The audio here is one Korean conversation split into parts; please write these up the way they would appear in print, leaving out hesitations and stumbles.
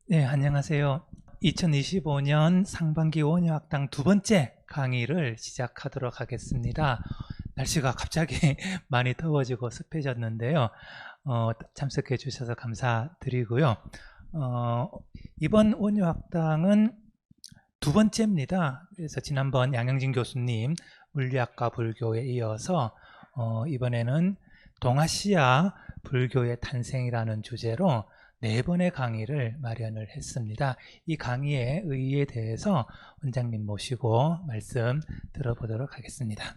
네, 안녕하세요. 2025년 상반기 원효학당 두 번째 강의를 시작하도록 하겠습니다. 날씨가 갑자기 많이 더워지고 습해졌는데요. 참석해 주셔서 감사드리고요. 이번 원효학당은 두 번째입니다. 그래서 지난번 양영진 교수님 물리학과 불교에 이어서 이번에는 동아시아 불교의 탄생이라는 주제로 네 번의 강의를 마련을 했습니다. 이 강의의 의의에 대해서 원장님 모시고 말씀 들어보도록 하겠습니다.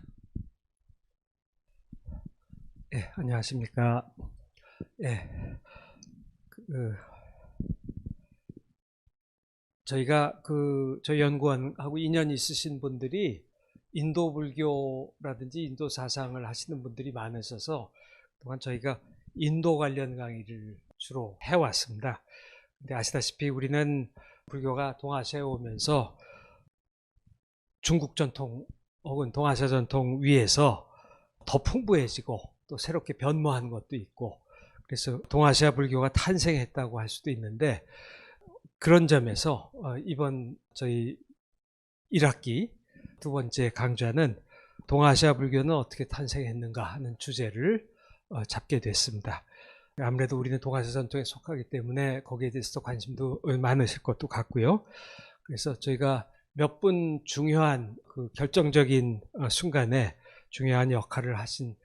예, 안녕하십니까. 예, 저희가 저희 연구원하고 인연이 있으신 분들이 인도 불교라든지 인도 사상을 하시는 분들이 많으셔서 그동안 저희가 인도 관련 강의를 주로 해왔습니다. 근데 아시다시피 우리는 불교가 동아시아에 오면서 중국 전통 혹은 동아시아 전통 위에서 더 풍부해지고 또 새롭게 변모한 것도 있고, 그래서 동아시아 불교가 탄생했다고 할 수도 있는데, 그런 점에서 이번 저희 1학기 두 번째 강좌는 동아시아 불교는 어떻게 탄생했는가 하는 주제를 잡게 됐습니다. 아무래도 우리는 동아시아 전통에 속하기 때문에 거기에 대해서 관심도 많으실 것도 같고요. 그래서 저희가 몇 분 중요한 결정적인 순간에 중요한 역할을 하신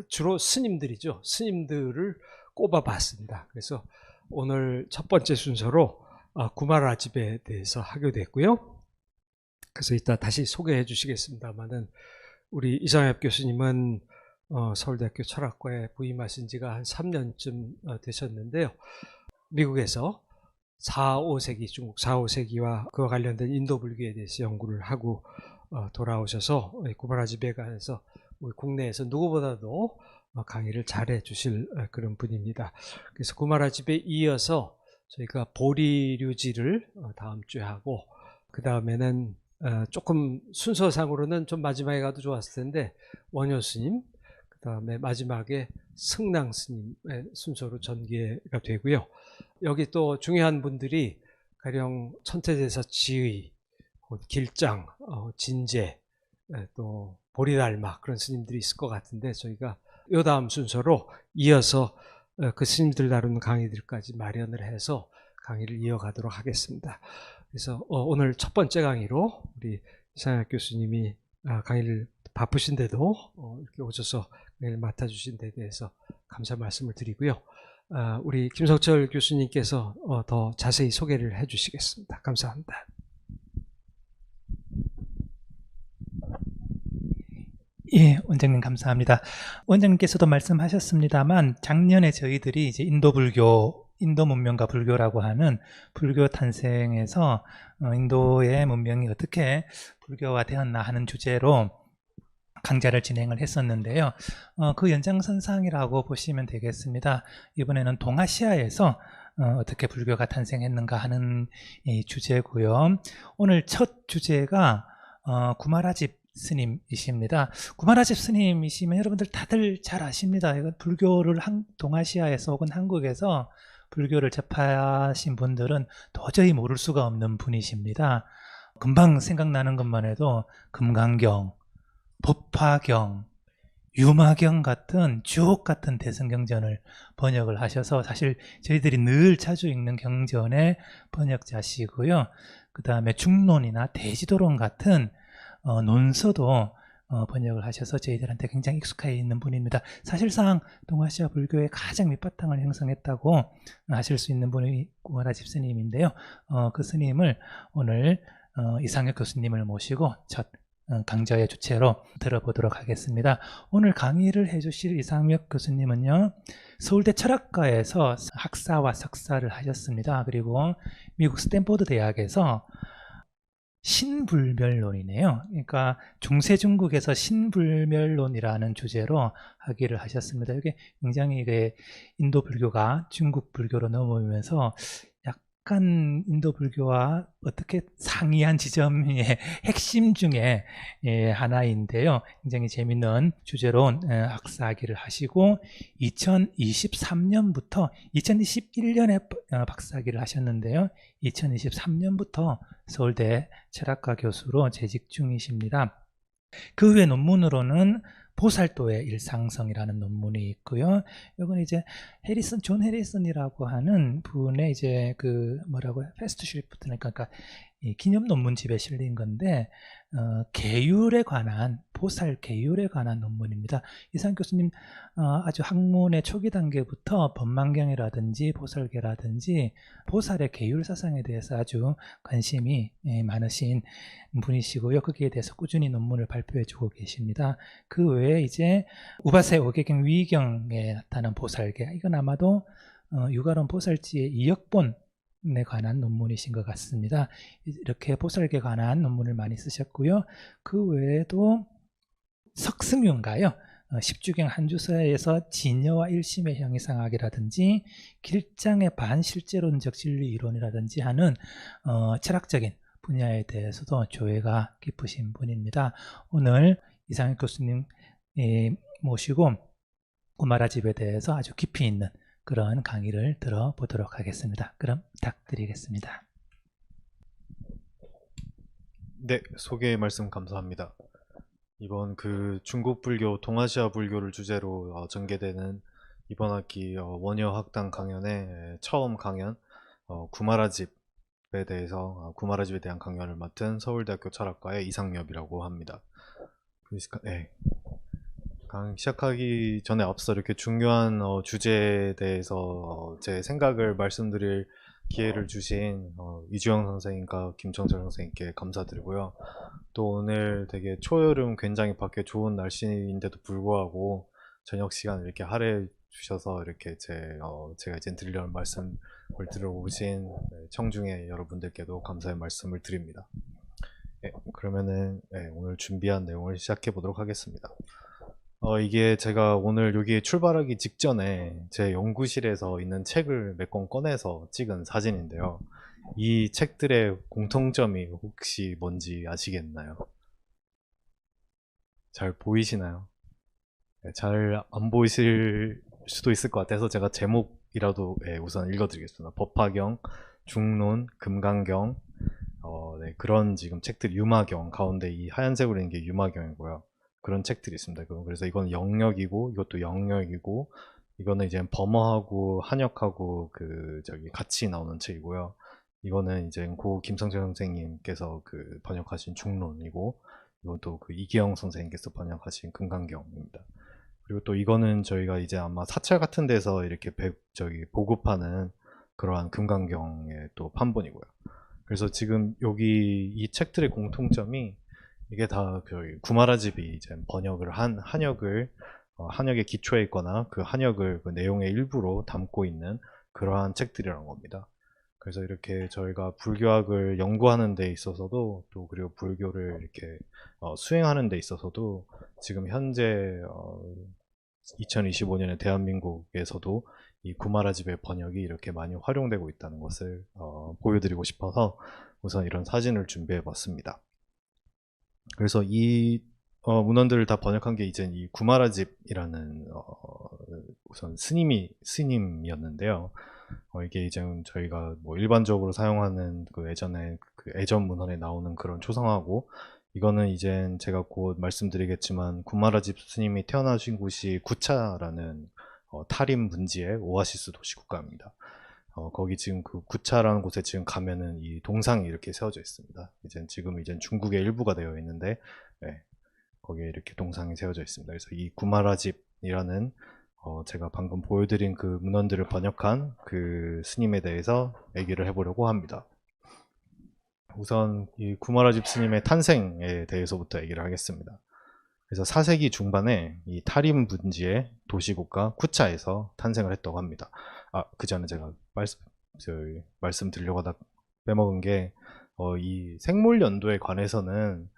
주로 스님들이죠. 스님들을 꼽아봤습니다. 그래서 오늘 첫 번째 순서로 구마라집에 대해서 하게 됐고요. 그래서 이따 다시 소개해 주시겠습니다만은, 우리 이상엽 교수님은 서울대학교 철학과에 부임하신 지가 한 3년쯤 되셨는데요. 미국에서 4, 5세기, 중국 4, 5세기와 그와 관련된 인도 불교에 대해서 연구를 하고 돌아오셔서 구마라집에 가서 우리 국내에서 누구보다도 강의를 잘해 주실 그런 분입니다. 그래서 구마라집에 이어서 저희가 보리류지를 다음 주에 하고, 그 다음에는 조금 순서상으로는 좀 마지막에 가도 좋았을 텐데 원효 스님, 그 다음에 마지막에 승랑 스님의 순서로 전개가 되고요. 여기 또 중요한 분들이 가령 천태대사 지의, 길장, 진제, 또 보리달마, 그런 스님들이 있을 것 같은데, 저희가 요 다음 순서로 이어서 그 스님들 다루는 강의들까지 마련을 해서 강의를 이어가도록 하겠습니다. 그래서 오늘 첫 번째 강의로 우리 이상학 교수님이 강의를 바쁘신데도 이렇게 오셔서 강의를 맡아주신 데 대해서 감사 말씀을 드리고요. 우리 김석철 교수님께서 더 자세히 소개를 해주시겠습니다. 감사합니다. 예, 원장님 감사합니다. 원장님께서도 말씀하셨습니다만 작년에 저희들이 이제 인도 불교, 인도 문명과 불교라고 하는 불교 탄생에서 인도의 문명이 어떻게 불교화되었나 하는 주제로 강좌를 진행을 했었는데요. 그 연장선상이라고 보시면 되겠습니다. 이번에는 동아시아에서 어떻게 불교가 탄생했는가 하는 이 주제고요. 오늘 첫 주제가 구마라집 스님이십니다. 구마라집 스님이시면 여러분들 다들 잘 아십니다. 불교를 동아시아에서 혹은 한국에서 불교를 접하신 분들은 도저히 모를 수가 없는 분이십니다. 금방 생각나는 것만 해도 금강경, 법화경, 유마경 같은 주옥 같은 대승경전을 번역을 하셔서 사실 저희들이 늘 자주 읽는 경전의 번역자시고요. 그 다음에 중론이나 대지도론 같은 논서도 번역을 하셔서 저희들한테 굉장히 익숙해 있는 분입니다. 사실상 동아시아 불교의 가장 밑바탕을 형성했다고 하실 수 있는 분이 구마라집 스님인데요. 그 스님을 오늘 이상혁 교수님을 모시고 첫 강좌의 주체로 들어보도록 하겠습니다. 오늘 강의를 해주실 이상혁 교수님은요, 서울대 철학과에서 학사와 석사를 하셨습니다. 그리고 미국 스탠포드 대학에서 신불멸론이네요. 그러니까 중세중국에서 신불멸론이라는 주제로 학위를 하셨습니다. 이게 굉장히 인도 불교가 중국 불교로 넘어오면서 약 약간 인도 불교와 어떻게 상이한 지점의 핵심 중에 하나인데요. 굉장히 재밌는 주제로 학사학위를 하시고 2023년부터 2021년에 박사학위를 하셨는데요. 2023년부터 서울대 철학과 교수로 재직 중이십니다. 그 외 논문으로는 보살도의 일상성이라는 논문이 있고요. 이건 이제 존 해리슨이라고 하는 분의 이제 그 뭐라고 패스트 슈리프트니까 그러니까 이 기념 논문집에 실린 건데 계율에 관한 보살 계율에 관한 논문입니다. 이상 교수님 아주 학문의 초기 단계부터 법망경이라든지 보살계라든지 보살의 계율 사상에 대해서 아주 관심이 많으신 분이시고요. 거기에 대해서 꾸준히 논문을 발표해주고 계십니다. 그 외에 이제 우바세 오개경 위경에 나타난 보살계, 이건 아마도 유가론 보살지의 이역본에 관한 논문이신 것 같습니다. 이렇게 보살계에 관한 논문을 많이 쓰셨고요. 그 외에도 석승윤가요. 십주경 한주서에서 진여와 일심의 형이상학이라든지 길장의 반실제론적 진리 이론이라든지 하는 철학적인 분야에 대해서도 조예가 깊으신 분입니다. 오늘 이상혁 교수님 모시고 구마라집에 대해서 아주 깊이 있는 그런 강의를 들어보도록 하겠습니다. 그럼 부탁드리겠습니다. 네, 소개 말씀 감사합니다. 이번 그 중국 불교, 동아시아 불교를 주제로 전개되는 이번 학기 원효 학당 강연의 처음 강연 구마라집에 대해서 구마라집에 대한 강연을 맡은 서울대학교 철학과의 이상엽이라고 합니다. 네. 강의 시작하기 전에 앞서 이렇게 중요한 주제에 대해서 제 생각을 말씀드릴 기회를 주신 이주영 선생님과 김청철 선생님께 감사드리고요. 또 오늘 되게 초여름 굉장히 밖에 좋은 날씨인데도 불구하고 저녁 시간 이렇게 할애해 주셔서 이렇게 제가 이제 드리려는 말씀을 들어오신 청중의 여러분들께도 감사의 말씀을 드립니다. 네, 그러면은 오늘 준비한 내용을 시작해 보도록 하겠습니다. 이게 제가 오늘 여기 출발하기 직전에 제 연구실에서 있는 책을 몇 권 꺼내서 찍은 사진인데요. 이 책들의 공통점이 혹시 뭔지 아시겠나요? 잘 보이시나요? 네, 잘 안 보이실 수도 있을 것 같아서 제가 제목이라도 우선 읽어드리겠습니다. 법화경, 중론, 금강경, 네, 그런 지금 책들, 유마경, 가운데 이 하얀색으로 있는 게 유마경이고요. 그런 책들이 있습니다. 그래서 이건 영역이고 이것도 영역이고 이거는 이제 범어하고 한역하고 같이 나오는 책이고요. 이거는 이제 고 김성철 선생님께서 번역하신 중론이고 이건 또 이기영 선생님께서 번역하신 금강경입니다. 그리고 또 이거는 저희가 이제 아마 사찰 같은 데서 이렇게 보급하는 그러한 금강경의 또 판본이고요. 그래서 지금 여기 이 책들의 공통점이 이게 다 구마라집이 이제 번역을 한 한역의 기초에 있거나 그 한역을 그 내용의 일부로 담고 있는 그러한 책들이라는 겁니다. 그래서 이렇게 저희가 불교학을 연구하는 데 있어서도 또 그리고 불교를 이렇게 수행하는 데 있어서도 지금 현재 2025년에 대한민국에서도 이 구마라집의 번역이 이렇게 많이 활용되고 있다는 것을 보여드리고 싶어서 우선 이런 사진을 준비해 봤습니다. 그래서 이 문헌들을 다 번역한 게 이제 이 구마라집이라는 우선 스님이었는데요. 이게 이제 저희가 뭐 일반적으로 사용하는 예전에 애전 문헌에 나오는 그런 초상화고, 이거는 이제 제가 곧 말씀드리겠지만 구마라집 스님이 태어나신 곳이 구차라는 타림 분지의 오아시스 도시 국가입니다. 거기 지금 구차라는 곳에 지금 가면은 이 동상이 이렇게 세워져 있습니다. 지금 중국의 일부가 되어 있는데, 네, 거기에 이렇게 동상이 세워져 있습니다. 그래서 이 구마라집이라는 제가 방금 보여드린 그 문헌들을 번역한 그 스님에 대해서 얘기를 해보려고 합니다. 우선 이 구마라집 스님의 탄생에 대해서부터 얘기를 하겠습니다. 그래서 4세기 중반에 이 타림 분지의 도시국가 쿠차에서 탄생을 했다고 합니다. 그 전에 제가 말씀드리려고 하다 빼먹은 게, 이 생물 연도에 관해서는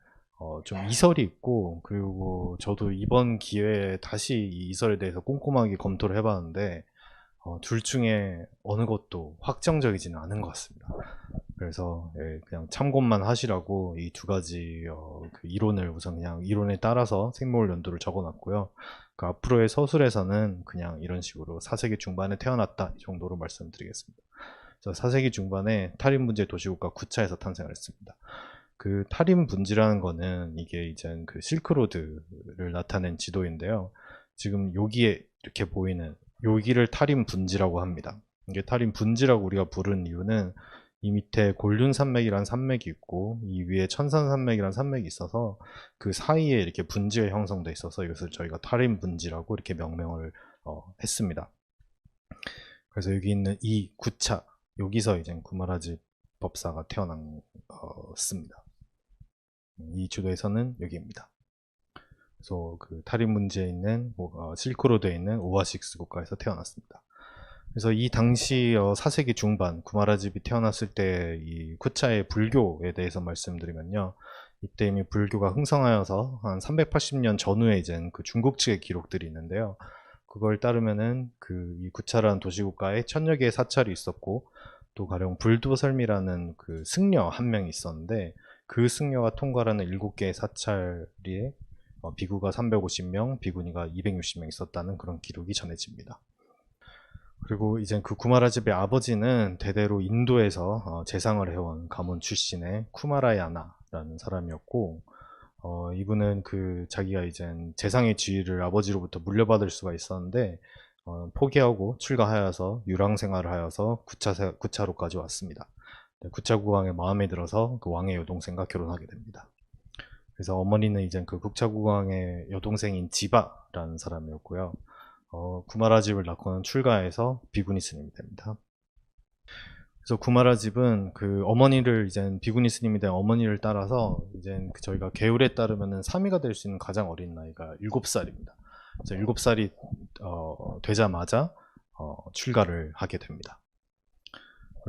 좀 이설이 있고, 그리고 저도 이번 기회에 다시 이 이설에 대해서 꼼꼼하게 검토를 해봤는데, 둘 중에 어느 것도 확정적이지는 않은 것 같습니다. 그래서 예, 그냥 참고만 하시라고 이 두 가지 그 이론을 우선 그냥 이론에 따라서 생물 연도를 적어놨고요. 그 앞으로의 서술에서는 그냥 이런 식으로 4세기 중반에 태어났다 이 정도로 말씀드리겠습니다. 4세기 중반에 탈임분재 도시국가 구차에서 탄생을 했습니다. 그 탈임분지라는 거는 이게 이제 그 실크로드를 나타낸 지도인데요. 지금 여기에 이렇게 보이는 여기를 탈임분지라고 합니다. 이게 탈임분지라고 우리가 부르는 이유는 이 밑에 골륜산맥이라는 산맥이 있고 이 위에 천산산맥이라는 산맥이 있어서 그 사이에 이렇게 분지가 형성돼 있어서 이것을 저희가 탈임분지라고 이렇게 명명을 했습니다. 그래서 여기 있는 이 구차 여기서 이제 구마라집 법사가 태어났습니다. 이 주도에서는 여기입니다. 그래서 그 탈임분지에 있는 실크로드에 있는 오아식스 국가에서 태어났습니다. 그래서 이 당시 4세기 중반 구마라집이 태어났을 때 이 구차의 불교에 대해서 말씀드리면요. 이때 이미 불교가 흥성하여서 한 380년 전후에 이제 그 중국 측의 기록들이 있는데요. 그걸 따르면은 그 이 구차라는 도시국가에 1000여 개의 사찰이 있었고 또 가령 불도설미라는 그 승려 한 명이 있었는데 그 승려가 통과하는 7개의 사찰에 비구가 350명, 비구니가 260명 있었다는 그런 기록이 전해집니다. 그리고 이제 그 구마라집의 아버지는 대대로 인도에서 재상을 해온 가문 출신의 쿠마라야나라는 사람이었고, 이분은 그 자기가 이제 재상의 지위를 아버지로부터 물려받을 수가 있었는데 포기하고 출가하여서 유랑 생활을 하여서 구차로까지 왔습니다. 구차국왕의 마음에 들어서 그 왕의 여동생과 결혼하게 됩니다. 그래서 어머니는 이제 그 구차국왕의 여동생인 지바라는 사람이었고요. 구마라집을 낳고는 출가해서 비구니 스님이 됩니다. 그래서 구마라집은 그 어머니를 이제 비구니 스님이 된 어머니를 따라서 이제 저희가 계율에 따르면은 3위가 될 수 있는 가장 어린 나이가 7살입니다. 그래서 7살이 되자마자 출가를 하게 됩니다.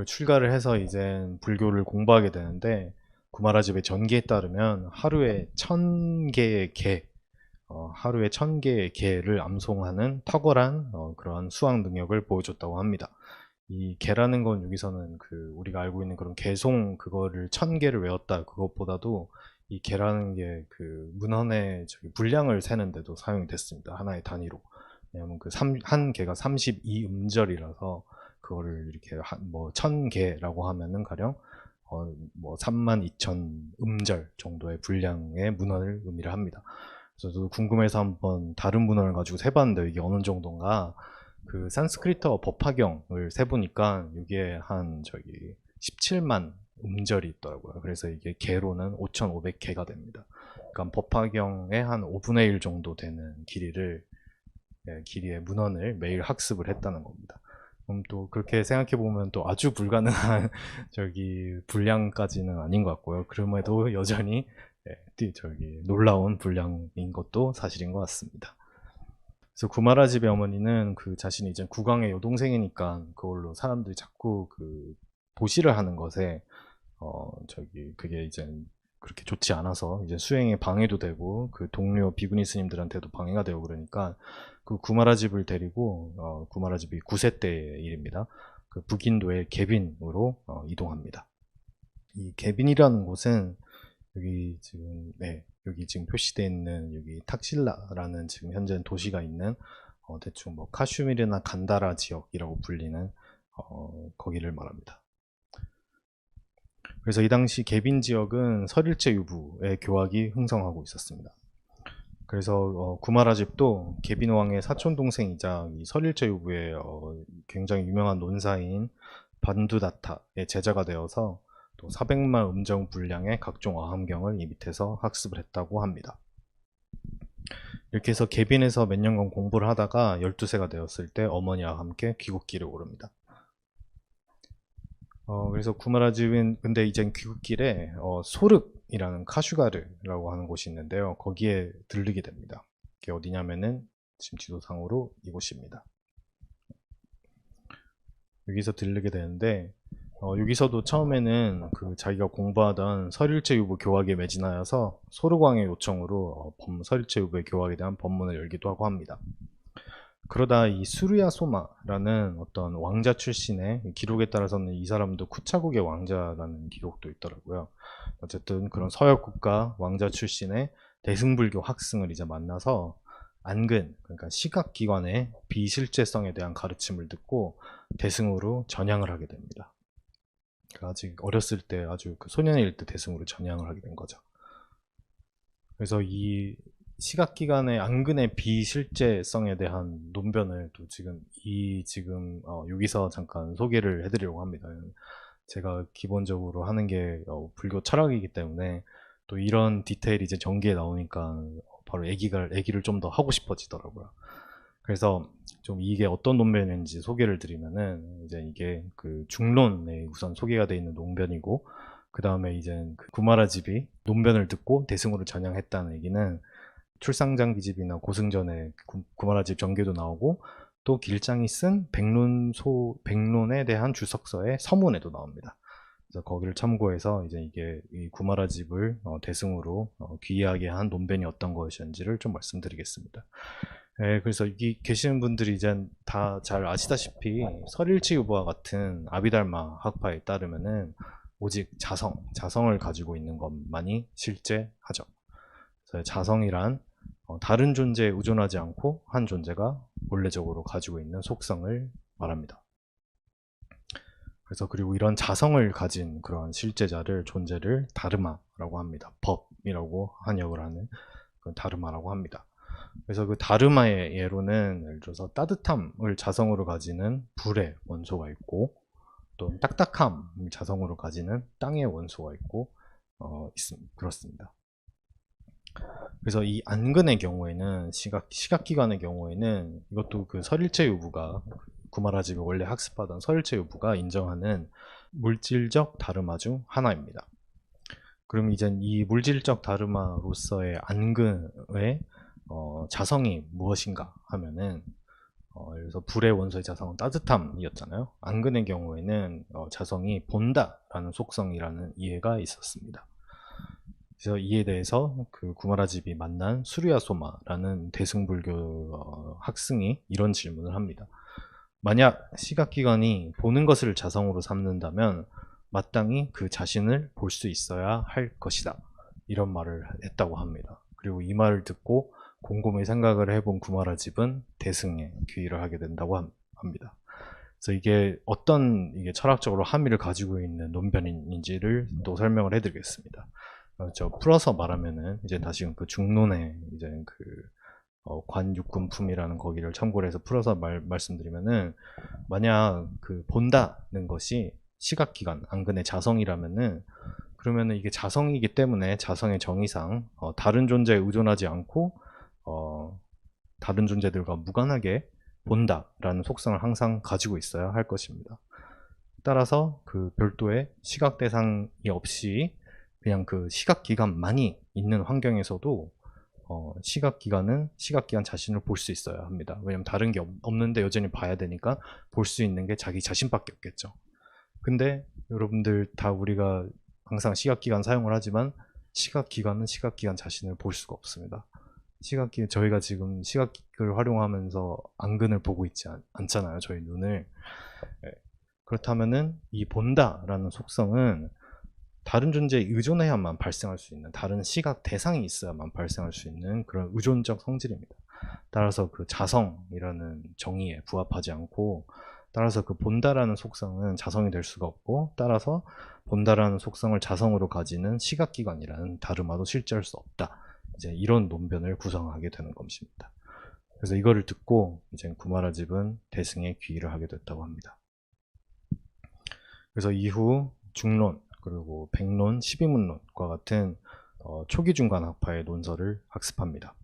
출가를 해서 이제 불교를 공부하게 되는데 구마라집의 전기에 따르면 하루에 1000개의 개, 하루에 1000개의 개를 암송하는 탁월한 그런 수학 능력을 보여줬다고 합니다. 이 개라는 건 여기서는 그 우리가 알고 있는 그런 개송 그거를 1000개를 외웠다 그것보다도 이 개라는 게 그 문헌의 분량을 세는데도 사용이 됐습니다. 하나의 단위로. 왜냐하면 그 한 개가 32음절이라서 그거를 이렇게 뭐 1000개라고 하면은 가령 뭐 32,000 음절 정도의 분량의 문헌을 의미를 합니다. 그래서 저도 궁금해서 한번 다른 문헌을 가지고 세봤는데 이게 어느 정도인가 그 산스크리트어 법화경을 세보니까 이게 한 17만 음절이 있더라고요. 그래서 이게 개로는 5,500개가 됩니다. 그러니까 법화경의 한 5분의 1 정도 되는 길이의 문헌을 매일 학습을 했다는 겁니다. 그럼 또 그렇게 생각해 보면 또 아주 불가능한 분량까지는 아닌 것 같고요. 그럼에도 여전히 놀라운 분량인 것도 사실인 것 같습니다. 그래서 구마라집의 어머니는 그 자신이 이제 국왕의 여동생이니까 그걸로 사람들이 자꾸 그 보시를 하는 것에 그게 이제 그렇게 좋지 않아서 이제 수행에 방해도 되고 그 동료 비구니 스님들한테도 방해가 되고 그러니까 그 구마라집을 데리고 구마라집이 9세 때의 일입니다. 그 북인도의 개빈으로 이동합니다. 이 개빈이라는 곳은 여기 지금 표시되어 있는 여기 탁실라라는 지금 현재 도시가 있는 대충 뭐 카슈미르나 간다라 지역이라고 불리는 거기를 말합니다. 그래서 이 당시 개빈 지역은 설일제 유부의 교학이 흥성하고 있었습니다. 그래서 구마라집도 개빈 왕의 사촌 동생이자 이 설일제 유부의 굉장히 유명한 논사인 반두다타의 제자가 되어서 또 400만 음정 분량의 각종 어함경을 이 밑에서 학습을 했다고 합니다. 이렇게 해서 개빈에서 몇 년간 공부를 하다가 12세가 되었을 때 어머니와 함께 귀국길에 오릅니다. 그래서 구마라집은 근데 이제 귀국길에 소륵이라는 카슈가르라고 하는 곳이 있는데요. 거기에 들르게 됩니다. 그게 어디냐면은 지금 지도상으로 이곳입니다. 여기서 들르게 되는데 여기서도 처음에는 그 자기가 공부하던 설일체 유부 교학에 매진하여서 소르광의 요청으로 설일체 유부의 교학에 대한 법문을 열기도 하고 합니다. 그러다 이 수르야 소마라는 어떤 왕자 출신의 기록에 따라서는 이 사람도 쿠차국의 왕자라는 기록도 있더라고요. 어쨌든 그런 서역 국가 왕자 출신의 대승불교 학승을 이제 만나서 안근, 그러니까 시각기관의 비실제성에 대한 가르침을 듣고 대승으로 전향을 하게 됩니다. 그러니까 아직 어렸을 때, 아주 그 소년일 때 대승으로 전향을 하게 된 거죠. 그래서 이 시각기관의 안근의 비실제성에 대한 논변을 또 지금 여기서 잠깐 소개를 해드리려고 합니다. 제가 기본적으로 하는 게 불교 철학이기 때문에 또 이런 디테일이 이제 전기에 나오니까 바로 얘기를 좀 더 하고 싶어지더라고요. 그래서 좀 이게 어떤 논변인지 소개를 드리면은 이제 이게 그 중론에 우선 소개가 되어 있는 논변이고, 그 다음에 이제 그 구마라집이 논변을 듣고 대승으로 전향했다는 얘기는 출상장기집이나 고승전에 구마라집 전개도 나오고, 또 길장이 쓴 백론에 대한 주석서의 서문에도 나옵니다. 그래서 거기를 참고해서 이제 이게 이 구마라집을 대승으로 귀하게 한 논변이 어떤 것이었는지를 좀 말씀드리겠습니다. 그래서 여기 계시는 분들이 이제 다 잘 아시다시피 설일치 유보와 같은 아비달마 학파에 따르면은 오직 자성을 가지고 있는 것만이 실제하죠. 그래서 자성이란 다른 존재에 의존하지 않고 한 존재가 본래적으로 가지고 있는 속성을 말합니다. 그래서 그리고 이런 자성을 가진 그런 존재를 다르마라고 합니다. 법이라고 한역을 하는 그 다르마라고 합니다. 그래서 그 다르마의 예로는 예를 들어서 따뜻함을 자성으로 가지는 불의 원소가 있고, 또 딱딱함을 자성으로 가지는 땅의 원소가 있고 그렇습니다. 그래서 이 안근의 경우에는 시각기관의 경우에는 이것도 그 설일체 유부가 구마라집이 원래 학습하던 설일체 유부가 인정하는 물질적 다르마 중 하나입니다. 그럼 이제 이 물질적 다르마로서의 안근의 자성이 무엇인가 하면은 그래서 불의 원소의 자성은 따뜻함이었잖아요. 안근의 경우에는 자성이 본다라는 속성이라는 이해가 있었습니다. 그래서 이에 대해서 그 구마라집이 만난 수르야소마라는 대승불교 학승이 이런 질문을 합니다. 만약 시각기관이 보는 것을 자성으로 삼는다면 마땅히 그 자신을 볼 수 있어야 할 것이다. 이런 말을 했다고 합니다. 그리고 이 말을 듣고 곰곰이 생각을 해본 구마라집은 대승에 귀의를 하게 된다고 합니다. 그래서 이게 어떤 철학적으로 함의를 가지고 있는 논변인지를 또 설명을 해드리겠습니다. 풀어서 말하면은 이제 다시 그 중론의 이제 그 관육군품이라는 거기를 참고를 해서 풀어서 말씀드리면은, 만약 그 본다는 것이 시각기관 안근의 자성이라면은, 그러면은 이게 자성이기 때문에 자성의 정의상 다른 존재에 의존하지 않고 다른 존재들과 무관하게 본다라는 속성을 항상 가지고 있어야 할 것입니다. 따라서 그 별도의 시각 대상이 없이 그냥 그 시각기관만이 있는 환경에서도 시각기관 자신을 볼 수 있어야 합니다. 왜냐면 다른 게 없는데 여전히 봐야 되니까 볼 수 있는 게 자기 자신밖에 없겠죠. 근데 여러분들 다 우리가 항상 시각기관 사용을 하지만 시각기관은 시각기관 자신을 볼 수가 없습니다. 저희가 지금 시각을 활용하면서 안근을 보고 있지 않잖아요. 저희 눈을. 그렇다면은 이 본다라는 속성은 다른 존재에 의존해야만 발생할 수 있는, 다른 시각 대상이 있어야만 발생할 수 있는 그런 의존적 성질입니다. 따라서 그 자성이라는 정의에 부합하지 않고, 따라서 그 본다라는 속성은 자성이 될 수가 없고, 따라서 본다라는 속성을 자성으로 가지는 시각기관이라는 다르마도 실제할 수 없다. 이제 이런 논변을 구성하게 되는 것입니다. 그래서 이거를 듣고 이제 구마라집은 대승에 귀의를 하게 됐다고 합니다. 그래서 이후 중론, 그리고 백론, 12문론과 같은 초기 중간 학파의 논설을 학습합니다.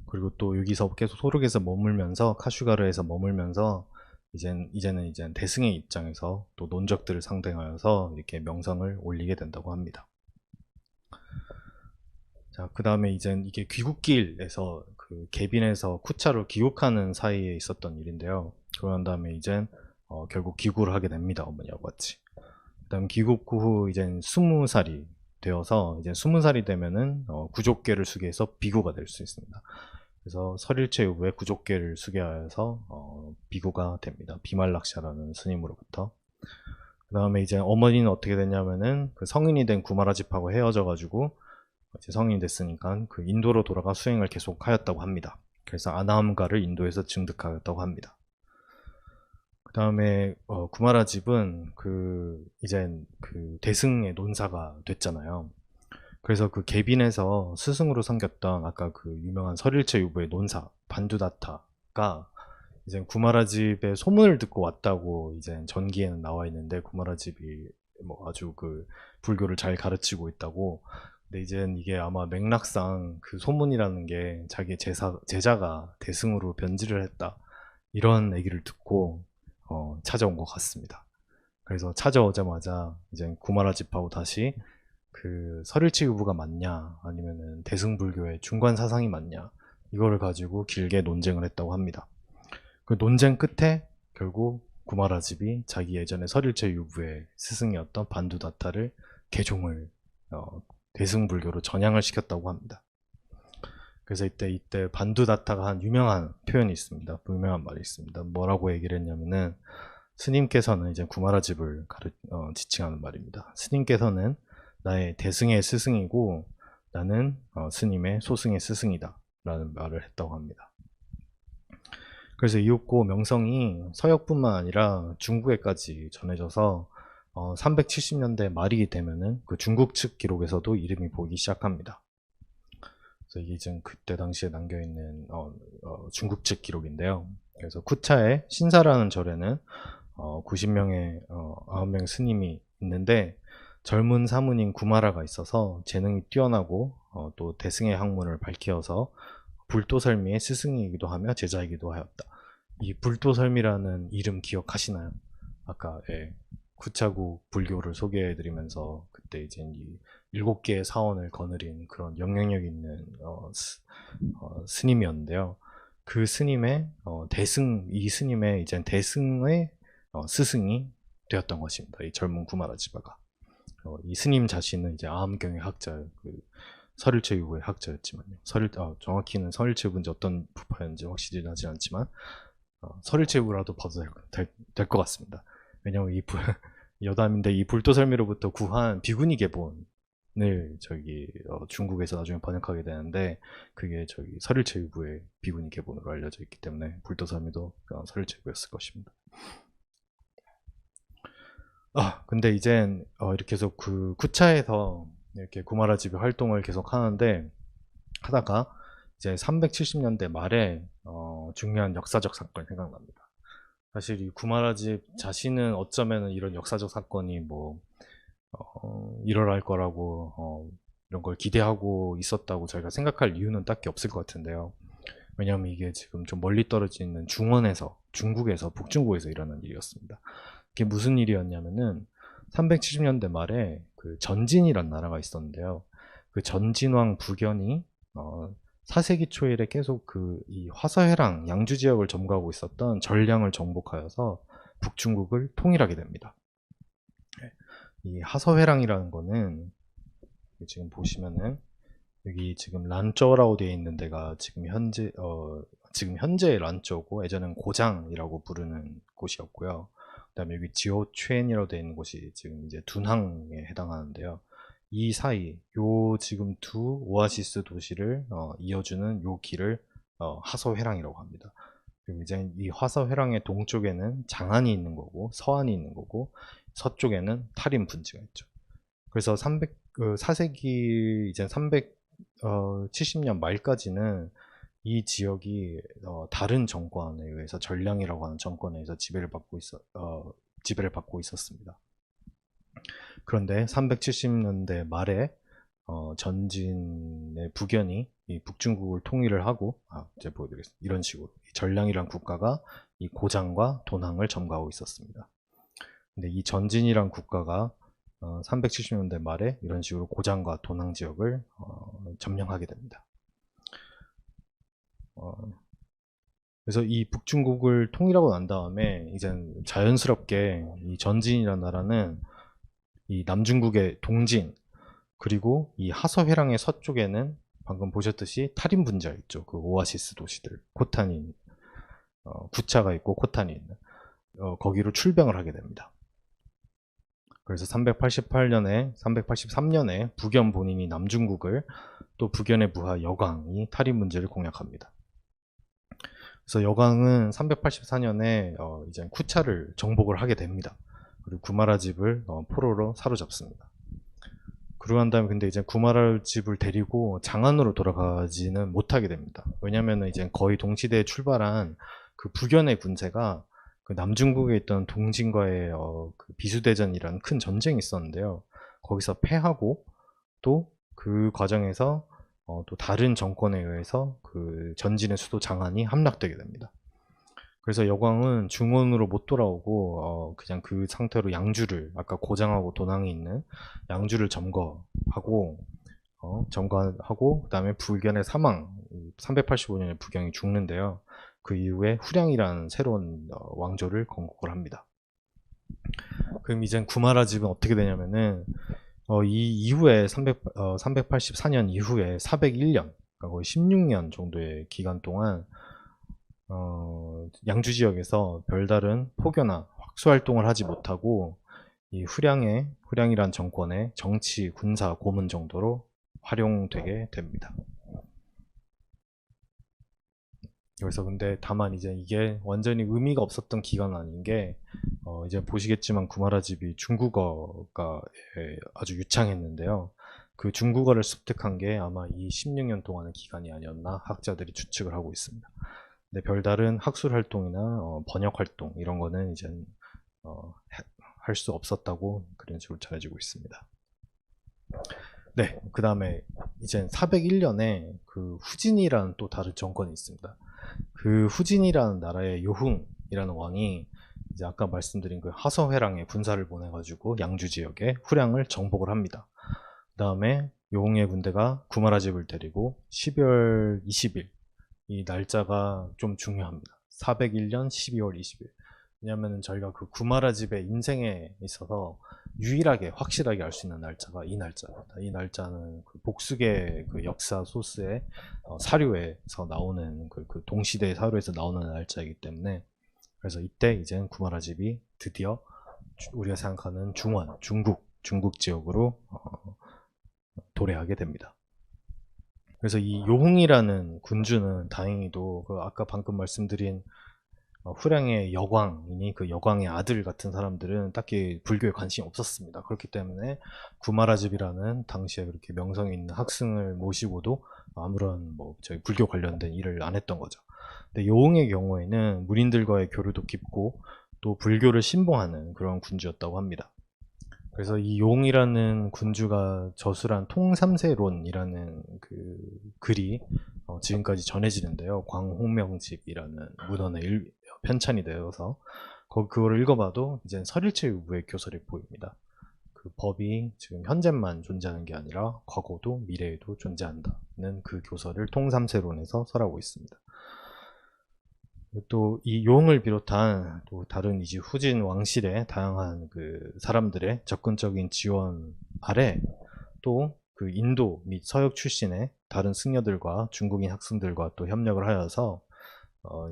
그리고 또 여기서 계속 소륵에서 머물면서, 카슈가르에서 머물면서 이제는 대승의 입장에서 또 논적들을 상대하여서 이렇게 명성을 올리게 된다고 합니다. 자, 그 다음에 이게 귀국길에서 그 개빈에서 쿠차로 귀국하는 사이에 있었던 일인데요. 그런 다음에 결국 귀국을 하게 됩니다. 어머니하고 같이. 그다음 귀국 후 20살이 되어서 20살이 되면은 구족계를 수기해서 비구가 될 수 있습니다. 그래서 설일체 유부의 구족계를 수계하여서 비구가 됩니다. 비말락샤라는 스님으로부터. 그 다음에 이제 어머니는 어떻게 됐냐면은 그 성인이 된 구마라집하고 헤어져가지고 이제 성인이 됐으니까 그 인도로 돌아가 수행을 계속하였다고 합니다. 그래서 아나함가를 인도에서 증득하였다고 합니다. 그 다음에 구마라집은 이제 그 대승의 논사가 됐잖아요. 그래서 그 계빈에서 스승으로 섬겼던 아까 그 유명한 설일체 유부의 논사 반두다타가 이제 구마라집의 소문을 듣고 왔다고 이제 전기에는 나와 있는데, 구마라집이 뭐 아주 그 불교를 잘 가르치고 있다고. 근데 이제 이게 아마 맥락상 그 소문이라는 게 자기 제자가 대승으로 변질을 했다, 이런 얘기를 듣고 찾아온 것 같습니다. 그래서 찾아오자마자 이제 구마라집하고 다시 그 설일체 유부가 맞냐 아니면은 대승불교의 중관 사상이 맞냐, 이거를 가지고 길게 논쟁을 했다고 합니다. 그 논쟁 끝에 결국 구마라집이 자기 예전에 설일체 유부의 스승이었던 반두다타를 개종을 대승불교로 전향을 시켰다고 합니다. 그래서 이때 반두다타가 한 유명한 표현이 있습니다. 유명한 말이 있습니다. 뭐라고 얘기를 했냐면은, 스님께서는 이제 구마라집을 지칭하는 말입니다. 스님께서는 나의 대승의 스승이고 나는 스님의 소승의 스승이다 라는 말을 했다고 합니다. 그래서 이윽고 명성이 서역뿐만 아니라 중국에까지 전해져서 370년대 말이 되면은 그 중국 측 기록에서도 이름이 보이기 시작합니다. 그래서 이게 지금 그때 당시에 남겨있는 중국 측 기록인데요. 그래서 쿠차의 신사라는 절에는 90명의 9명 스님이 있는데, 젊은 사문인 구마라가 있어서 재능이 뛰어나고 또 대승의 학문을 밝혀서 불도설미의 스승이기도 하며 제자이기도 하였다. 이 불도설미라는 이름 기억하시나요? 아까 구차국 불교를 소개해드리면서 그때 이제 이 7개의 사원을 거느린 그런 영향력 있는 스님이었는데요. 그 스님의 이 스님의 이제 대승의 스승이 되었던 것입니다. 이 젊은 구마라지바가. 이 스님 자신은 이제 아함경의 학자, 그 설일체 유부의 학자였지만요. 정확히는 설일체 유부인지 어떤 부파였는지 확실히 하지 않지만 설일체 유부라도 봐도 될 것 같습니다. 왜냐면 이 여담인데, 이 불도설미로부터 구한 비구니 계본을 중국에서 나중에 번역하게 되는데, 그게 설일체 유부의 비구니 계본으로 알려져 있기 때문에 불도설미도 설일체 유부였을 것입니다. 근데 이젠 이렇게 해서 그 구차에서 이렇게 구마라집이 활동을 계속 하는데, 하다가 이제 370년대 말에 중요한 역사적 사건이 생각납니다. 사실 이 구마라집 자신은 어쩌면은 이런 역사적 사건이 일어날 거라고 이런 걸 기대하고 있었다고 저희가 생각할 이유는 딱히 없을 것 같은데요. 왜냐하면 이게 지금 좀 멀리 떨어져 있는 북중국에서 일어난 일이었습니다. 그게 무슨 일이었냐면은 370년대 말에 그 전진이란 나라가 있었는데요. 그 전진왕 부견이 4세기 초일에 계속 이 화서해랑 양주 지역을 점거하고 있었던 전량을 정복하여서 북중국을 통일하게 됩니다. 이 하서회랑이라는 거는 지금 보시면은 여기 지금 란쩌라고 되어 있는 데가 지금 현재 란쩌고, 예전엔 고장이라고 부르는 곳이었고요. 그다음에 여기 지오촨이라고 되어 있는 곳이 지금 이제 둔항에 해당하는데요. 이 사이 지금 두 오아시스 도시를 이어주는 요 길을 하서회랑이라고 합니다. 그리고 이제 이 하서회랑의 동쪽에는 장안이 있는 거고 서안이 있는 거고, 서쪽에는 타림 분지가 있죠. 그래서 4세기 이제 370년 말까지는 이 지역이 다른 정권에 의해서, 전량이라고 하는 정권에 의해서 지배를 받고 있었습니다. 그런데 370년대 말에 전진의 부견이 이 북중국을 통일을 하고, 이제 보여드리겠습니다. 이런 식으로 전량이란 국가가 이 고장과 돈항을 점거하고 있었습니다. 근데 이 전진이란 국가가 370년대 말에 이런 식으로 고장과 돈항 지역을 점령하게 됩니다. 그래서 이 북중국을 통일하고 난 다음에 이제 자연스럽게 이 전진이라는 나라는 이 남중국의 동진, 그리고 이 하서회랑의 서쪽에는 방금 보셨듯이 탈인 분자 있죠. 그 오아시스 도시들, 코탄이 구차가 있고 코탄이 있는 거기로 출병을 하게 됩니다. 그래서 383년에 북연 본인이 남중국을, 또 북연의 부하 여광이 탈인 문제를 공략합니다. 그래서 여광은 384년에 이제 쿠차를 정복을 하게 됩니다. 그리고 구마라 집을 포로로 사로잡습니다. 그러고 난 다음에 근데 이제 구마라 집을 데리고 장안으로 돌아가지는 못하게 됩니다. 왜냐면은 이제 거의 동시대에 출발한 그 북연의 군세가 그 남중국에 있던 동진과의 그 비수대전이라는 큰 전쟁이 있었는데요. 거기서 패하고 또 그 과정에서 또 다른 정권에 의해서 그 전진의 수도 장안이 함락되게 됩니다. 그래서 여광은 중원으로 못 돌아오고 그냥 그 상태로 양주를, 아까 고장하고 도낭이 있는 양주를 점거하고 그다음에 불견의 사망, 385년에 불경이 죽는데요. 그 이후에 후량이라는 새로운 왕조를 건국을 합니다. 그럼 이제 구마라 집은 어떻게 되냐면은 이 이후에 384년 이후에 401년, 그러니까 거의 16년 정도의 기간 동안 양주 지역에서 별다른 포교나 확수 활동을 하지 못하고 이 후량이란 정권의 정치, 군사, 고문 정도로 활용되게 됩니다. 그래서 근데 다만 이제 이게 완전히 의미가 없었던 기간은 아닌 게 이제 보시겠지만 구마라 집이 중국어가 아주 유창했는데요. 그 중국어를 습득한 게 아마 이 16년 동안의 기간이 아니었나 학자들이 추측을 하고 있습니다. 근데 별다른 학술 활동이나 번역 활동 이런 거는 이제 할 수 없었다고 그런 식으로 전해지고 있습니다. 네, 그 다음에 이제 401년에 그 후진이라는 또 다른 정권이 있습니다. 그 후진이라는 나라의 요흥이라는 왕이 이제 아까 말씀드린 그 하서회랑에 군사를 보내가지고 양주 지역에 후량을 정복을 합니다. 그 다음에 요흥의 군대가 구마라 집을 데리고 12월 20일, 이 날짜가 좀 중요합니다. 401년 12월 20일. 왜냐면은 저희가 그 구마라 집의 인생에 있어서 유일하게 확실하게 알 수 있는 날짜가 이 날짜입니다. 이 날짜는 그 복수계 그 역사 소스의 사료에서 나오는 그 동시대 사료에서 나오는 날짜이기 때문에, 그래서 이때 이제 구마라 집이 드디어 우리가 생각하는 중원, 중국 지역으로 도래하게 됩니다. 그래서 이 요흥이라는 군주는 다행히도 그 아까 방금 말씀드린 후량의 여광이니 그 여광의 아들 같은 사람들은 딱히 불교에 관심이 없었습니다. 그렇기 때문에 구마라집이라는 당시에 그렇게 명성이 있는 학승을 모시고도 아무런 저희 불교 관련된 일을 안 했던 거죠. 근데 요흥의 경우에는 무린들과의 교류도 깊고 또 불교를 신봉하는 그런 군주였다고 합니다. 그래서 이 용이라는 군주가 저술한 통삼세론이라는 그 글이 지금까지 전해지는데요. 광홍명집이라는 문헌에 편찬이 되어서 그거를 읽어봐도 이제 설일체 유부의 교설이 보입니다. 그 법이 지금 현재만 존재하는 게 아니라 과거도 미래에도 존재한다는 그 교설을 통삼세론에서 설하고 있습니다. 또 이 용을 비롯한 또 다른 이제 후진 왕실의 다양한 그 사람들의 적극적인 지원 아래 또 그 인도 및 서역 출신의 다른 승려들과 중국인 학생들과 또 협력을 하여서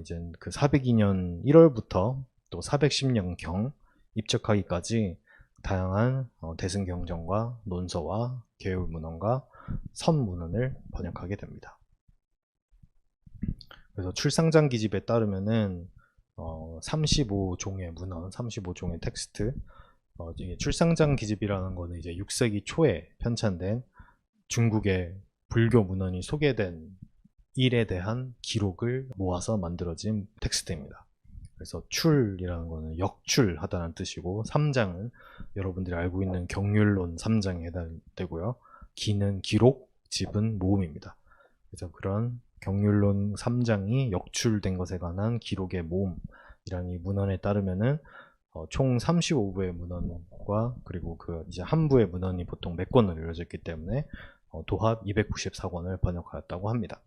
이제 그 402년 1월부터 또 410년경 입적하기까지 다양한 대승경전과 논서와 계율문헌과 선문헌을 번역하게 됩니다. 그래서 출상장 기집에 따르면은 35종의 문헌, 35종의 텍스트, 출상장 기집이라는 거는 이제 6세기 초에 편찬된 중국의 불교 문헌이 소개된 일에 대한 기록을 모아서 만들어진 텍스트입니다. 그래서 출이라는 거는 역출하다는 뜻이고, 삼장은 여러분들이 알고 있는 경률론 3장에 해당되고요. 기는 기록, 집은 모음입니다. 그래서 그런 경률론 3장이 역출된 것에 관한 기록의 모음이라는 이 문헌에 따르면은 총 35부의 문헌과 그리고 그 이제 한 부의 문헌이 보통 몇 권으로 이루어져 있기 때문에 도합 294권을 번역하였다고 합니다.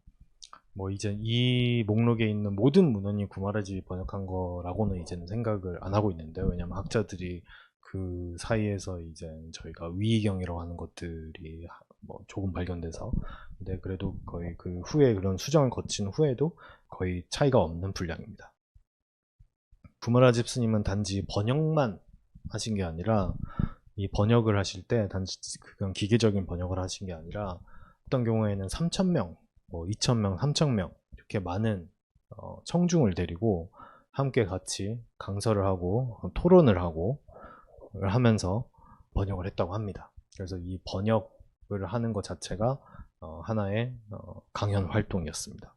이제 이 목록에 있는 모든 문헌이 구마라집이 번역한 거라고는 이제는 생각을 안 하고 있는데요. 왜냐면 학자들이 그 사이에서 이제 저희가 위의경이라고 하는 것들이 뭐 조금 발견돼서. 근데 그래도 거의 그 후에 그런 수정을 거친 후에도 거의 차이가 없는 분량입니다. 구마라집 스님은 단지 번역만 하신 게 아니라, 이 번역을 하실 때 단지 그건 기계적인 번역을 하신 게 아니라, 어떤 경우에는 3,000명, 뭐 2,000명, 3,000명 이렇게 많은 청중을 데리고 함께 같이 강설을 하고 토론을 하고 하면서 번역을 했다고 합니다. 그래서 이 번역을 하는 것 자체가 하나의 강연 활동이었습니다.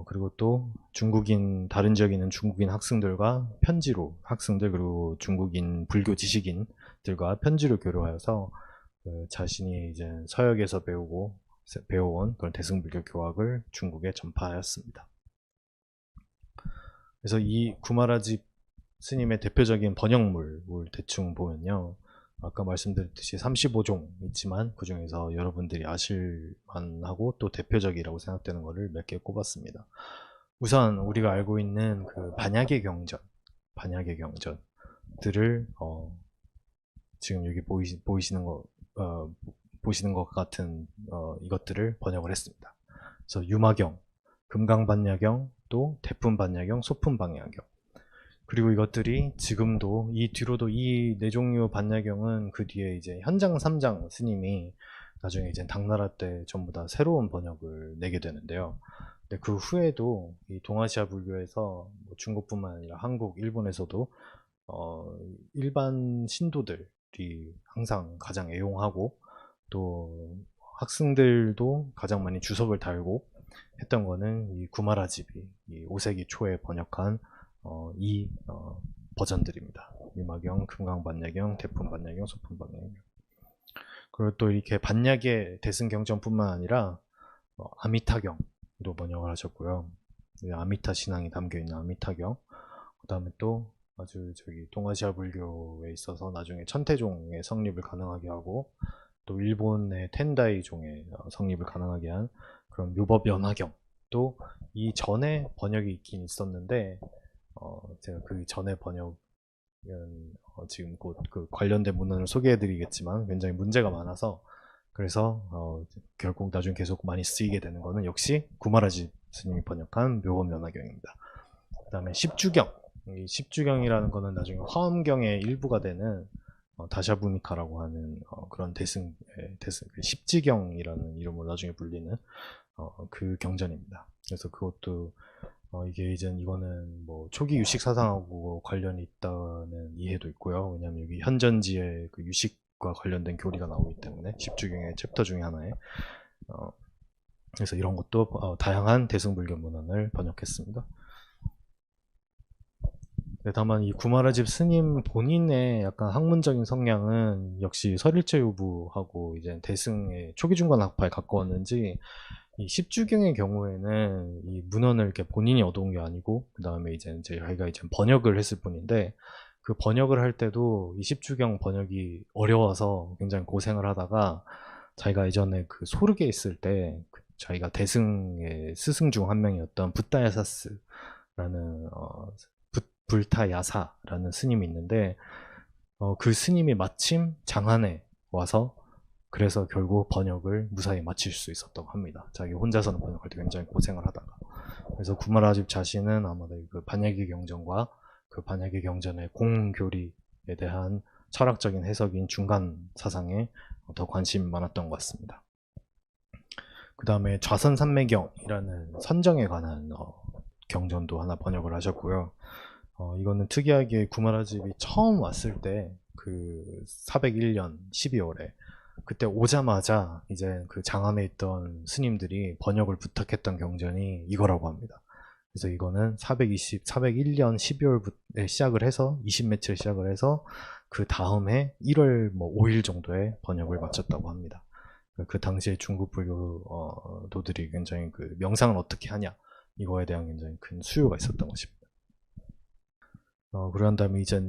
그리고 또 중국인, 다른 지역에 있는 중국인 학생들과 편지로, 학생들 그리고 중국인 불교 지식인들과 편지로 교류하여서 자신이 이제 서역에서 배워온 그런 대승불교 교학을 중국에 전파하였습니다. 그래서 이 구마라집 스님의 대표적인 번역물을 대충 보면요, 아까 말씀드렸듯이 35종 있지만 그 중에서 여러분들이 아실 만하고 또 대표적이라고 생각되는 것을 몇 개 꼽았습니다. 우선 우리가 알고 있는 그 반야계 경전들을 지금 여기 보시는 것 같은 이것들을 번역을 했습니다. 그래서 유마경, 금강반야경, 또 태품반야경, 소품반야경. 그리고 이것들이 지금도 이 뒤로도 이 네 종류 반야경은 그 뒤에 이제 현장 3장 스님이 나중에 이제 당나라 때 전부 다 새로운 번역을 내게 되는데요. 근데 그 후에도 이 동아시아 불교에서 뭐 중국뿐만 아니라 한국, 일본에서도 일반 신도들이 항상 가장 애용하고 또 학생들도 가장 많이 주석을 달고 했던 거는 이 구마라집이 이 5세기 초에 번역한 이 버전들입니다. 유마경, 금강반야경, 태품반야경, 소품반야경. 그리고 또 이렇게 반야계 대승경전뿐만 아니라 아미타경도 번역을 하셨고요. 아미타 신앙이 담겨있는 아미타경. 그 다음에 또 아주 동아시아 불교에 있어서 나중에 천태종의 성립을 가능하게 하고, 또 일본의 텐다이종의 성립을 가능하게 한 그런 묘법연화경. 또 이 전에 번역이 있긴 있었는데 제가 그 전에 번역은 지금 곧 그 관련된 문헌을 소개해드리겠지만 굉장히 문제가 많아서, 그래서 결국 나중에 계속 많이 쓰이게 되는 거는 역시 구마라집 스님이 번역한 묘법연화경입니다. 그 다음에 십주경. 이 십주경이라는 거는 나중에 화엄경의 일부가 되는 다샤부니카라고 하는 그런 십지경이라는 이름으로 나중에 불리는 그 경전입니다. 그래서 그것도 이거는 뭐 초기 유식 사상하고 관련이 있다는 이해도 있고요. 왜냐하면 여기 현전지의 그 유식과 관련된 교리가 나오기 때문에 십주경의 챕터 중에 하나에 그래서 이런 것도 다양한 대승불교 문헌을 번역했습니다. 네, 다만 이 구마라집 스님 본인의 약간 학문적인 성향은 역시 설일체 유부하고 이제 대승의 초기 중간 학파에 가까웠는지, 이 십주경의 경우에는 이 문헌을 이렇게 본인이 얻어온 게 아니고, 그 다음에 이제 저희가 이제 번역을 했을 뿐인데, 그 번역을 할 때도 이 십주경 번역이 어려워서 굉장히 고생을 하다가, 자기가 예전에 그 소르게 있을 때 자기가 대승의 스승 중 한 명이었던 붓다야사스라는 불타야사라는 스님이 있는데, 그 스님이 마침 장안에 와서 그래서 결국 번역을 무사히 마칠 수 있었다고 합니다. 자기 혼자서는 번역할 때 굉장히 고생을 하다가. 그래서 구마라집 자신은 아마도 그 반야계 경전과 그 반야계 경전의 공교리에 대한 철학적인 해석인 중간 사상에 더 관심이 많았던 것 같습니다. 그 다음에 좌선산매경이라는 선정에 관한 경전도 하나 번역을 하셨고요. 이거는 특이하게 구마라집이 처음 왔을 때 그 401년 12월에 그때 오자마자 이제 그 장안에 있던 스님들이 번역을 부탁했던 경전이 이거라고 합니다. 그래서 이거는 401년 12월에 시작을 해서 20며칠 시작을 해서 그 다음에 1월 뭐 5일 정도에 번역을 마쳤다고 합니다. 그 당시에 중국 불교도들이 굉장히 그 명상을 어떻게 하냐 이거에 대한 굉장히 큰 수요가 있었던 것입니다. 그런 다음에 이제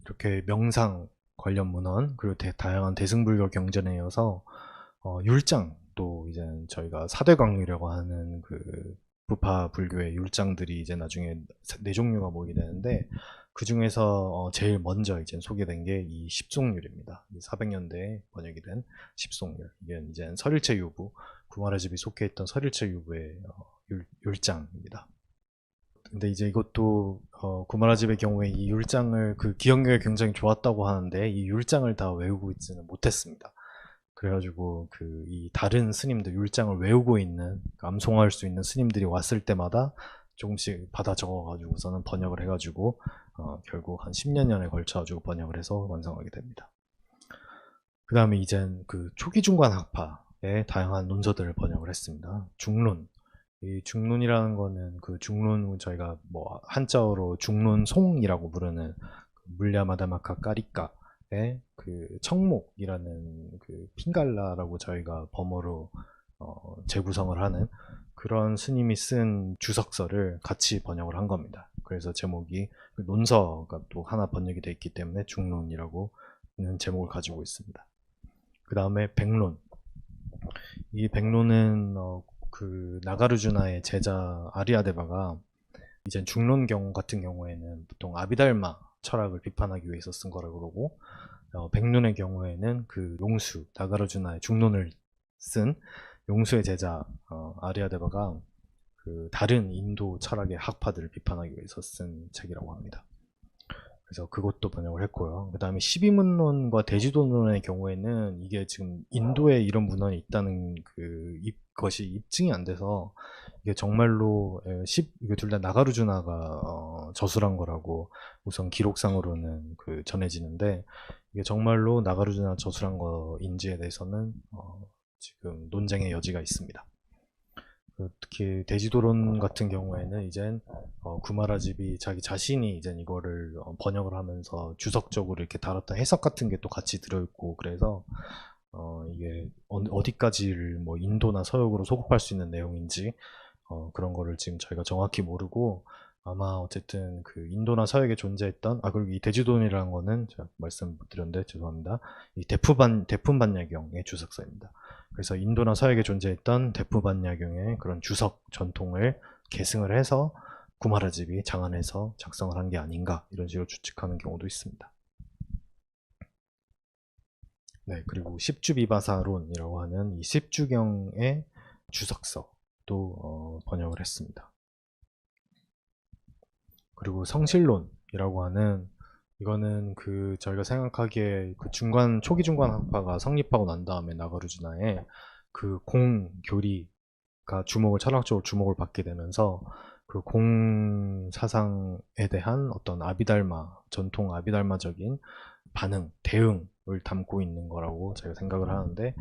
이렇게 명상 관련 문헌 그리고 다양한 대승불교 경전에 이어서 율장도 이제 저희가 사대광유라고 하는 그 부파 불교의 율장들이 이제 나중에 네 종류가 모이게 되는데, 그 중에서 제일 먼저 이제 소개된 게 이 십송률입니다. 400년대에 번역이 된 십송률. 이게 이제 설일체 유부, 구마라집이 속해 있던 설일체 유부의 율장입니다. 근데 이제 이것도 구마라집의 경우에 이 율장을 그 기억력이 굉장히 좋았다고 하는데 이 율장을 다 외우고 있지는 못했습니다. 그래가지고 그 이 다른 스님들 율장을 외우고 있는 암송할 수 있는 스님들이 왔을 때마다 조금씩 받아 적어가지고서는 번역을 해가지고 결국 한 10년에 걸쳐가지고 번역을 해서 완성하게 됩니다. 그 다음에 이젠 그 초기 중간 학파의 다양한 논서들을 번역을 했습니다. 중론. 이 중론이라는 거는 그 중론 저희가 뭐 한자어로 중론송이라고 부르는 물야마다마카 까리까의 그 청목이라는 그 핑갈라라고 저희가 범어로 재구성을 하는 그런 스님이 쓴 주석서를 같이 번역을 한 겁니다. 그래서 제목이 그 논서가 또 하나 번역이 되어 있기 때문에 중론이라고 는 제목을 가지고 있습니다. 그 다음에 백론. 이 백론은 그 나가르주나의 제자 아리아데바가 이제 중론경 같은 경우에는 보통 아비달마 철학을 비판하기 위해서 쓴 거라고 그러고 백론의 경우에는 그 용수 나가르주나의 중론을 쓴 용수의 제자 아리아데바가 그 다른 인도 철학의 학파들을 비판하기 위해서 쓴 책이라고 합니다. 그래서 그것도 번역을 했고요. 그 다음에 12문론과 대지도론의 경우에는 이게 지금 인도에 이런 문헌이 있다는 것이 입증이 안 돼서 이게 정말로 이게 둘 다 나가르주나가 저술한 거라고 우선 기록상으로는 그 전해지는데 이게 정말로 나가르주나 저술한 거인지에 대해서는 지금 논쟁의 여지가 있습니다. 특히 대지도론 같은 경우에는 이젠 구마라집이 자기 자신이 이젠 이거를 번역을 하면서 주석적으로 이렇게 다뤘던 해석 같은 게 또 같이 들어있고 그래서 이게 어디까지를 뭐 인도나 서역으로 소급할 수 있는 내용인지 그런 거를 지금 저희가 정확히 모르고 아마 어쨌든 그 인도나 서역에 존재했던 그리고 이 대지도론이라는 거는 제가 말씀 못 드렸는데 죄송합니다. 이 대푼반야경의 주석서입니다. 그래서 인도나 서역에 존재했던 대푸반야경의 그런 주석 전통을 계승을 해서 구마라집이 장안해서 작성을 한 게 아닌가 이런 식으로 추측하는 경우도 있습니다. 네, 그리고 십주비바사론이라고 하는 이 십주경의 주석서도 번역을 했습니다. 그리고 성실론이라고 하는 이거는 그 저희가 생각하기에 그 초기 중간 학파가 성립하고 난 다음에 나가르주나에 그 공교리가 철학적으로 주목을 받게 되면서 그 공 사상에 대한 어떤 전통 아비달마적인 반응, 대응을 담고 있는 거라고 제가 생각을 하는데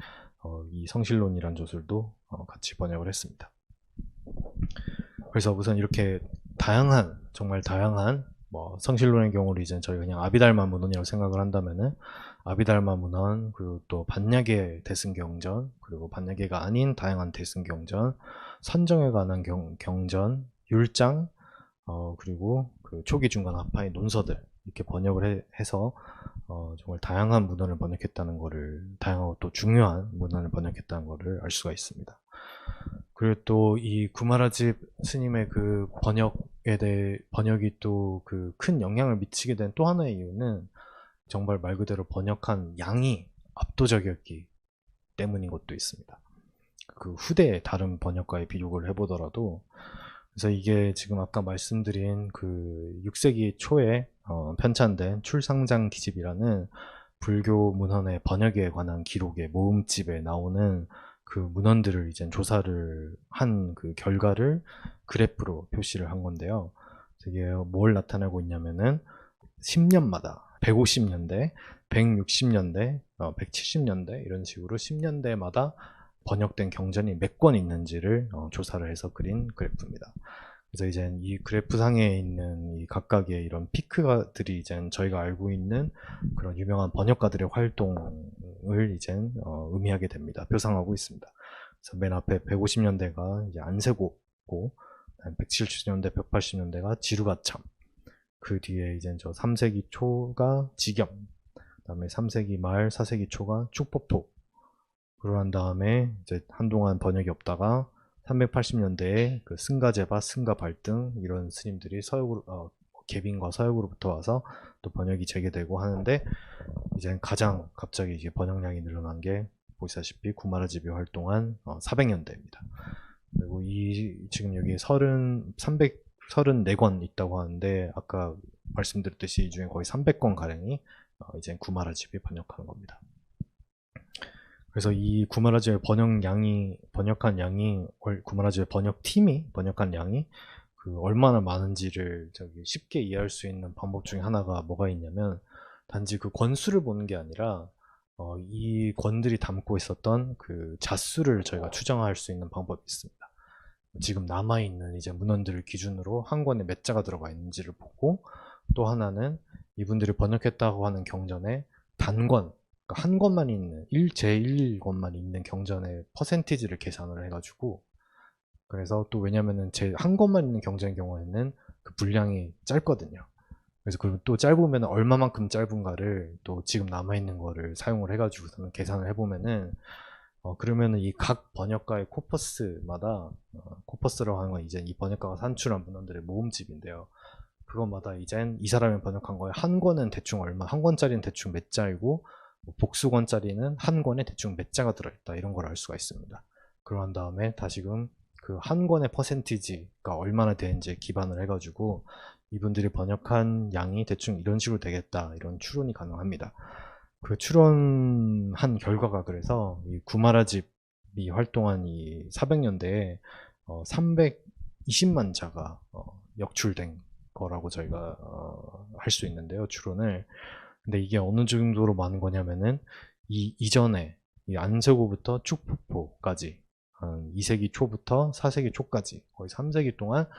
이 성실론이란 저술도 같이 번역을 했습니다. 그래서 우선 이렇게 정말 다양한 성실론의 경우를 이제 저희 그냥 아비달마 문헌이라고 생각을 한다면은 아비달마 문헌 그리고 또 반야계 대승경전 그리고 반야계가 아닌 다양한 대승경전 선정에 관한 경전 율장 그리고 그 초기 중간 학파의 논서들 이렇게 번역을 해서 정말 다양한 문헌을 번역했다는 거를 다양하고 또 중요한 문헌을 번역했다는 거를 알 수가 있습니다. 그리고 또 이 구마라집 스님의 그 번역이 또 그 큰 영향을 미치게 된 또 하나의 이유는 정말 말 그대로 번역한 양이 압도적이었기 때문인 것도 있습니다. 그 후대의 다른 번역가에 비교를 해보더라도 그래서 이게 지금 아까 말씀드린 그 6세기 초에 편찬된 출상장 기집이라는 불교 문헌의 번역에 관한 기록의 모음집에 나오는 그 문헌들을 이제 조사를 한 그 결과를 그래프로 표시를 한 건데요. 이게 뭘 나타내고 있냐면은 10년마다 150년대, 160년대, 170년대 이런 식으로 10년대마다 번역된 경전이 몇 권 있는지를 조사를 해서 그린 그래프입니다. 그래서 이제 이 그래프 상에 있는 이 각각의 이런 피크들이 이제 저희가 알고 있는 그런 유명한 번역가들의 활동을 이제 의미하게 됩니다. 표상하고 있습니다. 그래서 맨 앞에 150년대가 이제 안세고고, 170년대, 180년대가 지루가참, 그 뒤에 이제 저 3세기 초가 지겸, 그다음에 3세기 말, 4세기 초가 축법토. 그러한 다음에 이제 한동안 번역이 없다가 380년대에 그 승가제바, 승가발등 이런 스님들이 서역으로 개빈과 서역으로부터 와서 또 번역이 재개되고 하는데, 이제 가장 갑자기 이제 번역량이 늘어난 게 보시다시피 구마라집이 활동한 400년대입니다. 그리고 지금 여기 334권 있다고 하는데, 아까 말씀드렸듯이 이 중에 거의 300권 가량이 이제 구마라집이 번역하는 겁니다. 그래서 이 구마라집의 번역한 양이, 구마라집의 번역팀이 번역한 양이 얼마나 많은지를 쉽게 이해할 수 있는 방법 중에 하나가 뭐가 있냐면, 단지 그 권수를 보는 게 아니라 이 권들이 담고 있었던 그 자수를 저희가 추정할 수 있는 방법이 있습니다. 지금 남아있는 이제 문헌들을 기준으로 한 권에 몇 자가 들어가 있는지를 보고, 또 하나는 이분들이 번역했다고 하는 경전에 단권, 그러니까 한 권만 있는 제1권만 있는 경전의 퍼센티지를 계산을 해가지고, 그래서 또 왜냐면은 한 권만 있는 경전의 경우에는 그 분량이 짧거든요. 그래서 그리고 또 짧으면 얼마만큼 짧은가를 또 지금 남아있는 거를 사용을 해가지고서는 계산을 해보면은, 그러면은 이 각 번역가의 코퍼스마다, 코퍼스라고 하는 건 이제 이 번역가가 산출한 문헌들의 모음집인데요. 그것마다 이젠 이 사람이 번역한 거에 한 권은 대충 얼마, 한 권짜리는 대충 몇 자이고, 복수권짜리는 한 권에 대충 몇 자가 들어있다, 이런 걸 알 수가 있습니다. 그러한 다음에 다시금 그 한 권의 퍼센티지가 얼마나 되는지에 기반을 해가지고 이분들이 번역한 양이 대충 이런 식으로 되겠다, 이런 추론이 가능합니다. 그 추론한 결과가 그래서 이 구마라집이 활동한 이 400년대에 320만 자가 역출된 거라고 저희가 할 수 있는데요, 추론을. 근데 이게 어느 정도로 많은 거냐면은 이전에 이 안세고부터 축포포까지 한 2세기 초부터 4세기 초까지 거의 3세기 동안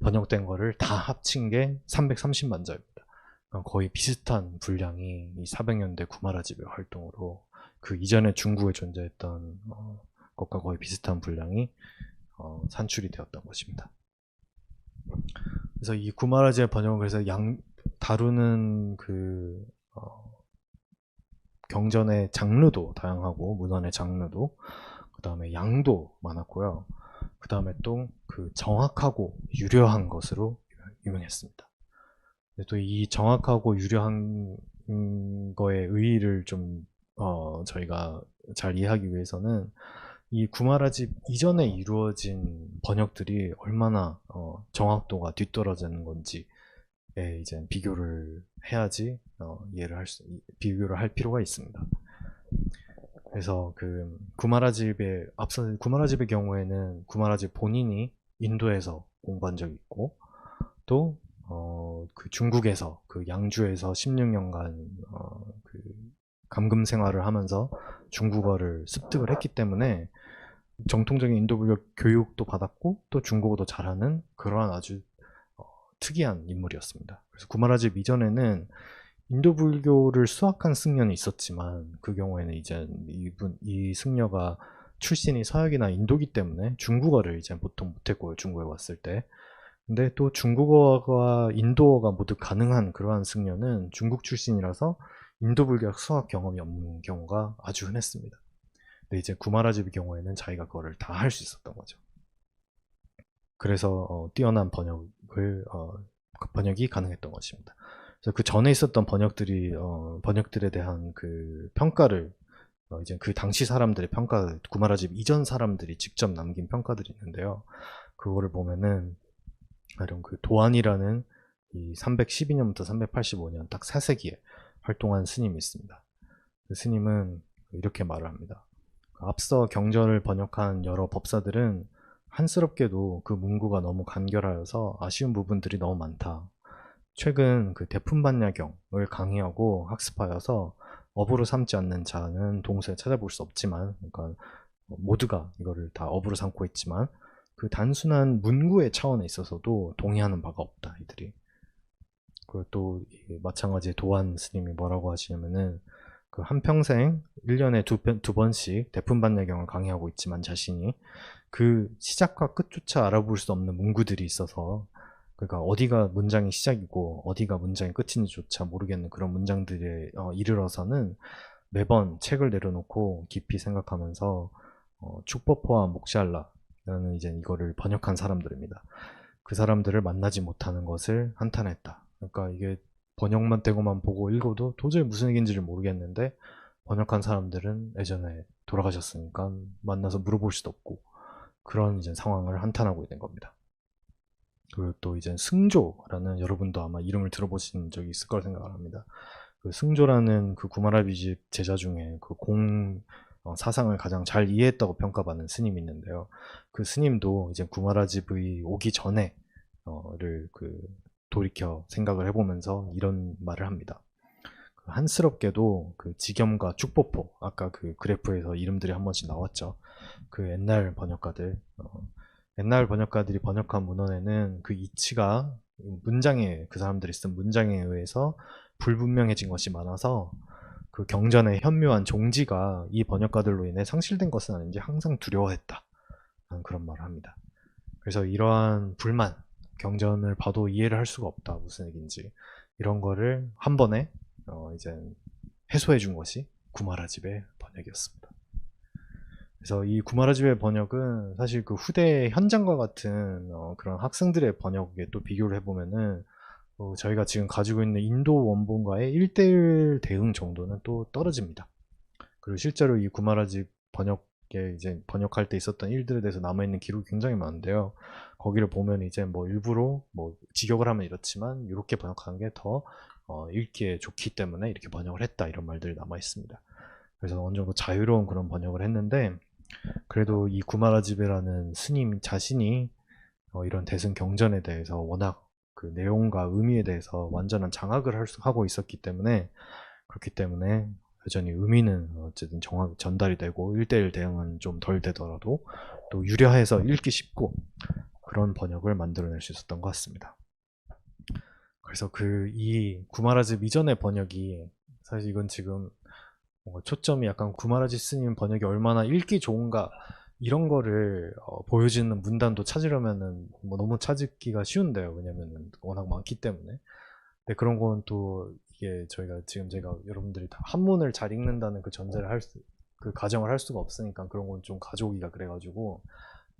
번역된 거를 다 합친 게 330만 자입니다. 그러니까 거의 비슷한 분량이 이 400년대 구마라집의 활동으로 그 이전에 중국에 존재했던 것과 거의 비슷한 분량이 산출이 되었던 것입니다. 그래서 이 구마라집의 번역은 그래서 다루는 그 경전의 장르도 다양하고, 문헌의 장르도, 그 다음에 양도 많았고요. 그 다음에 또 그 정확하고 유려한 것으로 유명했습니다. 또 이 정확하고 유려한 거의 의의를 좀 저희가 잘 이해하기 위해서는 이 구마라집 이전에 이루어진 번역들이 얼마나 정확도가 뒤떨어지는 건지에 이제 비교를 해야지 비교를 할 필요가 있습니다. 그래서 그 앞서 구마라집의 경우에는 구마라집 본인이 인도에서 공부한 적이 있고, 또 그 중국에서 그 양주에서 16년간 그 감금 생활을 하면서 중국어를 습득을 했기 때문에 정통적인 인도불교 교육도 받았고, 또 중국어도 잘하는 그러한 아주 특이한 인물이었습니다. 그래서 구마라집 이전에는 인도불교를 수학한 승려는 있었지만, 그 경우에는 이제 이 승려가 출신이 서역이나 인도기 때문에 중국어를 이제 보통 못했고요, 중국에 왔을 때. 근데 또 중국어가 인도어가 모두 가능한 그러한 승려는 중국 출신이라서 인도불교학 수학 경험이 없는 경우가 아주 흔했습니다. 근데 이제 구마라집의 경우에는 자기가 그거를 다 할 수 있었던 거죠. 그래서 뛰어난 번역이 가능했던 것입니다. 그래서 그 전에 있었던 번역들에 대한 그 평가를 이제 그 당시 사람들의 평가, 구마라집 이전 사람들이 직접 남긴 평가들이 있는데요. 그거를 보면은 가령 그 도안이라는 이 312년부터 385년 딱 4세기에 활동한 스님이 있습니다. 그 스님은 이렇게 말을 합니다. 앞서 경전을 번역한 여러 법사들은 한스럽게도 그 문구가 너무 간결하여서 아쉬운 부분들이 너무 많다. 최근 그 대품반야경을 강의하고 학습하여서 업으로 삼지 않는 자는 동서에 찾아볼 수 없지만, 그러니까 모두가 이거를 다 업으로 삼고 있지만 그 단순한 문구의 차원에 있어서도 동의하는 바가 없다, 이들이. 그리고 또 마찬가지 도안 스님이 뭐라고 하시냐면은 그 한평생 1년에 두 번씩 대품반야경을 강의하고 있지만 자신이 그 시작과 끝조차 알아볼 수 없는 문구들이 있어서, 그러니까 어디가 문장이 시작이고 어디가 문장이 끝인지조차 모르겠는 그런 문장들에 이르러서는 매번 책을 내려놓고 깊이 생각하면서 축법포와 목샬라라는 이제 이거를 번역한 사람들입니다. 그 사람들을 만나지 못하는 것을 한탄했다. 그러니까 이게 번역만 되고만 보고 읽어도 도저히 무슨 얘기인지를 모르겠는데 번역한 사람들은 예전에 돌아가셨으니까 만나서 물어볼 수도 없고 그런 이제 상황을 한탄하고 있는 겁니다. 그리고 또 이제 승조라는 여러분도 아마 이름을 들어보신 적이 있을 거라 생각을 합니다. 그 승조라는 그 구마라비집 제자 중에 그 사상을 가장 잘 이해했다고 평가받는 스님이 있는데요. 그 스님도 이제 구마라집의 오기 전에 를 돌이켜 생각을 해보면서 이런 말을 합니다. 한스럽게도 그 지겸과 축포포 아까 그 그래프에서 이름들이 한 번씩 나왔죠. 그 옛날 번역가들 옛날 번역가들이 번역한 문헌에는 그 이치가 문장에 그 사람들이 쓴 문장에 의해서 불분명해진 것이 많아서 그 경전의 현묘한 종지가 이 번역가들로 인해 상실된 것은 아닌지 항상 두려워했다. 그런 말을 합니다. 그래서 이러한 불만, 경전을 봐도 이해를 할 수가 없다. 무슨 얘기인지. 이런 거를 한 번에 이제 해소해 준 것이 구마라집의 번역이었습니다. 그래서 이 구마라집의 번역은 사실 그 후대 현장과 같은 그런 학생들의 번역에 또 비교를 해보면은 저희가 지금 가지고 있는 인도 원본과의 1:1 대응 정도는 또 떨어집니다. 그리고 실제로 이 구마라집 번역에 이제 번역할 때 있었던 일들에 대해서 남아있는 기록이 굉장히 많은데요. 거기를 보면 이제 뭐 일부러 뭐 직역을 하면 이렇지만 이렇게 번역하는 게 더 읽기에 좋기 때문에 이렇게 번역을 했다 이런 말들이 남아있습니다. 그래서 어느 정도 자유로운 그런 번역을 했는데 그래도 이 구마라집이라는 스님 자신이 이런 대승 경전에 대해서 워낙 그 내용과 의미에 대해서 완전한 장악을 하고 있었기 때문에 그렇기 때문에 여전히 의미는 어쨌든 정확 전달이 되고 1:1 대응은 좀 덜 되더라도 또 유려해서 읽기 쉽고 그런 번역을 만들어낼 수 있었던 것 같습니다. 그래서 이 구마라집 이전의 번역이 사실 이건 지금 뭔가 초점이 약간 구마라집 스님 번역이 얼마나 읽기 좋은가 이런 거를 보여주는 문단도 찾으려면은 뭐 너무 찾기가 쉬운데요. 왜냐면은 워낙 많기 때문에. 근데 그런 건 또 이게 저희가 지금 제가 여러분들이 다 한문을 잘 읽는다는 그 전제를 그 가정을 할 수가 없으니까 그런 건 좀 가져오기가 그래가지고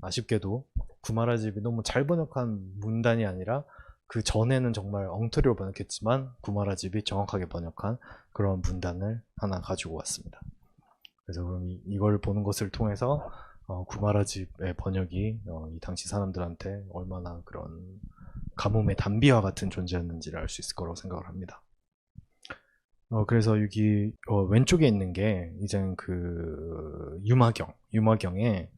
아쉽게도 구마라집이 너무 잘 번역한 문단이 아니라 그 전에는 정말 엉터리로 번역했지만 구마라집이 정확하게 번역한 그런 문단을 하나 가지고 왔습니다. 그래서 그럼 이걸 보는 것을 통해서 구마라집의 번역이 이 당시 사람들한테 얼마나 그런 가뭄의 단비와 같은 존재였는지를 알 수 있을 거라고 생각을 합니다. 그래서 여기 왼쪽에 있는 게 이제 그 유마경에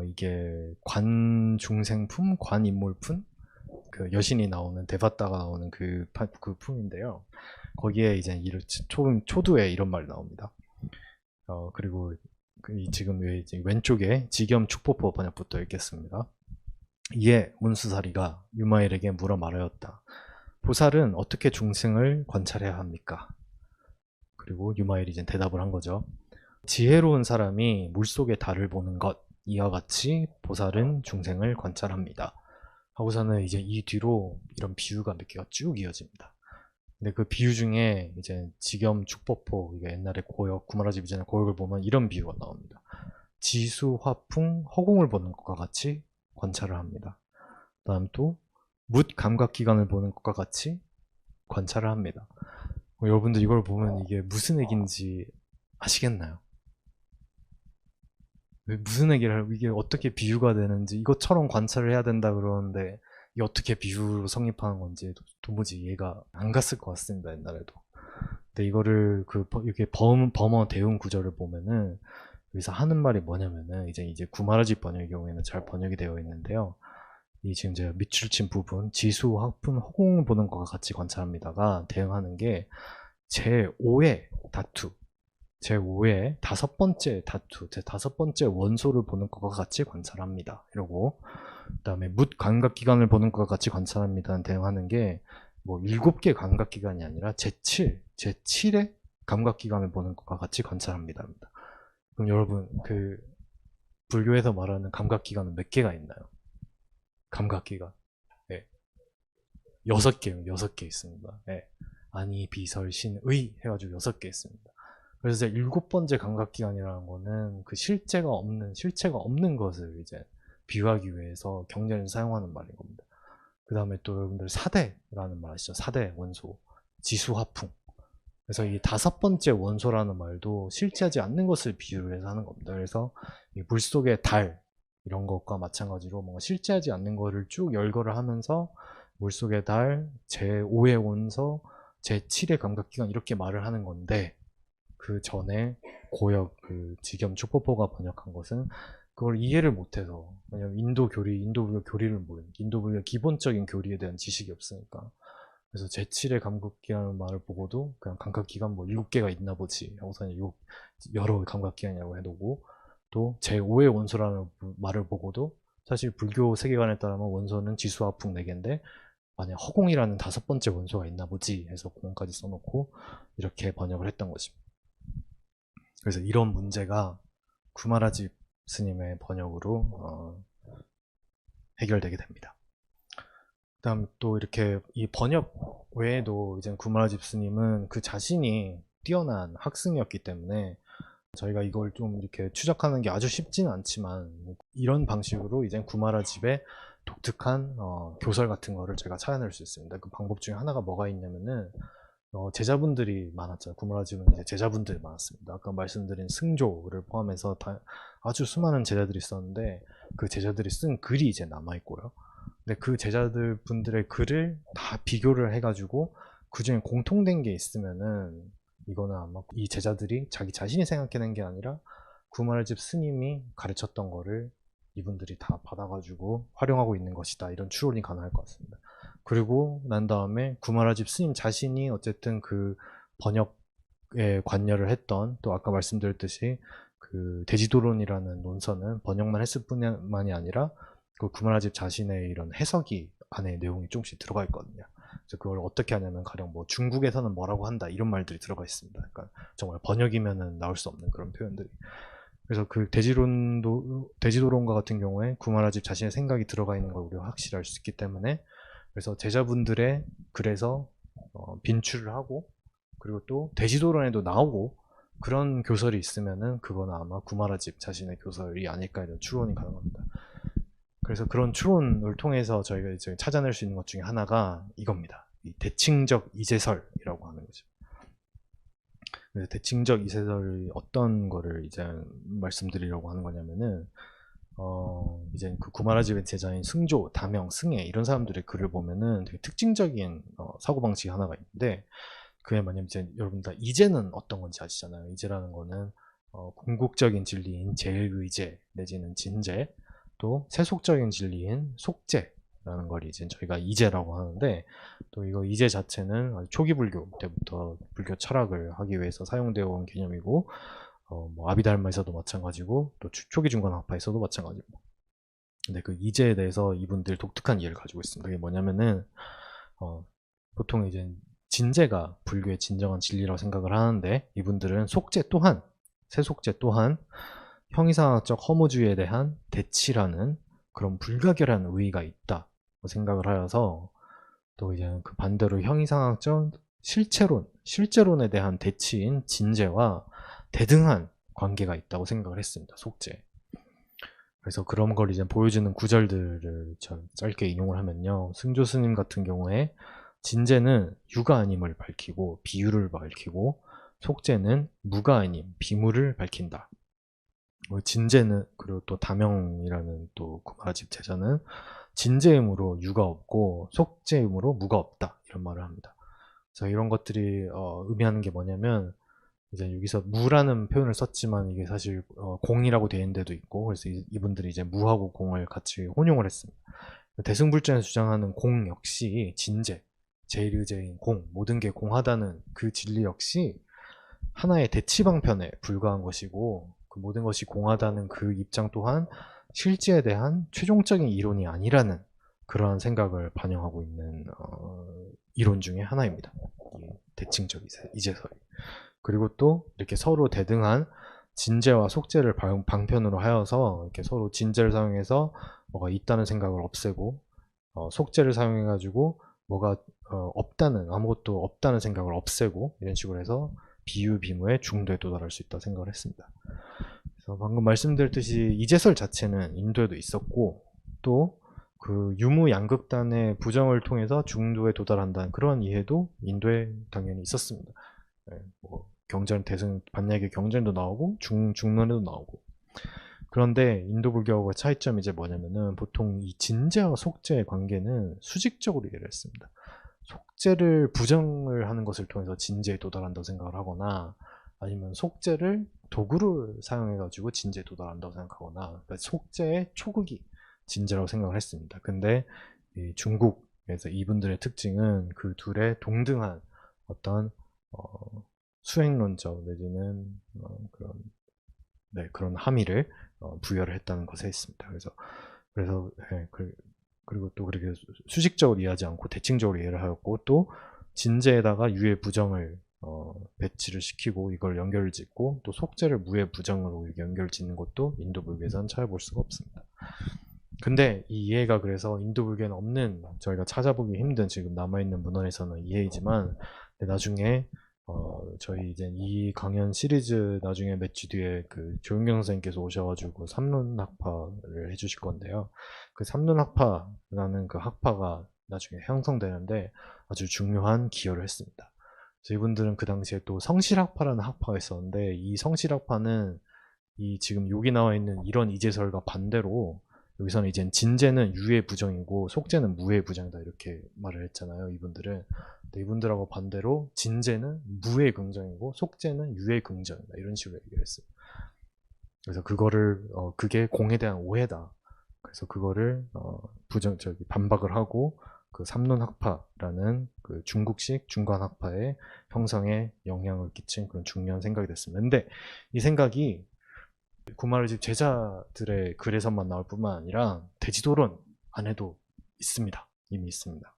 이게 관중생품, 관인몰품, 그 여신이 나오는 데바다가 나오는 그 품인데요. 거기에 이제 초두에 이런 말이 나옵니다. 그리고 지금 왼쪽에 지겸 축포포 번역부터 읽겠습니다. 이에 문수사리가 유마일에게 물어 말하였다. 보살은 어떻게 중생을 관찰해야 합니까? 그리고 유마일이 이제 대답을 한 거죠. 지혜로운 사람이 물속의 달을 보는 것 이와 같이 보살은 중생을 관찰합니다. 하고서는 이제 이 뒤로 이런 비유가 몇 개가 쭉 이어집니다. 근데 그 비유 중에 이제 지겸 축포포 이게 옛날에 구마라집 이전에 고역을 보면 이런 비유가 나옵니다. 지수, 화풍, 허공을 보는 것과 같이 관찰을 합니다. 다음 또 뭇 감각기관을 보는 것과 같이 관찰을 합니다. 여러분들 이걸 보면 이게 무슨 얘기인지 아시겠나요? 무슨 얘기를 이게 어떻게 비유가 되는지 이것처럼 관찰을 해야 된다 그러는데 이게 어떻게 비유로 성립하는 건지 도무지 이해가 안 갔을 것 같습니다. 옛날에도. 근데 이거를 이렇게 범어 대응 구절을 보면은 여기서 하는 말이 뭐냐면은 이제 구마라집 번역의 경우에는 잘 번역이 되어 있는데요. 이 지금 제가 밑줄 친 부분 지수, 화풍, 허공을 보는 것과 같이 관찰합니다가 대응하는 게 제5의 다투 제5의 다섯 번째 다투, 제 다섯 번째 원소를 보는 것과 같이 관찰합니다. 이러고, 그 다음에 뭇 감각기관을 보는 것과 같이 관찰합니다. 대응하는 게, 뭐, 7개 감각기관이 아니라 제7의 감각기관을 보는 것과 같이 관찰합니다. 그럼 여러분, 불교에서 말하는 감각기관은 몇 개가 있나요? 감각기관. 네. 6개 있습니다. 네. 아니, 비설, 신, 의 해가지고 6개 있습니다. 그래서 이제 7번째 감각기관이라는 거는 그 실체가 없는 것을 이제 비유하기 위해서 경전에서 사용하는 말인 겁니다. 그 다음에 또 여러분들 사대라는 말 아시죠? 사대 원소, 지수화풍. 그래서 이 5번째 원소라는 말도 실제하지 않는 것을 비유를 해서 하는 겁니다. 그래서 이 물속의 달 이런 것과 마찬가지로 뭔가 실제하지 않는 거를 쭉 열거를 하면서 물속의 달, 제5의 원소, 제7의 감각기관 이렇게 말을 하는 건데, 그 전에 고역 그 지겸 축포포가 번역한 것은 그걸 이해를 못해서, 왜냐면 인도불교 교리를 모르는, 인도불교 기본적인 교리에 대한 지식이 없으니까. 그래서 제7의 감각기관이라는 말을 보고도 그냥 감각기관 뭐 7개가 있나 보지 하고서는 여러 감각기관이라고 해두고, 또 제5의 원소라는 말을 보고도 사실 불교 세계관에 따르면 원소는 지수화풍 4개인데 만약 허공이라는 5번째 원소가 있나 보지 해서 공까지 써놓고 이렇게 번역을 했던 것입니다. 그래서 이런 문제가 구마라집 스님의 번역으로 해결되게 됩니다. 그다음 또 이렇게 이 번역 외에도 이제 구마라집 스님은 그 자신이 뛰어난 학승이었기 때문에 저희가 이걸 좀 이렇게 추적하는 게 아주 쉽지는 않지만 이런 방식으로 이제 구마라집의 독특한 교설 같은 거를 제가 찾아낼 수 있습니다. 그 방법 중에 하나가 뭐가 있냐면은 제자분들이 많았죠. 구마라집은 이제 제자분들이 많았습니다. 아까 말씀드린 승조를 포함해서 아주 수많은 제자들이 있었는데 그 제자들이 쓴 글이 이제 남아 있고요. 근데 그 제자들 분들의 글을 다 비교를 해가지고 그 중에 공통된 게 있으면은 이거는 아마 이 제자들이 자기 자신이 생각해낸 게 아니라 구마라집 스님이 가르쳤던 거를 이분들이 다 받아가지고 활용하고 있는 것이다. 이런 추론이 가능할 것 같습니다. 그리고 난 다음에 구마라집 스님 자신이 어쨌든 그 번역에 관여를 했던, 또 아까 말씀드렸듯이 그 대지도론이라는 논서는 번역만 했을 뿐만이 아니라 그 구마라집 자신의 이런 해석이 안에 내용이 조금씩 들어가 있거든요. 그래서 그걸 어떻게 하냐면 가령 뭐 중국에서는 뭐라고 한다 이런 말들이 들어가 있습니다. 그러니까 정말 번역이면은 나올 수 없는 그런 표현들이. 그래서 그 대지도론과 같은 경우에 구마라집 자신의 생각이 들어가 있는 걸 우리가 확실히 알 수 있기 때문에, 그래서 제자분들의 글에서 빈출을 하고, 그리고 또 대지도론에도 나오고 그런 교설이 있으면은 그거는 아마 구마라집 자신의 교설이 아닐까 이런 추론이 가능합니다. 그래서 그런 추론을 통해서 저희가 이제 찾아낼 수 있는 것 중에 하나가 이겁니다. 이 대칭적 이제설이라고 하는 거죠. 그래서 대칭적 이제설이 어떤 거를 이제 말씀드리려고 하는 거냐면은, 이제 그 구마라집의 제자인 승조, 다명, 승애 이런 사람들의 글을 보면은 되게 특징적인 사고방식이 하나가 있는데, 그게 뭐냐면 이제 여러분 다 이제는 어떤 건지 아시잖아요. 이제라는 거는 궁극적인 진리인 제일의제 내지는 진제, 또 세속적인 진리인 속제라는 걸 이제 저희가 이제라고 하는데, 또 이거 이제 자체는 초기 불교 때부터 불교 철학을 하기 위해서 사용되어 온 개념이고, 뭐 아비달마에서도 마찬가지고 또 초기 중간 학파에서도 마찬가지고. 근데 그 이제에 대해서 이분들 독특한 이해를 가지고 있습니다. 그게 뭐냐면은 보통 이제 진제가 불교의 진정한 진리라고 생각을 하는데, 이분들은 속제 또한, 세속제 또한 형이상학적 허무주의에 대한 대치라는 그런 불가결한 의의가 있다 생각을 하여서, 또 이제 그 반대로 형이상학적 실제론에 대한 대치인 진제와 대등한 관계가 있다고 생각을 했습니다. 속제. 그래서 그런 걸 이제 보여주는 구절들을 짧게 인용을 하면요. 승조 스님 같은 경우에 진제는 유가 아님을 밝히고 비유를 밝히고, 속제는 무가 아님 비무를 밝힌다. 진제는, 그리고 또 다명이라는 또 구마라집 제자는 진제음으로 유가 없고 속제음으로 무가 없다 이런 말을 합니다. 그래서 이런 것들이 의미하는 게 뭐냐면, 이제 여기서 무라는 표현을 썼지만 이게 사실 공이라고 되어 있는 데도 있고, 그래서 이분들이 이제 무하고 공을 같이 혼용을 했습니다. 대승불전에서 주장하는 공 역시 진제, 제일의제인 공, 모든 게 공하다는 그 진리 역시 하나의 대치방편에 불과한 것이고, 그 모든 것이 공하다는 그 입장 또한 실제에 대한 최종적인 이론이 아니라는 그러한 생각을 반영하고 있는 이론 중에 하나입니다. 이 대칭적 이제설이. 그리고 또 이렇게 서로 대등한 진제와 속제를 방편으로 하여서 이렇게 서로 진제를 사용해서 뭐가 있다는 생각을 없애고, 속제를 사용해가지고 뭐가 아무것도 없다는 생각을 없애고, 이런 식으로 해서 비유 비무의 중도에 도달할 수 있다 생각을 했습니다. 그래서 방금 말씀드렸듯이 이제설 자체는 인도에도 있었고, 또 그 유무양극단의 부정을 통해서 중도에 도달한다는 그런 이해도 인도에 당연히 있었습니다. 예, 뭐 경전 대승 반야의 경전도 나오고 중론에도 나오고. 그런데 인도 불교하고의 차이점이 이제 뭐냐면은 보통 이 진제와 속제의 관계는 수직적으로 이해를 했습니다. 속제를 부정을 하는 것을 통해서 진제에 도달한다고 생각을 하거나 아니면 속제를 도구를 사용해가지고 진제에 도달한다고 생각하거나 그러니까 속제의 초극이 진제라고 생각을 했습니다. 근데 이 중국에서 이분들의 특징은 그 둘의 동등한 어떤 수행론적 내지는 그런 함의를 부여를 했다는 것에 있습니다. 그래서 예, 그리고 또 그렇게 수직적으로 이해하지 않고 대칭적으로 이해를 하였고 또 진제에다가 유의 부정을 배치를 시키고 이걸 연결을 짓고 또 속제를 무의 부정으로 연결 짓는 것도 인도 불교에서는 찾아볼 수가 없습니다. 근데 이 이해가 그래서 인도 불교에는 없는 저희가 찾아보기 힘든 지금 남아있는 문헌에서는 이해이지만 나중에 저희 이제 이 강연 시리즈 나중에 몇 주 뒤에 그 조윤경 선생님께서 오셔가지고 삼론학파를 해주실 건데요. 그 삼론학파라는 그 학파가 나중에 형성되는데 아주 중요한 기여를 했습니다. 그래서 이분들은 그 당시에 또 성실학파라는 학파가 있었는데 이 성실학파는 이 지금 여기 나와 있는 이런 이제설과 반대로 여기서는 이제 진제는 유의 부정이고 속제는 무의 부정이다 이렇게 말을 했잖아요. 이분들은. 근데 이분들하고 반대로 진제는 무의 긍정이고 속제는 유의 긍정이다 이런 식으로 얘기를 했어요. 그래서 그거를 그게 공에 대한 오해다. 그래서 그거를 반박을 하고 그 삼론학파라는 그 중국식 중간학파의 형성에 영향을 끼친 그런 중요한 생각이 됐습니다. 근데 이 생각이 구마라집 제자들의 글에서만 나올 뿐만 아니라 대지도론 안에도 있습니다. 이미 있습니다.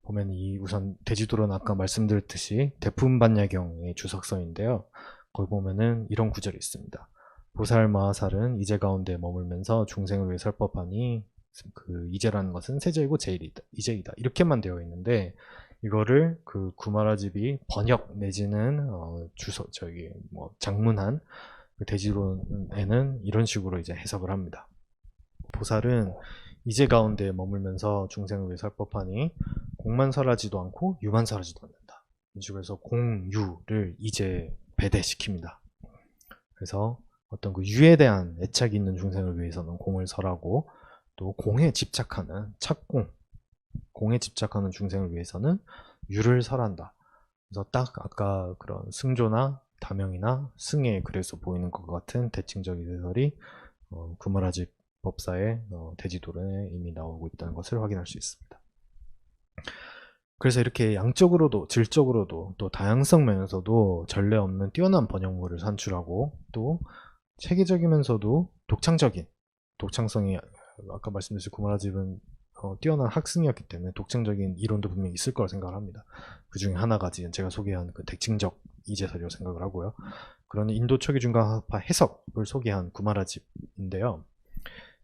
보면 우선 대지도론 아까 말씀드렸듯이 대품반야경의 주석서인데요. 거기 보면은 이런 구절이 있습니다. 보살마하살은 이제 가운데 머물면서 중생을 위해 설법하니 그 이제라는 것은 세제이고 제일이다, 이제이다 이렇게만 되어 있는데 이거를 그 구마라집이 번역 내지는 장문한 대지론에는 이런 식으로 이제 해석을 합니다. 보살은 이제 가운데 머물면서 중생을 위해 설법하니 공만 설하지도 않고 유만 설하지도 않는다. 이 식으로 공유를 이제 배대시킵니다. 그래서 어떤 그 유에 대한 애착이 있는 중생을 위해서는 공을 설하고 또 공에 집착하는 착공, 공에 집착하는 중생을 위해서는 유를 설한다. 그래서 딱 아까 그런 승조나 다명이나 승의 글에서 보이는 것 같은 대칭적인 해설이 구마라집 법사의 대지도론에 이미 나오고 있다는 것을 확인할 수 있습니다. 그래서 이렇게 양적으로도 질적으로도 또 다양성 면에서도 전례 없는 뛰어난 번역물을 산출하고 또 체계적이면서도 독창성이 아까 말씀드린 구마라집은 뛰어난 학승이었기 때문에 독창적인 이론도 분명히 있을 거라 생각을 합니다. 그 중에 하나가 지금 제가 소개한 그 대칭적 이제설이라고 생각을 하고요. 그런 인도 초기 중간학파 해석을 소개한 구마라집인데요.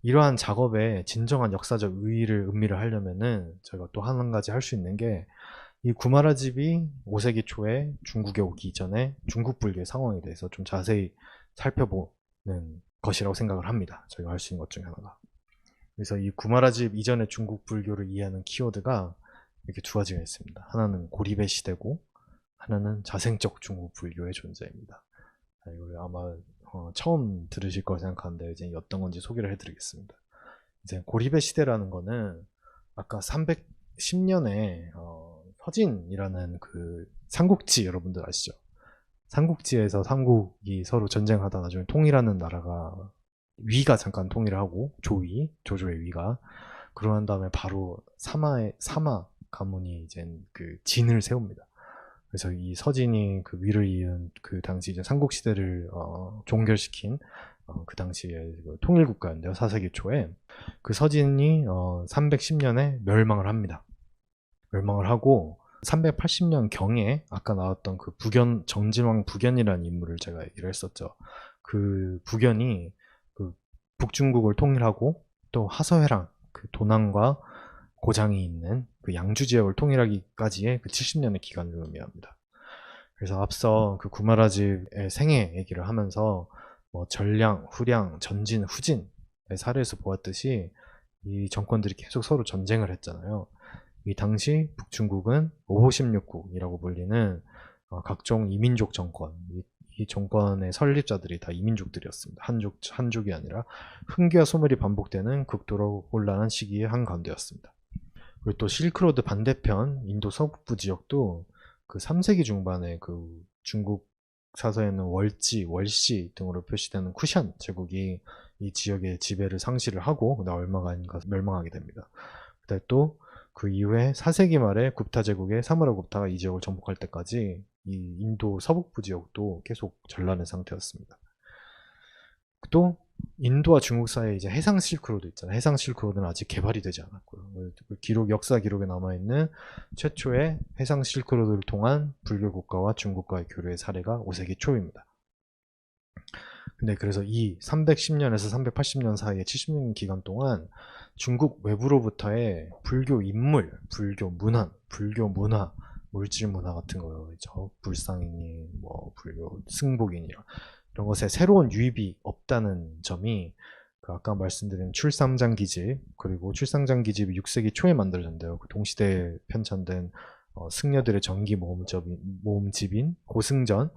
이러한 작업에 진정한 역사적 의미를 하려면은 저희가 또 한 가지 할 수 있는 게 이 구마라집이 5세기 초에 중국에 오기 이전에 중국 불교의 상황에 대해서 좀 자세히 살펴보는 것이라고 생각을 합니다. 저희가 할 수 있는 것 중에 하나가. 그래서 이 구마라집 이전의 중국 불교를 이해하는 키워드가 이렇게 두 가지가 있습니다. 하나는 고립의 시대고 하나는 자생적 중국 불교의 존재입니다. 이걸 아마 처음 들으실 거라 생각하는데 이제 어떤 건지 소개를 해드리겠습니다. 이제 고립의 시대라는 거는 아까 310년에 서진이라는 그 삼국지 여러분들 아시죠? 삼국지에서 삼국이 서로 전쟁하다 나중에 통일하는 나라가 위가 잠깐 통일을 하고 조조의 위가 그러한 다음에 바로 사마 가문이 이제 그 진을 세웁니다. 그래서 이 서진이 그 위를 이은 그 당시 이제 삼국 시대를 종결시킨 그 당시에 통일 국가인데요. 4세기 초에 그 서진이 310년에 멸망을 합니다. 멸망을 하고 380년 경에 아까 나왔던 그 정진왕 부견이라는 인물을 제가 얘기를 했었죠. 그 부견이 그 북중국을 통일하고 또 하서회랑 그 도난과 고장이 있는 그 양주 지역을 통일하기까지의 그 70년의 기간을 의미합니다. 그래서 앞서 그 구마라집의 생애 얘기를 하면서 뭐 전량, 후량, 전진, 후진의 사례에서 보았듯이 이 정권들이 계속 서로 전쟁을 했잖아요. 이 당시 북중국은 556국이라고 불리는 각종 이민족 정권, 이 정권의 설립자들이 다 이민족들이었습니다. 한족이 아니라 흥기와 소멸이 반복되는 극도로 혼란한 시기의 한가운데였습니다. 그리고 또 실크로드 반대편 인도 서북부 지역도 그 3세기 중반에 그 중국 사서에는 월시 등으로 표시되는 쿠샨 제국이 이 지역의 지배를 상실을 하고 얼마가 아닌가 멸망하게 됩니다. 그때 또 그 이후에 4세기 말에 굽타 제국의 사무라 굽타가 이 지역을 정복할 때까지 이 인도 서북부 지역도 계속 전란의 상태였습니다. 또 인도와 중국 사이에 이제 해상 실크로드 있잖아요. 해상 실크로드는 아직 개발이 되지 않았고요. 그 역사 기록에 남아있는 최초의 해상 실크로드를 통한 불교 국가와 중국과의 교류의 사례가 5세기 초입니다. 근데 그래서 이 310년에서 380년 사이의 70년 기간 동안 중국 외부로부터의 불교 인물, 불교 문화, 물질 문화 같은 거죠. 불상이니, 불교 승복이니 이런 것에 새로운 유입이 없다는 점이 그 아까 말씀드린 출삼장 기집, 그리고 출삼장 기집이 6세기 초에 만들어졌는데요. 그 동시대에 편찬된 승려들의 정기 모음집인 고승전,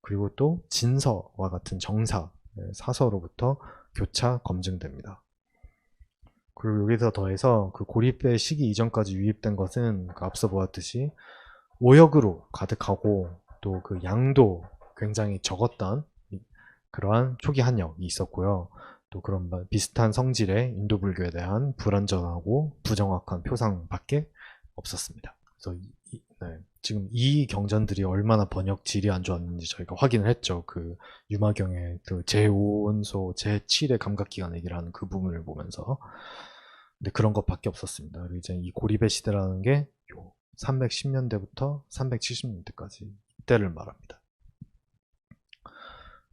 그리고 또 진서와 같은 정사, 사서로부터 교차 검증됩니다. 그리고 여기서 더해서 그 고립의 시기 이전까지 유입된 것은 앞서 보았듯이 오역으로 가득하고 또 그 양도 굉장히 적었던 그러한 초기 한역이 있었고요. 또 그런 비슷한 성질의 인도 불교에 대한 불완전하고 부정확한 표상밖에 없었습니다. 그래서 지금 이 경전들이 얼마나 번역 질이 안 좋았는지 저희가 확인을 했죠. 그 유마경의 그 제5원소 제7의 감각기관 얘기를 하는 그 부분을 보면서. 근데 그런 것밖에 없었습니다. 그리고 이제 이 고립의 시대라는 게 310년대부터 370년대까지 이때를 말합니다.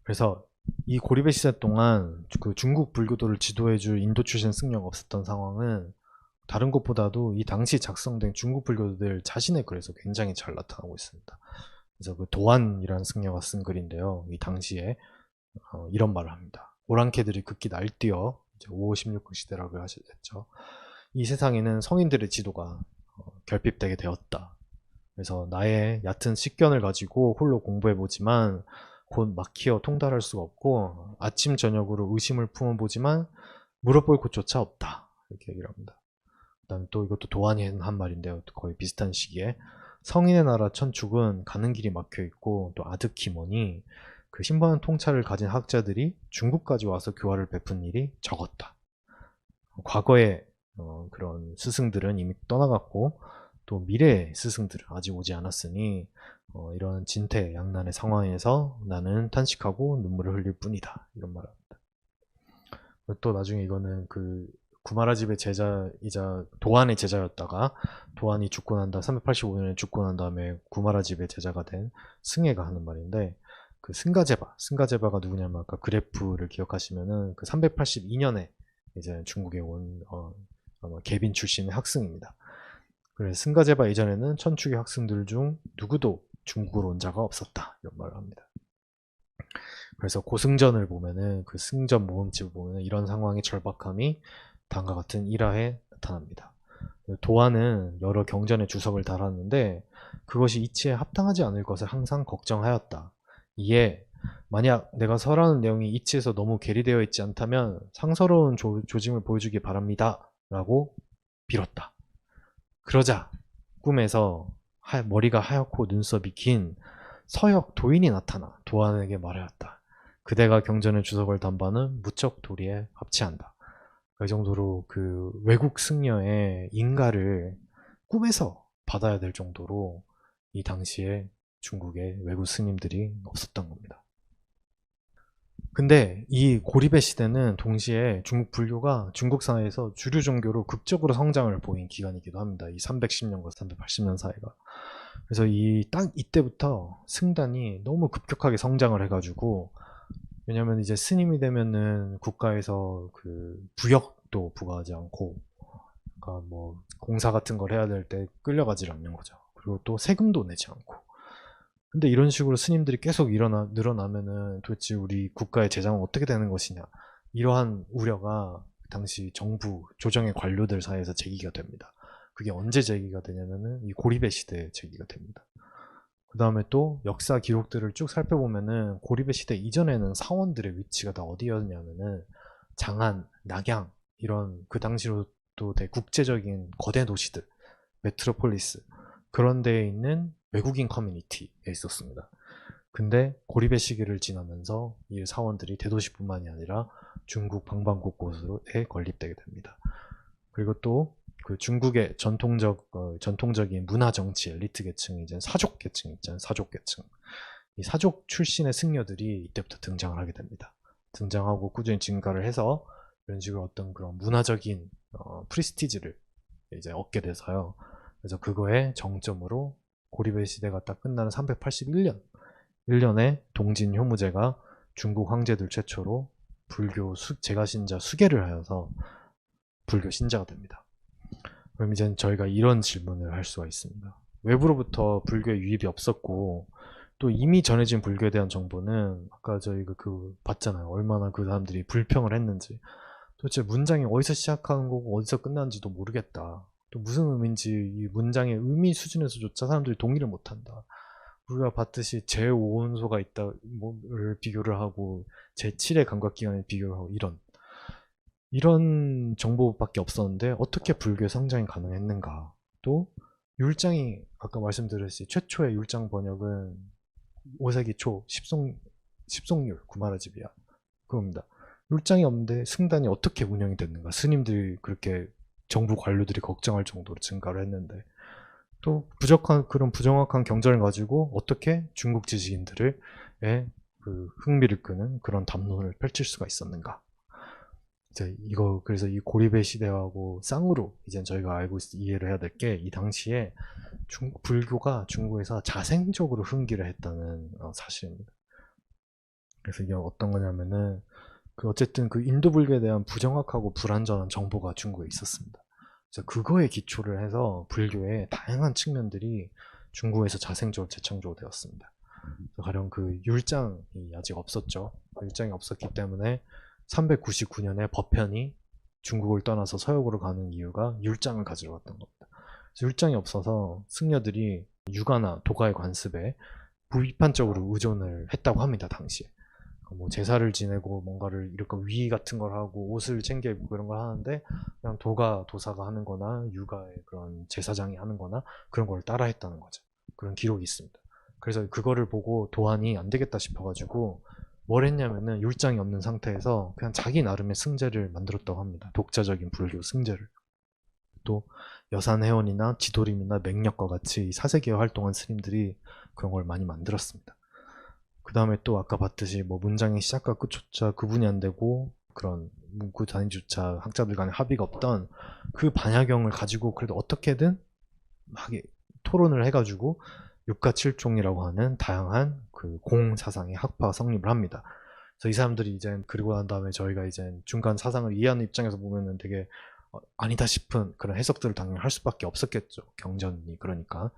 그래서 이 고립의 시대 동안 그 중국 불교도를 지도해줄 인도 출신 승려가 없었던 상황은 다른 것보다도 이 당시 작성된 중국 불교도들 자신의 글에서 굉장히 잘 나타나고 있습니다. 그래서 그 도안이라는 승려가 쓴 글인데요. 이 당시에 이런 말을 합니다. 오랑캐들이 극히 날뛰어 556국 시대라고 하셨죠. 이 세상에는 성인들의 지도가 결핍되게 되었다. 그래서 나의 얕은 식견을 가지고 홀로 공부해보지만 곧 막히어 통달할 수가 없고 아침 저녁으로 의심을 품어보지만 물어볼 곳조차 없다. 이렇게 얘기를 합니다. 그다음에 또 이것도 도안이 한 말인데요. 거의 비슷한 시기에 성인의 나라 천축은 가는 길이 막혀있고 또 아득히머니 그 신선한 통찰을 가진 학자들이 중국까지 와서 교화를 베푼 일이 적었다. 과거의 그런 스승들은 이미 떠나갔고 또 미래의 스승들은 아직 오지 않았으니 이런 진퇴양난의 상황에서 나는 탄식하고 눈물을 흘릴 뿐이다. 이런 말을 합니다. 또 나중에 이거는 그 구마라집의 제자이자 도안의 제자였다가 도안이 죽고 난 다음 385년에 죽고 난 다음에 구마라집의 제자가 된 승혜가 하는 말인데 그 승가제바가 누구냐면 아까 그래프를 기억하시면은 그 382년에 이제 중국에 온 아마 계빈 출신의 학승입니다. 그래서 승가제바 이전에는 천축의 학승들 중 누구도 중국으로 온 자가 없었다 이런 말을 합니다. 그래서 고승전을 보면은 그 승전 모음집을 보면은 이런 상황의 절박함이 다음과 같은 일화에 나타납니다. 도안은 여러 경전의 주석을 달았는데 그것이 이치에 합당하지 않을 것을 항상 걱정하였다. 이에 만약 내가 설하는 내용이 이치에서 너무 괴리되어 있지 않다면 상서로운 조짐을 보여주기 바랍니다. 라고 빌었다. 그러자 꿈에서 머리가 하얗고 눈썹이 긴 서역 도인이 나타나 도안에게 말하였다. 그대가 경전의 주석을 담바는 무척 도리에 합치한다. 그 정도로 그 외국 승려의 인가를 꿈에서 받아야 될 정도로 이 당시에 중국의 외국 스님들이 없었던 겁니다. 근데 이 고립의 시대는 동시에 중국 불교가 중국 사회에서 주류 종교로 극적으로 성장을 보인 기간이기도 합니다. 이 310년과 380년 사이가. 그래서 딱 이때부터 승단이 너무 급격하게 성장을 해가지고 왜냐면 이제 스님이 되면은 국가에서 그 부역도 부과하지 않고 그러니까 뭐 공사 같은 걸 해야 될 때 끌려가지 않는 거죠. 그리고 또 세금도 내지 않고. 근데 이런 식으로 스님들이 계속 늘어나면은 도대체 우리 국가의 재정은 어떻게 되는 것이냐. 이러한 우려가 당시 정부 조정의 관료들 사이에서 제기가 됩니다. 그게 언제 제기가 되냐면은 이 고리배 시대에 제기가 됩니다. 그 다음에 또 역사 기록들을 쭉 살펴보면은 고리배 시대 이전에는 사원들의 위치가 다 어디였냐면은 장안, 낙양 이런 그 당시로도 되게 국제적인 거대 도시들, 메트로폴리스 그런 데에 있는 외국인 커뮤니티에 있었습니다. 근데 고리배 시기를 지나면서 이 사원들이 대도시뿐만이 아니라 중국 방방곳곳에 건립되게 됩니다. 그리고 또 그 중국의 전통적인 문화 정치 엘리트 계층이 이제 사족 계층 있잖아요. 사족 계층. 이 사족 출신의 승려들이 이때부터 등장을 하게 됩니다. 등장하고 꾸준히 증가를 해서 이런 식으로 어떤 그런 문화적인 프리스티지를 이제 얻게 돼서요. 그래서 그거의 정점으로 고리배 시대가 딱 끝나는 381년 1년에 동진 효무제가 중국 황제들 최초로 불교 제가신자 수계를 하여서 불교 신자가 됩니다. 그럼 이제 저희가 이런 질문을 할 수가 있습니다. 외부로부터 불교에 유입이 없었고 또 이미 전해진 불교에 대한 정보는 아까 저희가 그 봤잖아요. 얼마나 그 사람들이 불평을 했는지. 도대체 문장이 어디서 시작하는 거고 어디서 끝나는지도 모르겠다. 또 무슨 의미인지 이 문장의 의미 수준에서조차 사람들이 동의를 못한다. 우리가 봤듯이 제5온소가 있다를 비교를 하고 제7의 감각기관을 비교를 하고 이런 정보밖에 없었는데 어떻게 불교의 성장이 가능했는가. 또 율장이 아까 말씀드렸듯이 최초의 율장 번역은 5세기 초 십송율 구마라집이야 그겁니다. 율장이 없는데 승단이 어떻게 운영이 됐는가. 스님들이 그렇게 정부 관료들이 걱정할 정도로 증가를 했는데 또 그런 부정확한 경전을 가지고 어떻게 중국 지식인들의 그 흥미를 끄는 그런 담론을 펼칠 수가 있었는가. 이제 그래서 이 고리배 시대하고 쌍으로 이제 저희가 이해를 해야 될 게 이 당시에 불교가 중국에서 자생적으로 흥기를 했다는 사실입니다. 그래서 이게 어떤 거냐면은 어쨌든 그 인도 불교에 대한 부정확하고 불완전한 정보가 중국에 있었습니다. 그래서 그거에 기초를 해서 불교의 다양한 측면들이 중국에서 자생적으로 재창조되었습니다. 가령 그 율장이 아직 없었죠. 율장이 없었기 때문에 399년에 법현이 중국을 떠나서 서역으로 가는 이유가 율장을 가지러 갔던 겁니다. 그래서 율장이 없어서 승려들이 유가나 도가의 관습에 비판적으로 의존을 했다고 합니다. 당시에. 뭐 제사를 지내고 뭔가를 이렇게 위 같은 걸 하고 옷을 챙겨 입고 그런 걸 하는데 그냥 도사가 하는 거나 유가의 그런 제사장이 하는 거나 그런 걸 따라 했다는 거죠. 그런 기록이 있습니다. 그래서 그거를 보고 도안이 안 되겠다 싶어가지고 뭘 했냐면은 율장이 없는 상태에서 그냥 자기 나름의 승제를 만들었다고 합니다. 독자적인 불교 승제를. 또 여산해원이나 지도림이나 맹력과 같이 사세계에 활동한 스님들이 그런 걸 많이 만들었습니다. 그 다음에 또 아까 봤듯이 뭐 문장의 시작과 끝조차 구분이 안 되고 그런 문구 단위조차 학자들 간에 합의가 없던 그 반야경을 가지고 그래도 어떻게든 막 토론을 해가지고 육가칠종이라고 하는 다양한 그 공사상의 학파가 성립을 합니다. 그래서 이 사람들이 이제 그리고 난 다음에 저희가 이제 중간 사상을 이해하는 입장에서 보면은 되게 아니다 싶은 그런 해석들을 당연히 할 수밖에 없었겠죠. 경전이 그러니까.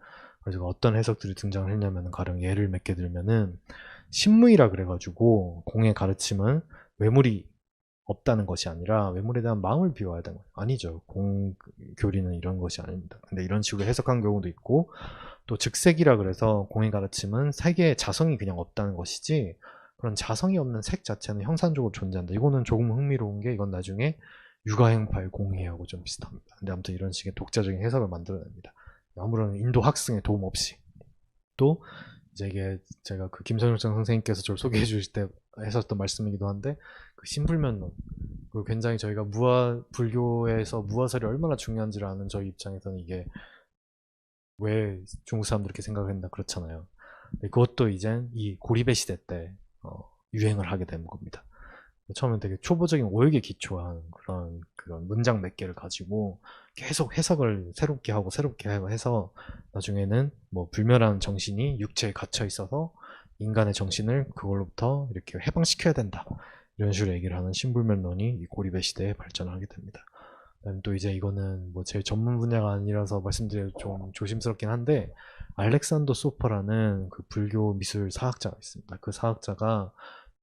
그래서 어떤 해석들이 등장을 했냐면은 가령 예를 몇 개 들면은 신무이라 그래가지고 공의 가르침은 외물이 없다는 것이 아니라 외물에 대한 마음을 비워야 되는 거예요. 아니죠. 공교리는 이런 것이 아닙니다. 근데 이런 식으로 해석한 경우도 있고 또 즉색이라 그래서 공의 가르침은 색의 자성이 그냥 없다는 것이지 그런 자성이 없는 색 자체는 형산적으로 존재한다. 이거는 조금 흥미로운 게 이건 나중에 육아행파의 공의하고 좀 비슷합니다. 근데 아무튼 이런 식의 독자적인 해석을 만들어냅니다. 아무런 인도 학승의 도움 없이. 또 이제 이게 제가 그 김선율장 선생님께서 저를 소개해 주실 때 하셨던 말씀이기도 한데 그 신불면론 그 굉장히 저희가 불교에서 무화설이 얼마나 중요한지를 아는 저희 입장에서는 이게 왜 중국 사람들이 이렇게 생각을 했나 그렇잖아요. 그것도 이제 이 고리배 시대 때 유행을 하게 된 겁니다. 처음엔 되게 초보적인 오역에 기초한 그런 문장 몇 개를 가지고 계속 해석을 새롭게 하고 해서 나중에는 뭐 불멸한 정신이 육체에 갇혀 있어서 인간의 정신을 그걸로부터 이렇게 해방시켜야 된다. 이런 식으로 얘기를 하는 신불면론이 이 고리배 시대에 발전을 하게 됩니다. 그다음에 또 이제 이거는 뭐 제 전문 분야가 아니라서 말씀드려 좀 조심스럽긴 한데 알렉산더 소퍼라는 그 불교 미술 사학자가 있습니다. 그 사학자가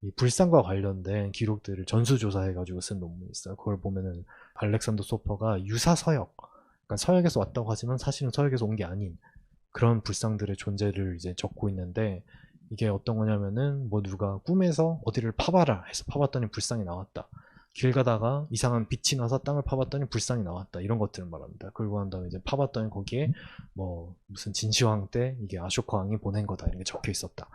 이 불상과 관련된 기록들을 전수조사해가지고 쓴 논문이 있어요. 그걸 보면은 알렉산더 소퍼가 유사 서역, 그러니까 서역에서 왔다고 하지만 사실은 서역에서 온 게 아닌 그런 불상들의 존재를 이제 적고 있는데, 이게 어떤 거냐면은 뭐 누가 꿈에서 어디를 파봐라 해서 파봤더니 불상이 나왔다. 길 가다가 이상한 빛이 나서 땅을 파봤더니 불상이 나왔다. 이런 것들을 말합니다. 그리고 난 다음에 이제 파봤더니 거기에 뭐 무슨 진시황 때 이게 아쇼카 왕이 보낸 거다 이런 게 적혀 있었다.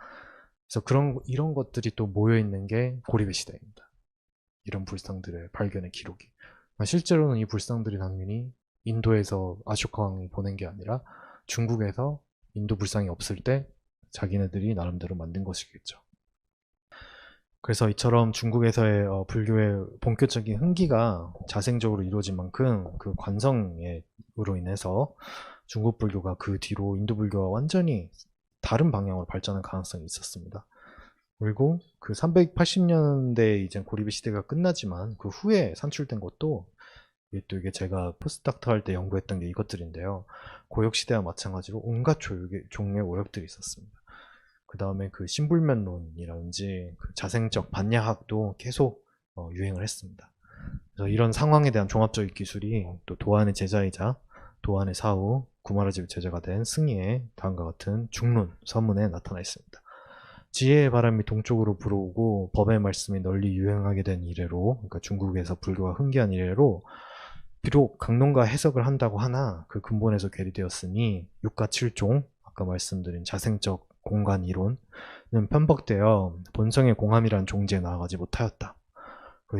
그래서 이런 것들이 또 모여 있는 게 고리베 시대입니다. 이런 불상들의 발견의 기록이. 실제로는 이 불상들이 당연히 인도에서 아쇼카 왕이 보낸 게 아니라 중국에서 인도 불상이 없을 때 자기네들이 나름대로 만든 것이겠죠. 그래서 이처럼 중국에서의 불교의 본격적인 흥기가 자생적으로 이루어진 만큼 그 관성으로 인해서 중국 불교가 그 뒤로 인도 불교와 완전히 다른 방향으로 발전할 가능성이 있었습니다. 그리고 그 380년대 이제 고리베 시대가 끝나지만 그 후에 산출된 것도 또 이게 제가 포스닥터 할 때 연구했던 게 이것들인데요. 고역 시대와 마찬가지로 온갖 종류의 오역들이 있었습니다. 그 다음에 그 신불면론이라든지 그 자생적 반야학도 계속 유행을 했습니다. 그래서 이런 상황에 대한 종합적인 기술이 또 도안의 제자이자 도안의 사후 구마라집 제자가 된 승희의 다음과 같은 중론 서문에 나타나 있습니다. 지혜의 바람이 동쪽으로 불어오고 법의 말씀이 널리 유행하게 된 이래로, 그러니까 중국에서 불교가 흥기한 이래로 비록 강론과 해석을 한다고 하나 그 근본에서 괴리되었으니 육가 칠종, 아까 말씀드린 자생적 공간 이론은 편법되어 본성의 공함이란 종지에 나아가지 못하였다.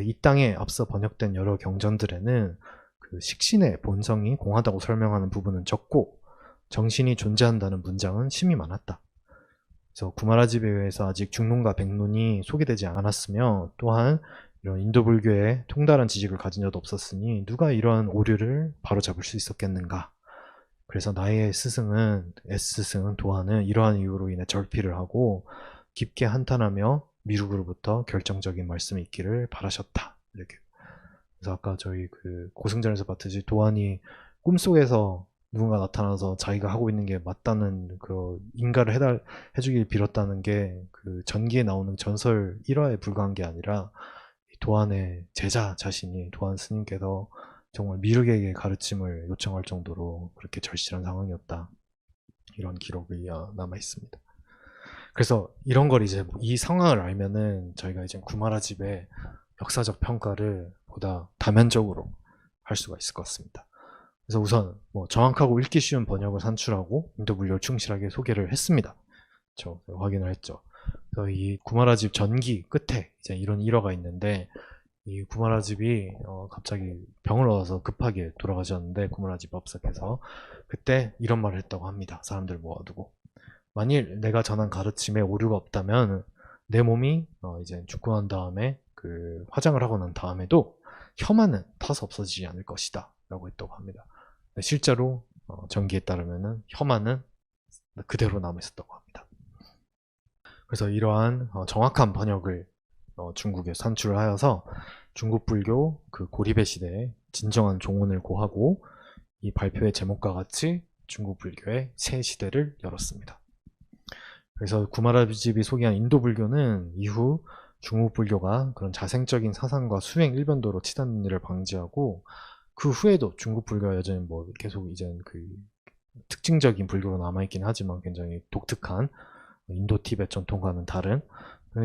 이 땅에 앞서 번역된 여러 경전들에는 그 식신의 본성이 공하다고 설명하는 부분은 적고 정신이 존재한다는 문장은 심히 많았다. 그래서 구마라집에 의해서 아직 중론과 백론이 소개되지 않았으며, 또한 이런 인도 불교에 통달한 지식을 가진 자도 없었으니 누가 이러한 오류를 바로잡을 수 있었겠는가. 그래서 나의 스승은 S스승은 도안은 이러한 이유로 인해 절필을 하고 깊게 한탄하며 미륵으로부터 결정적인 말씀이 있기를 바라셨다. 이렇게. 그래서 아까 저희 그 고승전에서 봤듯이 도안이 꿈속에서 누군가 나타나서 자기가 하고 있는 게 맞다는 그 인가를 해주길 빌었다는 게 그 전기에 나오는 전설 1화에 불과한 게 아니라 도안의 제자 자신이 도안 스님께서 정말 미륵에게 가르침을 요청할 정도로 그렇게 절실한 상황이었다. 이런 기록이 남아 있습니다. 그래서 이런 걸 이제 이 상황을 알면은 저희가 이제 구마라집의 역사적 평가를 보다 다면적으로 할 수가 있을 것 같습니다. 그래서 우선 뭐 정확하고 읽기 쉬운 번역을 산출하고 인도 불교를 충실하게 소개를 했습니다. 저 확인을 했죠. 그래서 이 구마라집 전기 끝에 이제 이런 일화가 있는데, 이 구마라집이 갑자기 병을 얻어서 급하게 돌아가셨는데 구마라집 법사께서 그때 이런 말을 했다고 합니다. 사람들 모아두고, 만일 내가 전한 가르침에 오류가 없다면 내 몸이 이제 죽고 난 다음에 그 화장을 하고 난 다음에도 혐한은 타서 없어지지 않을 것이다 라고 했다고 합니다. 실제로 전기에 따르면은 혐한은 그대로 남아 있었다고 합니다. 그래서 이러한 정확한 번역을 중국에 산출을 하여서 중국 불교 그 고리베 시대에 진정한 종언을 고하고 이 발표의 제목과 같이 중국 불교의 새 시대를 열었습니다. 그래서 구마라집이 소개한 인도 불교는 이후 중국 불교가 그런 자생적인 사상과 수행 일변도로 치닫는 일을 방지하고, 그 후에도 중국 불교가 여전히 뭐 계속 이제 그 특징적인 불교로 남아있긴 하지만 굉장히 독특한 인도 티벳 전통과는 다른,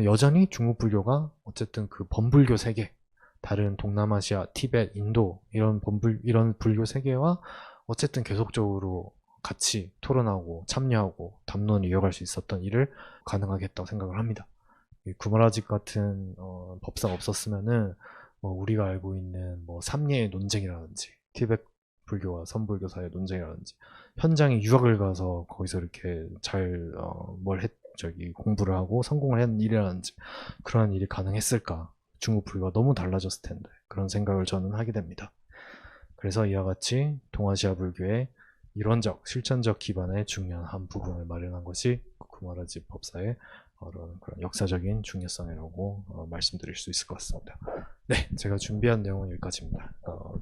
여전히 중국 불교가 어쨌든 그 범불교 세계, 다른 동남아시아, 티벳, 인도 이런 불교 세계와 어쨌든 계속적으로 같이 토론하고 참여하고 담론을 이어갈 수 있었던 일을 가능하게 했다고 생각을 합니다. 이 구마라집 같은 법사가 없었으면은 우리가 알고 있는 뭐 삼예의 논쟁이라든지 티벳 불교와 선불교 사이의 논쟁이라든지 현장에 유학을 가서 거기서 이렇게 잘 공부를 하고 성공을 한 일이라든지 그러한 일이 가능했을까? 중국 불교가 너무 달라졌을 텐데, 그런 생각을 저는 하게 됩니다. 그래서 이와 같이 동아시아 불교의 이론적, 실천적 기반의 중요한 한 부분을 마련한 것이 구마라집 법사의 그런 역사적인 중요성이라고 말씀드릴 수 있을 것 같습니다. 네, 제가 준비한 내용은 여기까지입니다.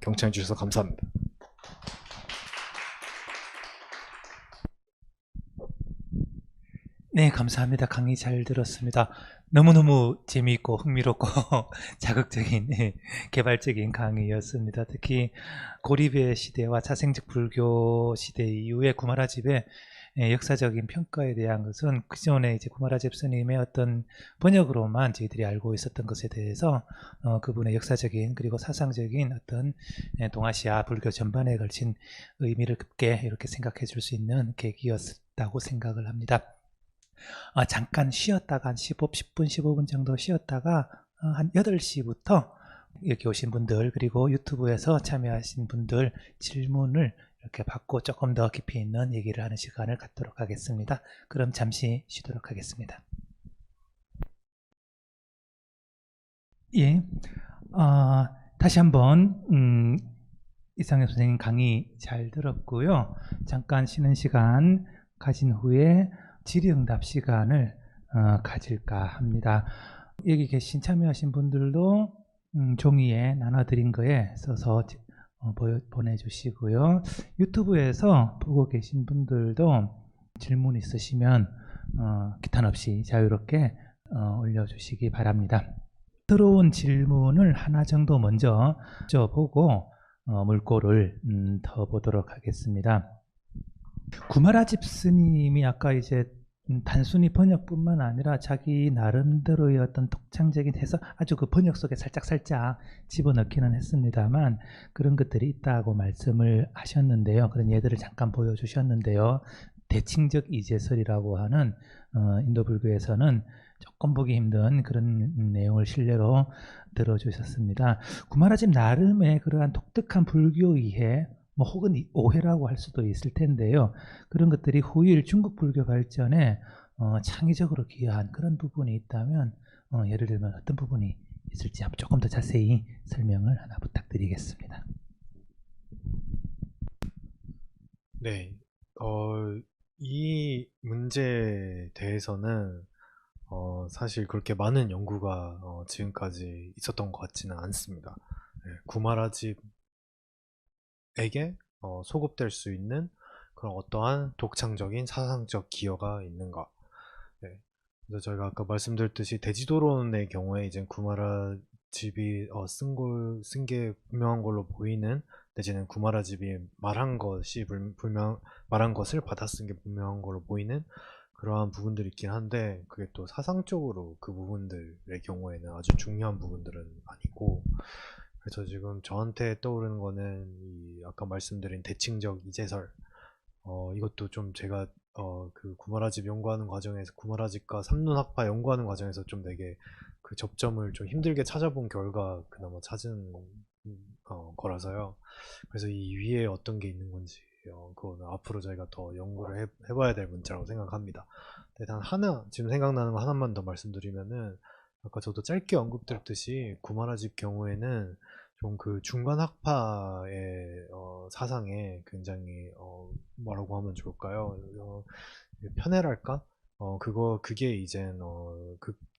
경청해 주셔서 감사합니다. 네, 감사합니다. 강의 잘 들었습니다. 너무너무 재미있고 흥미롭고 자극적인, 예, 개발적인 강의였습니다. 특히 고립의 시대와 자생적 불교 시대 이후에 구마라집의 역사적인 평가에 대한 것은 그전에 이제 구마라집 스님의 어떤 번역으로만 저희들이 알고 있었던 것에 대해서 그분의 역사적인 그리고 사상적인 어떤 동아시아 불교 전반에 걸친 의미를 깊게 이렇게 생각해 줄 수 있는 계기였다고 생각을 합니다. 잠깐 쉬었다가 한 10분, 15분 정도 쉬었다가 한 8시부터 여기 오신 분들 그리고 유튜브에서 참여하신 분들 질문을 이렇게 받고 조금 더 깊이 있는 얘기를 하는 시간을 갖도록 하겠습니다. 그럼 잠시 쉬도록 하겠습니다. 예, 다시 한번 이상엽 선생님 강의 잘 들었고요. 잠깐 쉬는 시간 가진 후에 질의응답 시간을 가질까 합니다. 여기 계신 참여하신 분들도 종이에 나눠드린 거에 써서 보내주시고요. 유튜브에서 보고 계신 분들도 질문 있으시면 기탄 없이 자유롭게 올려주시기 바랍니다. 들어온 질문을 하나 정도 먼저 보고 물꼬를 더 보도록 하겠습니다. 구마라집 스님이 아까 이제 단순히 번역뿐만 아니라 자기 나름대로의 어떤 독창적인 해석, 아주 그 번역 속에 살짝 집어넣기는 했습니다만 그런 것들이 있다고 말씀을 하셨는데요. 그런 예들을 잠깐 보여주셨는데요. 대칭적 이제설이라고 하는 인도 불교에서는 조금 보기 힘든 그런 내용을 신뢰로 들어주셨습니다. 구마라집 나름의 그러한 독특한 불교 이해, 혹은 오해라고 할 수도 있을 텐데요. 그런 것들이 후일 중국 불교 발전에 창의적으로 기여한 그런 부분이 있다면 예를 들면 어떤 부분이 있을지 조금 더 자세히 설명을 하나 부탁드리겠습니다. 네, 이 문제에 대해서는 사실 그렇게 많은 연구가 지금까지 있었던 것 같지는 않습니다. 네, 구마라집에게 소급될 수 있는 그런 어떠한 독창적인 사상적 기여가 있는가. 네. 그래서 저희가 아까 말씀드렸듯이 대지도론의 경우에 이제 구마라집이 쓴 게 분명한 걸로 보이는, 내지는 구마라집이 말한 것을 받아 쓴 게 분명한 걸로 보이는 그러한 부분들이 있긴 한데, 그게 또 사상적으로 그 부분들의 경우에는 아주 중요한 부분들은 아니고, 그래서 지금 저한테 떠오르는 거는 이 아까 말씀드린 대칭적 이제설, 이것도 좀 제가 그 구마라집 연구하는 과정에서, 구마라집과 삼론학파 연구하는 과정에서 좀 되게 그 접점을 좀 힘들게 찾아본 결과 그나마 찾은 거라서요. 그래서 이 위에 어떤 게 있는 건지 그거는 앞으로 저희가 더 연구를 해봐야 될 문제라고 생각합니다. 일단 하나 지금 생각나는 거 하나만 더 말씀드리면은, 아까 저도 짧게 언급드렸듯이 구마라집 경우에는 좀 그 중간 학파의 사상에 굉장히 뭐라고 하면 좋을까요? 편애랄까? 그게 이젠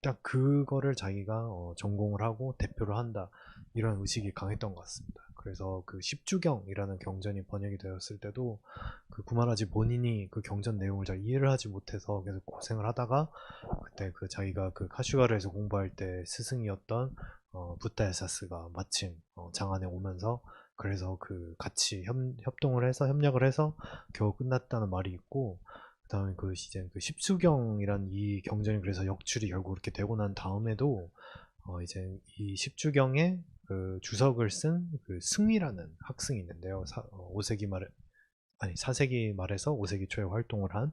딱 그거를 자기가 전공을 하고 대표를 한다, 이런 의식이 강했던 것 같습니다. 그래서 그 십주경이라는 경전이 번역이 되었을 때도 그 구마라지 본인이 그 경전 내용을 잘 이해를 하지 못해서 계속 고생을 하다가, 그때 그 자기가 그 카슈가르에서 공부할 때 스승이었던 부타에사스가 마침 장안에 오면서, 그래서 그 같이 협동을 해서 협력을 해서 겨우 끝났다는 말이 있고, 그다음에 그 이제 그 십수경이란 이 경전이 그래서 역출이 결국 그렇게 되고 난 다음에도 이제 이 십주경에 그 주석을 쓴 그 승이라는 학승이 있는데요. 5세기 말에, 아니 4세기 말에서 5세기 초에 활동을 한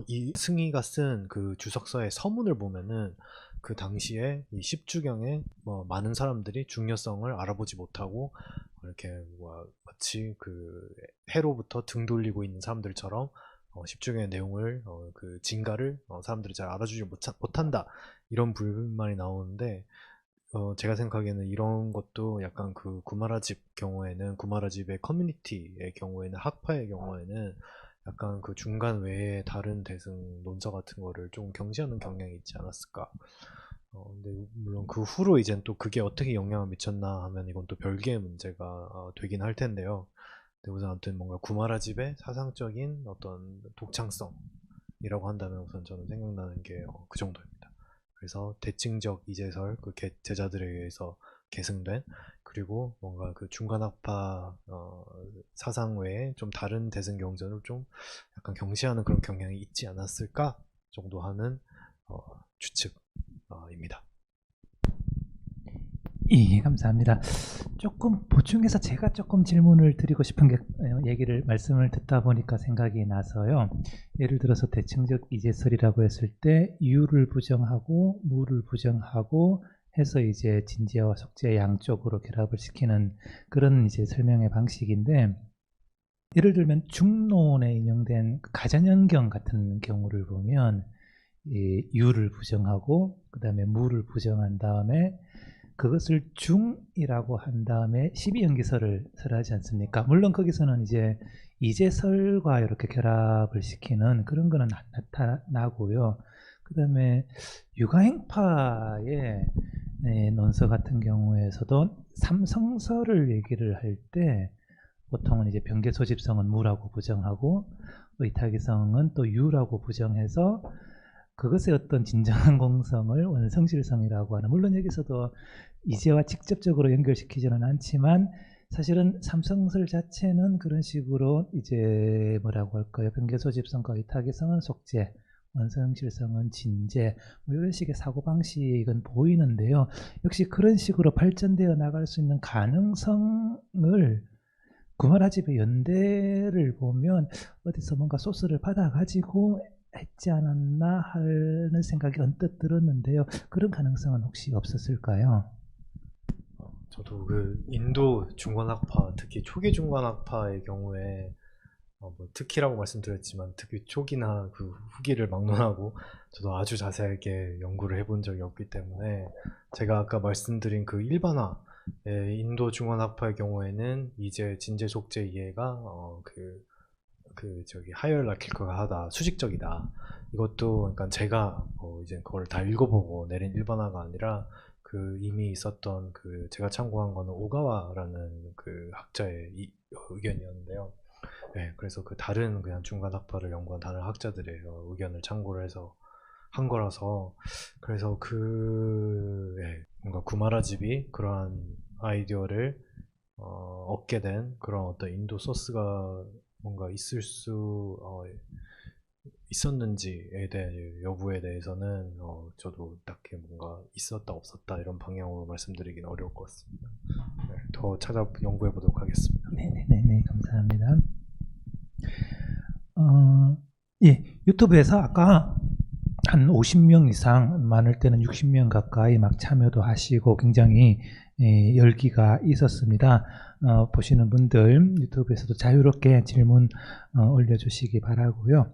이 승희가 쓴 그 주석서의 서문을 보면은, 그 당시에 이 십주경에 많은 사람들이 중요성을 알아보지 못하고 이렇게 마치 그 해로부터 등 돌리고 있는 사람들처럼 십주경의 내용을 그 진가를 사람들이 잘 알아주지 못한다, 이런 불만이 나오는데, 제가 생각하기에는 이런 것도 약간 그 구마라집 경우에는, 구마라집의 커뮤니티의 경우에는, 학파의 경우에는 약간 그 중간 외에 다른 대승 논서 같은 거를 좀 경시하는 경향이 있지 않았을까. 근데 물론 그 후로 이젠 또 그게 어떻게 영향을 미쳤나 하면 이건 또 별개의 문제가 되긴 할 텐데요. 근데 우선 아무튼 뭔가 구마라집의 사상적인 어떤 독창성에 이라고 한다면 우선 저는 생각나는 게 그 정도입니다. 그래서 대칭적 이제설, 그 제자들에 의해서 계승된, 그리고 뭔가 그 중간학파 사상 외에 좀 다른 대승 경전을 좀 약간 경시하는 그런 경향이 있지 않았을까 정도 하는 추측입니다. 예, 감사합니다. 조금 보충해서 제가 조금 질문을 드리고 싶은 게 말씀을 듣다 보니까 생각이 나서요. 예를 들어서 대칭적 이제설이라고 했을 때 유를 부정하고 무를 부정하고 해서 이제 진제와 속제 양쪽으로 결합을 시키는 그런 이제 설명의 방식인데, 예를 들면 중론에 인용된 가전연경 같은 경우를 보면 이 유를 부정하고 그 다음에 무를 부정한 다음에 그것을 중이라고 한 다음에 12연기설을 설하지 않습니까? 물론 거기서는 이제 이제설과 이렇게 결합을 시키는 그런 거는 안 나타나고요. 그 다음에 유가행파의 논서 같은 경우에서도 삼성설을 얘기를 할 때 보통은 이제 병계소집성은 무라고 부정하고 의탁이성은 또 유라고 부정해서 그것의 어떤 진정한 공성을 원성실성이라고 하는, 물론 여기서도 이제와 직접적으로 연결시키지는 않지만 사실은 삼성설 자체는 그런 식으로 이제 뭐라고 할까요? 병계소집성과 의탁이성은 속제, 원성실성은 진제, 뭐 이런 식의 사고방식은 보이는데요. 역시 그런 식으로 발전되어 나갈 수 있는 가능성을 구마라집의 연대를 보면 어디서 뭔가 소스를 받아가지고 했지 않았나 하는 생각이 언뜻 들었는데요. 그런 가능성은 혹시 없었을까요? 저도 그 인도 중간학파, 특히 초기 중간학파의 경우에 뭐 특히라고 말씀드렸지만 특히 초기나 그 후기를 막론하고 저도 아주 자세하게 연구를 해본 적이 없기 때문에, 제가 아까 말씀드린 그 일반화 인도 중간학파의 경우에는 이제 진제 속제 이해가 하이얼라키컬 하다, 수직적이다. 이것도 그러니까 제가 이제 그걸 다 읽어보고 내린 일반화가 아니라 그 이미 있었던 그 제가 참고한 거는 오가와라는 그 학자의 의견이었는데요. 네, 그래서 그 다른 그냥 중간학파를 연구한 다른 학자들의 의견을 참고를 해서 한 거라서, 그래서 뭔가 구마라집이 그러한 아이디어를 얻게 된 그런 어떤 인도 소스가 뭔가 있었는지에 대한 여부에 대해서는 저도 딱히 뭔가 있었다 없었다 이런 방향으로 말씀드리기는 어려울 것 같습니다. 네, 더 연구해 보도록 하겠습니다. 네네네, 감사합니다. 예, 유튜브에서 아까 한 50명 이상, 많을 때는 60명 가까이 막 참여도 하시고 굉장히 열기가 있었습니다. 보시는 분들 유튜브에서도 자유롭게 질문 올려주시기 바라고요.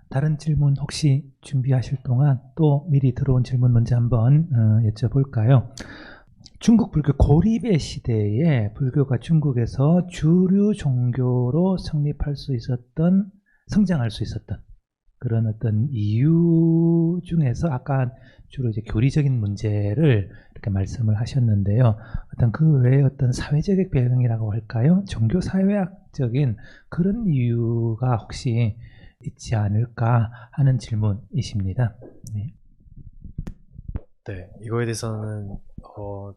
다른 질문 혹시 준비하실 동안 또 미리 들어온 질문 먼저 한번 여쭤볼까요? 중국 불교 고립의 시대에 불교가 중국에서 주류 종교로 성장할 수 있었던 그런 어떤 이유 중에서 아까 주로 이제 교리적인 문제를 이렇게 말씀을 하셨는데요. 어떤 그 외에 어떤 사회적 배경이라고 할까요? 종교 사회학적인 그런 이유가 혹시 있지 않을까 하는 질문이십니다. 네. 네, 이거에 대해서는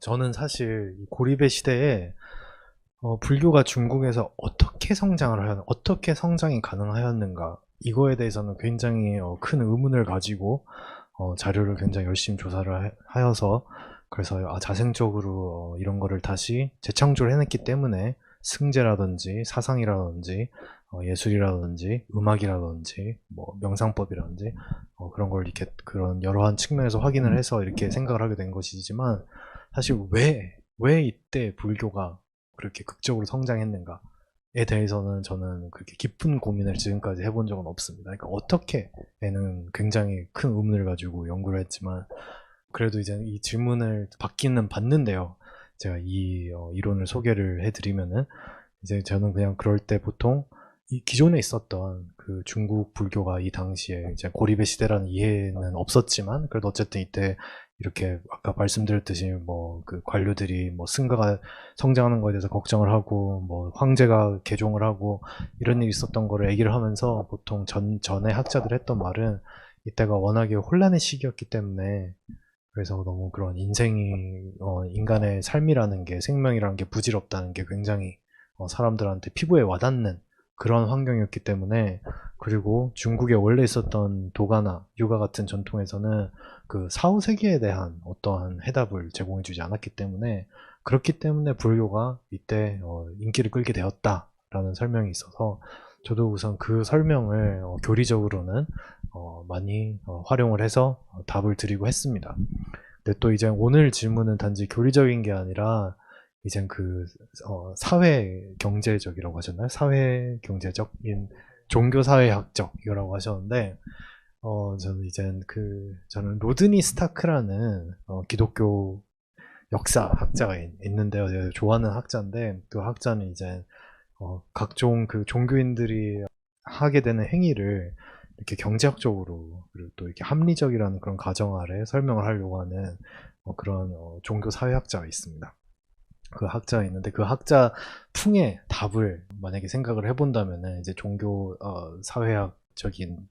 저는 사실 이 고립의 시대에 불교가 중국에서 어떻게 성장이 가능하였는가, 이거에 대해서는 굉장히 큰 의문을 가지고 자료를 굉장히 열심히 조사를 하여서, 그래서 자생적으로 이런 거를 다시 재창조를 해냈기 때문에 승재라든지 사상이라든지 예술이라든지 음악이라든지 뭐 명상법이라든지 그런 걸 이렇게 그런 여러한 측면에서 확인을 해서 이렇게 생각을 하게 된 것이지만, 사실 왜 이때 불교가 그렇게 극적으로 성장했는가에 대해서는 저는 그렇게 깊은 고민을 지금까지 해본 적은 없습니다. 그러니까 어떻게에는 굉장히 큰 의문을 가지고 연구를 했지만, 그래도 이제 이 질문을 받기는 받는데요. 제가 이 이론을 소개를 해드리면은, 이제 저는 그냥 그럴 때 보통 이 기존에 있었던 그 중국 불교가 이 당시에 이제 고립의 시대라는 이해는 없었지만 그래도 어쨌든 이때 이렇게 아까 말씀드렸듯이 뭐 그 관료들이 뭐 승가가 성장하는 거에 대해서 걱정을 하고 뭐 황제가 개종을 하고 이런 일이 있었던 거를 얘기를 하면서 보통 전에 학자들 했던 말은 이때가 워낙에 혼란의 시기였기 때문에 그래서 너무 그런 인생이 인간의 삶이라는 게 생명이라는 게 부질없다는 게 굉장히 사람들한테 피부에 와닿는 그런 환경이었기 때문에 그리고 중국에 원래 있었던 도가나 유가 같은 전통에서는 그 사후세계에 대한 어떠한 해답을 제공해주지 않았기 때문에 그렇기 때문에 불교가 이때 인기를 끌게 되었다라는 설명이 있어서 저도 우선 그 설명을 교리적으로는 많이 활용을 해서 답을 드리고 했습니다. 근데 또 이제 오늘 질문은 단지 교리적인 게 아니라 이젠 그 사회 경제적이라고 하셨나요? 사회 경제적인 종교 사회학적이라고 하셨는데 저는 이젠 저는 로드니 스타크라는 기독교 역사 학자가 있는데요. 제가 좋아하는 학자인데 그 학자는 이제 각종 그 종교인들이 하게 되는 행위를 이렇게 경제학적으로 그리고 또 이렇게 합리적이라는 그런 가정 아래 설명을 하려고 하는 그런 종교 사회학자가 있습니다. 그 학자가 있는데 그 학자 풍의 답을 만약에 생각을 해본다면은 이제 종교 사회학적인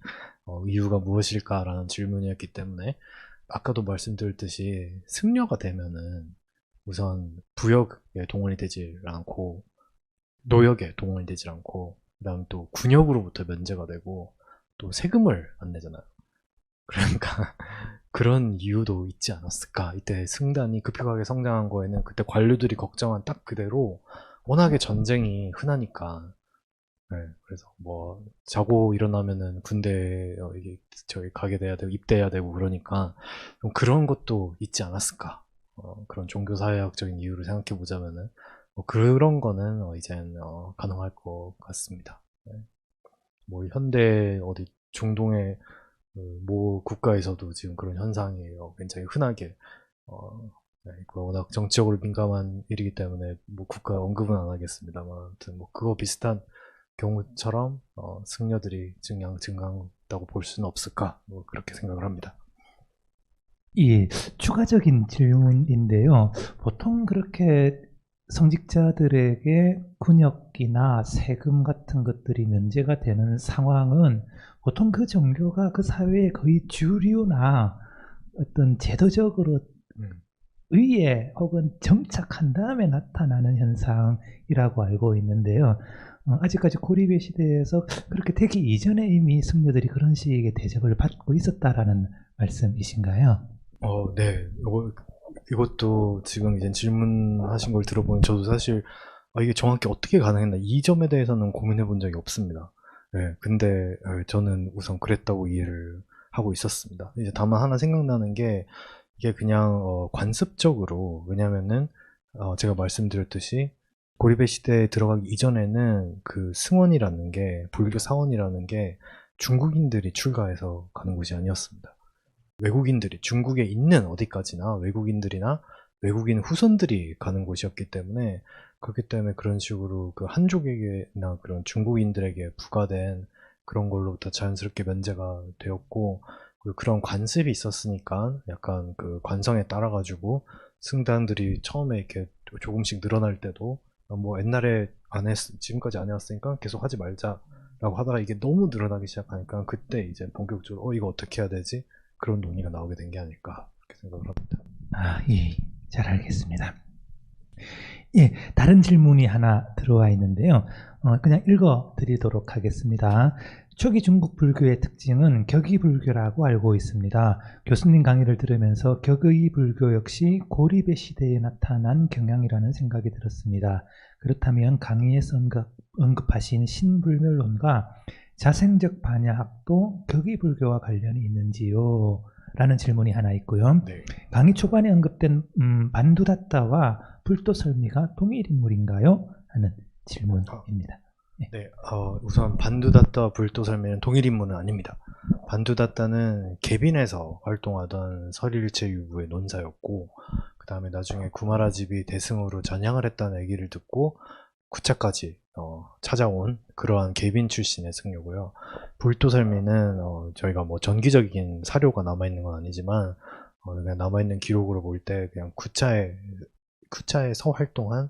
이유가 무엇일까라는 질문이었기 때문에 아까도 말씀드렸듯이 승려가 되면은 우선 부역에 동원이 되지 않고 노역에 동원이 되지 않고 그다음 또 군역으로부터 면제가 되고 또 세금을 안 내잖아요. 그러니까 그런 이유도 있지 않았을까. 이때 승단이 급격하게 성장한 거에는 그때 관료들이 걱정한 딱 그대로 워낙에 전쟁이 흔하니까 네, 그래서 뭐 자고 일어나면은 군대 이게 저기 가게 돼야 되고 입대해야 되고 그러니까 좀 그런 것도 있지 않았을까. 그런 종교사회학적인 이유를 생각해 보자면은 그런 거는 이젠 가능할 것 같습니다. 네. 뭐 현대 어디 중동의 모 국가에서도 지금 그런 현상이 굉장히 흔하게 네, 워낙 정치적으로 민감한 일이기 때문에 뭐 국가 언급은 안 하겠습니다만 아무튼 뭐 그거 비슷한 경우처럼 승려들이 증강했다고 볼 수는 없을까 뭐 그렇게 생각을 합니다. 예, 추가적인 질문인데요. 보통 그렇게 성직자들에게 군역이나 세금 같은 것들이 면제가 되는 상황은 보통 그 종교가 그 사회의 거의 주류나 어떤 제도적으로 위에 혹은 정착한 다음에 나타나는 현상이라고 알고 있는데요. 아직까지 고립의 시대에서 그렇게 되기 이전에 이미 승려들이 그런 식의 대접을 받고 있었다라는 말씀이신가요? 네. 이것도 지금 이제 질문하신 걸 들어보면 저도 사실 이게 정확히 어떻게 가능했나 이 점에 대해서는 고민해 본 적이 없습니다. 네, 근데 저는 우선 그랬다고 이해를 하고 있었습니다. 이제 다만 하나 생각나는 게 이게 그냥 관습적으로 왜냐면은 제가 말씀드렸듯이 고립의 시대에 들어가기 이전에는 그 승원이라는 게 불교 사원이라는 게 중국인들이 출가해서 가는 곳이 아니었습니다. 외국인들이 중국에 있는 어디까지나 외국인들이나 외국인 후손들이 가는 곳이었기 때문에 그렇기 때문에 그런 식으로 그 한족에게나 그런 중국인들에게 부과된 그런 걸로부터 자연스럽게 면제가 되었고 그리고 그런 관습이 있었으니까 약간 그 관성에 따라 가지고 승단들이 처음에 이렇게 조금씩 늘어날 때도 뭐 옛날에 지금까지 안 해왔으니까 계속 하지 말자라고 하다가 이게 너무 늘어나기 시작하니까 그때 이제 본격적으로 이거 어떻게 해야 되지? 그런 논의가 나오게 된 게 아닐까 그렇게 생각을 합니다. 예, 잘 알겠습니다. 예, 다른 질문이 하나 들어와 있는데요. 그냥 읽어드리도록 하겠습니다. 초기 중국 불교의 특징은 격의 불교라고 알고 있습니다. 교수님 강의를 들으면서 격의 불교 역시 고립의 시대에 나타난 경향이라는 생각이 들었습니다. 그렇다면 강의에서 언급하신 신불멸론과 자생적 반야학도 격의 불교와 관련이 있는지요? 라는 질문이 하나 있고요. 네. 강의 초반에 언급된 반두다tta와 불도설미가 동일 인물인가요? 하는 질문입니다. 네, 우선 반두다tta와 불도설미는 동일 인물은 아닙니다. 반두다tta는 계빈에서 활동하던 설일체 유부의 논사였고 그 다음에 나중에 구마라집이 대승으로 전향을 했다는 얘기를 듣고 구차까지 찾아온 그러한 계빈 출신의 승려고요. 불토설미는 저희가 뭐 전기적인 사료가 남아있는 건 아니지만 그냥 남아있는 기록으로 볼 때 그냥 구차에서 활동한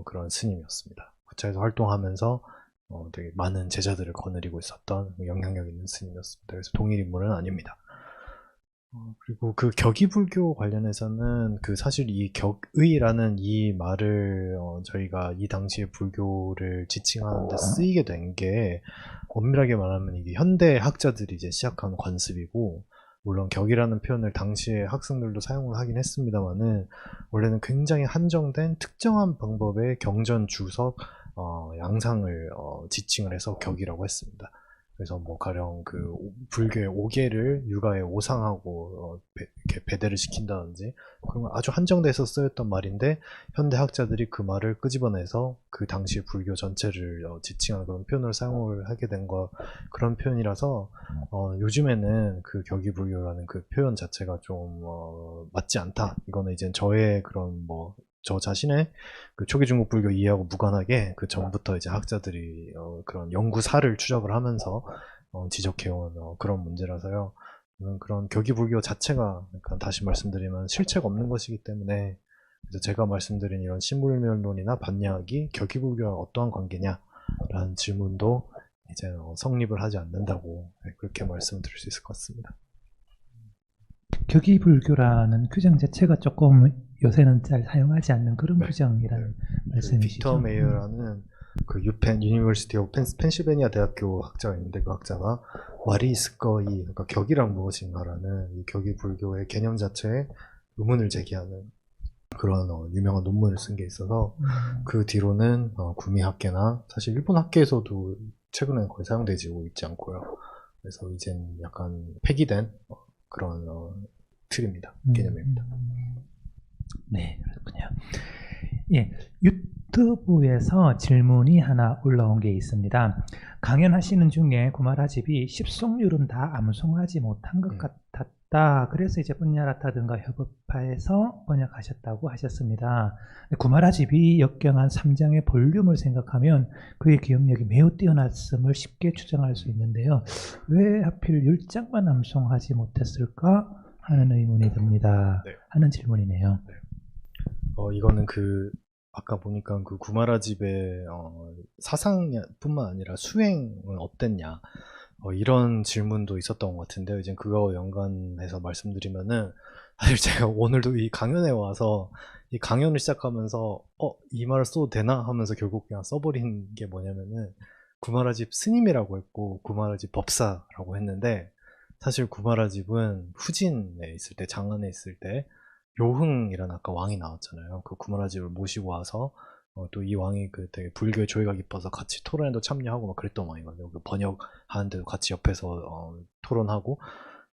그런 스님이었습니다. 구차에서 활동하면서 되게 많은 제자들을 거느리고 있었던 영향력 있는 스님이었습니다. 그래서 동일 인물은 아닙니다. 그리고 그 격이불교 관련해서는 그 사실 이 격의라는 이 말을 저희가 이 당시에 불교를 지칭하는데 쓰이게 된 게 엄밀하게 말하면 이게 현대 학자들이 이제 시작한 관습이고, 물론 격이라는 표현을 당시에 학생들도 사용을 하긴 했습니다만은 원래는 굉장히 한정된 특정한 방법의 경전 주석 양상을 지칭을 해서 격이라고 했습니다. 그래서 뭐 가령 그 불교의 오계를 육아에 오상하고 이렇게 배대를 시킨다든지 그런 건 아주 한정돼서 쓰였던 말인데, 현대 학자들이 그 말을 끄집어내서 그 당시 불교 전체를 지칭하는 그런 표현을 사용을 하게 된 그런 표현이라서 요즘에는 그 격이불교라는 그 표현 자체가 좀 맞지 않다. 이거는 이제 저의 그런 저 자신의 그 초기 중국 불교 이해하고 무관하게 그 전부터 이제 학자들이 그런 연구사를 추적을 하면서 지적해온 그런 문제라서요. 그런 격이 불교 자체가 약간 다시 말씀드리면 실체가 없는 것이기 때문에, 그래서 제가 말씀드린 이런 신불멸론이나 반야학이 격이 불교와 어떠한 관계냐라는 질문도 이제 성립을 하지 않는다고 그렇게 말씀드릴 수 있을 것 같습니다. 격이불교라는 규정 자체가 조금 요새는 잘 사용하지 않는 그런 네. 규정이라는 그 말씀이시죠? 빅터 메이어라는 그 유니버시티 오브 펜실베니아 대학교 학자가 있는데, 그 학자가 말이 있을거이, 그러니까 격이란 무엇인가라는 이 격이 불교의 개념 자체에 의문을 제기하는 그런 유명한 논문을 쓴 게 있어서 그 뒤로는 구미학계나 사실 일본 학계에서도 최근에는 거의 사용되지고 있지 않고요. 그래서 이젠 약간 폐기된 그런 틀입니다. 개념입니다. 네, 그렇군요. 예, 유튜브에서 질문이 하나 올라온 게 있습니다. 강연하시는 중에 구마라집이 십송률은 다 암송하지 못한 것 같았다. 그래서 이제 ปุ냐라타든가 협업파에서 번역하셨다고 하셨습니다. 구마라집이 역경한 3장의 볼륨을 생각하면 그의 기억력이 매우 뛰어났음을 쉽게 추정할 수 있는데요. 왜 하필 10장만 암송하지 못했을까 하는 의문이 듭니다. 네. 하는 질문이네요. 네. 이거는 아까 보니까 그 구마라집의 사상뿐만 아니라 수행은 어땠냐, 이런 질문도 있었던 것 같은데요. 이제 그거와 연관해서 말씀드리면은, 사실 제가 오늘도 이 강연에 와서 이 강연을 시작하면서 이 말을 써도 되나 하면서 결국 그냥 써버린 게 뭐냐면은, 구마라집 스님이라고 했고 구마라집 법사라고 했는데, 사실 구마라집은 후진에 있을 때, 장안에 있을 때 요흥이라는 아까 왕이 나왔잖아요. 그 구마라집을 모시고 와서 또 이 왕이 그 되게 불교에 조예가 깊어서 같이 토론에도 참여하고 막 그랬던 왕이거든요. 그 번역하는데도 같이 옆에서 토론하고,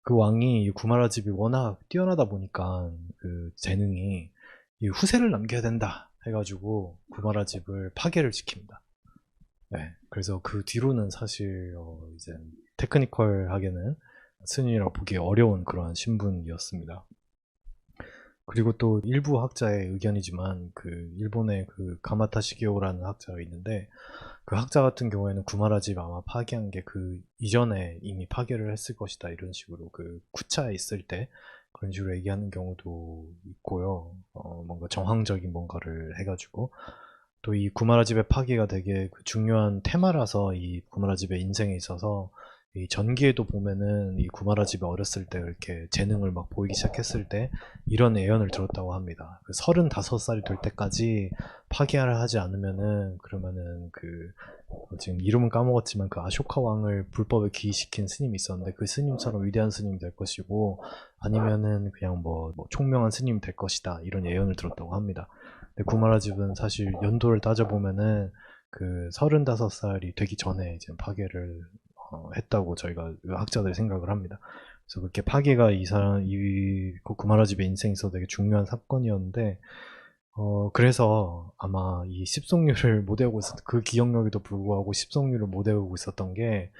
그 왕이 이 구마라집이 워낙 뛰어나다 보니까 그 재능이 이 후세를 남겨야 된다 해가지고 구마라집을 파괴를 시킵니다. 네, 그래서 그 뒤로는 사실 이제 테크니컬하게는 스님이라고 보기 어려운 그런 신분이었습니다. 그리고 또 일부 학자의 의견이지만 그 일본의 그 가마타 시게오라는 학자가 있는데, 그 학자 같은 경우에는 구마라집 아마 파괴한 게 그 이전에 이미 파괴를 했을 것이다, 이런 식으로 그 구차에 있을 때 그런 식으로 얘기하는 경우도 있고요. 뭔가 정황적인 뭔가를 해가지고, 또 이 구마라집의 파괴가 되게 그 중요한 테마라서 이 구마라집의 인생에 있어서 이 전기에도 보면은 이 구마라집이 어렸을 때 이렇게 재능을 막 보이기 시작했을 때 이런 애연을 들었다고 합니다. 그 35살이 될 때까지 파괴를 하지 않으면은, 그러면은 지금 이름은 까먹었지만 그 아쇼카 왕을 불법에 기이시킨 스님이 있었는데, 그 스님처럼 위대한 스님이 될 것이고, 아니면은 그냥 뭐 총명한 스님이 될 것이다, 이런 예언을 들었다고 합니다. 근데 구마라집은 사실 연도를 따져보면은 그 35살이 되기 전에 이제 파괴를 했다고 저희가 학자들이 생각을 합니다. 그래서 그렇게 파괴가 구마라집의 인생에 있어서 되게 중요한 사건이었는데, 그래서 아마 이 십송률을 못 외우고 그 기억력에도 불구하고 십송률을 못 외우고 있었던 게,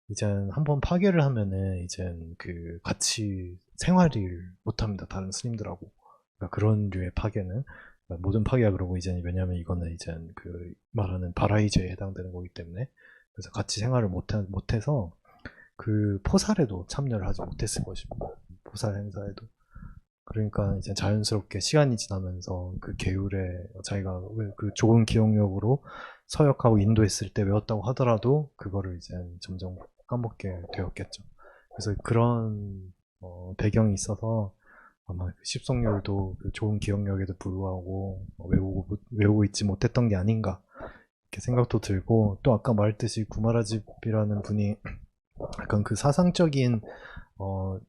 이젠 한번 파괴를 하면은 이젠 같이 생활을 못 합니다. 다른 스님들하고. 그러니까 그런 류의 파괴는. 모든 파괴가 그러고 이제 왜냐하면 이거는 이제 그 말하는 바라이제에 해당되는 거기 때문에 그래서 같이 생활을 못해서 그 포살에도 참여를 하지 못했을 것입니다. 포살 행사에도. 그러니까 이제 자연스럽게 시간이 지나면서 그 계율에 자기가 그 좋은 기억력으로 서역하고 인도했을 때 외웠다고 하더라도 그거를 이제 점점 까먹게 되었겠죠. 그래서 그런 배경이 있어서 아마 그 십성열도 그 좋은 기억력에도 불구하고 외우고 있지 못했던 게 아닌가 이렇게 생각도 들고, 또 아까 말했듯이 구마라집이라는 분이 약간 그 사상적인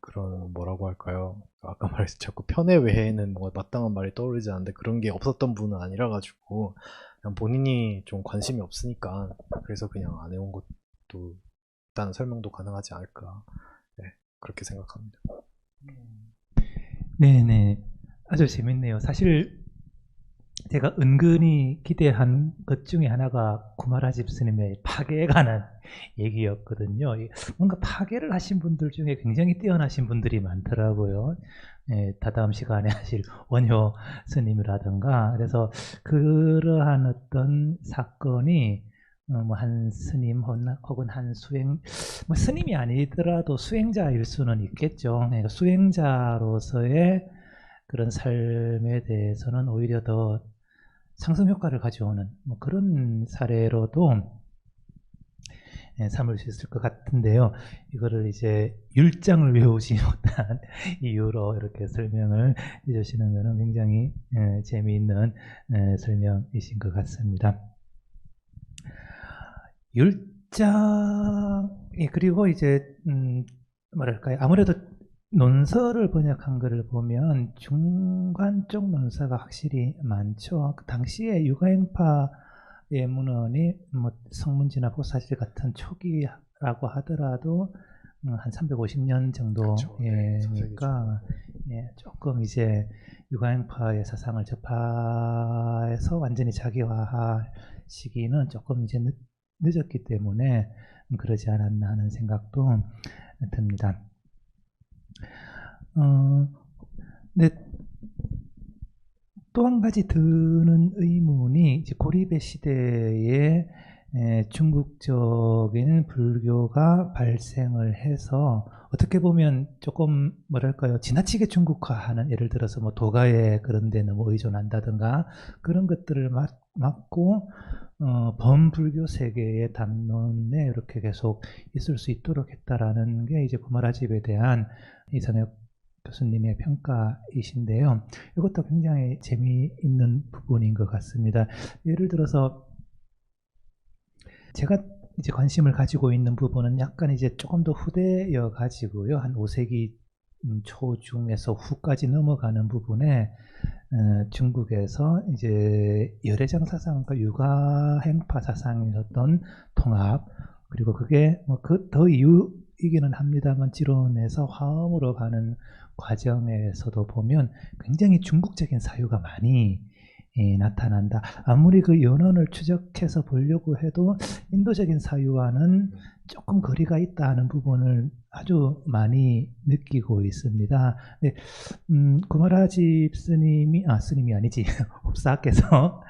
그런 뭐라고 할까요? 아까 말했듯이 자꾸 편의 외에는 뭔가 마땅한 말이 떠오르지 않는데 그런 게 없었던 분은 아니라 가지고 그냥 본인이 좀 관심이 없으니까 그래서 그냥 안 해온 것도 일단 설명도 가능하지 않을까. 네, 그렇게 생각합니다. 네네. 아주 재밌네요. 사실 제가 은근히 기대한 것 중에 하나가 구마라집 스님의 파괴에 관한 얘기였거든요. 뭔가 파괴를 하신 분들 중에 굉장히 뛰어나신 분들이 많더라고요. 예, 다다음 시간에 하실 원효 스님이라든가. 그래서 그러한 어떤 사건이 뭐 한 스님 혹은 한 뭐 스님이 아니더라도 수행자일 수는 있겠죠. 그러니까 수행자로서의 그런 삶에 대해서는 오히려 더 상승 효과를 가져오는 뭐 그런 사례로도 삼을 수 있을 것 같은데요. 이거를 이제 율장을 외우지 못한 이유로 이렇게 설명을 해주시는 것은 굉장히 재미있는 설명이신 것 같습니다. 율장, 그리고 이제 뭐랄까요, 아무래도 논서를 번역한 것을 보면 중간 쪽 논서가 확실히 많죠. 그 당시에 육아행파의 문헌이 뭐 성문지나 보사실 같은 초기라고 하더라도 한 350년 정도니까 조금 이제 육아행파의 사상을 접해서 완전히 자기화할 시기는 조금 이제 늦었기 때문에 그러지 않았나 하는 생각도 듭니다. 근데 또 한 가지 드는 의문이 이제 고리배 시대에 중국적인 불교가 발생을 해서 어떻게 보면 조금 뭐랄까요, 지나치게 중국화하는, 예를 들어서 뭐 도가에 그런 데 너무 의존한다든가 그런 것들을 막고 범불교 세계의 담론에 이렇게 계속 있을 수 있도록 했다라는 게 이제 구마라집에 대한 이선혁 교수님의 평가이신데요. 이것도 굉장히 재미있는 부분인 것 같습니다. 예를 들어서 제가 이제 관심을 가지고 있는 부분은 약간 이제 조금 더 후대여 가지고요. 한 5세기 초중에서 후까지 넘어가는 부분에 중국에서 이제 열애장 사상과 육아행파 사상의 어떤 통합, 그리고 그게 뭐 그 더 이유이기는 합니다만 지론에서 화엄으로 가는 과정에서도 보면 굉장히 중국적인 사유가 많이 나타난다. 아무리 그 연원을 추적해서 보려고 해도 인도적인 사유와는 조금 거리가 있다 하는 부분을 아주 많이 느끼고 있습니다. 네, 구마라집 스님이 아니지, 옵사께서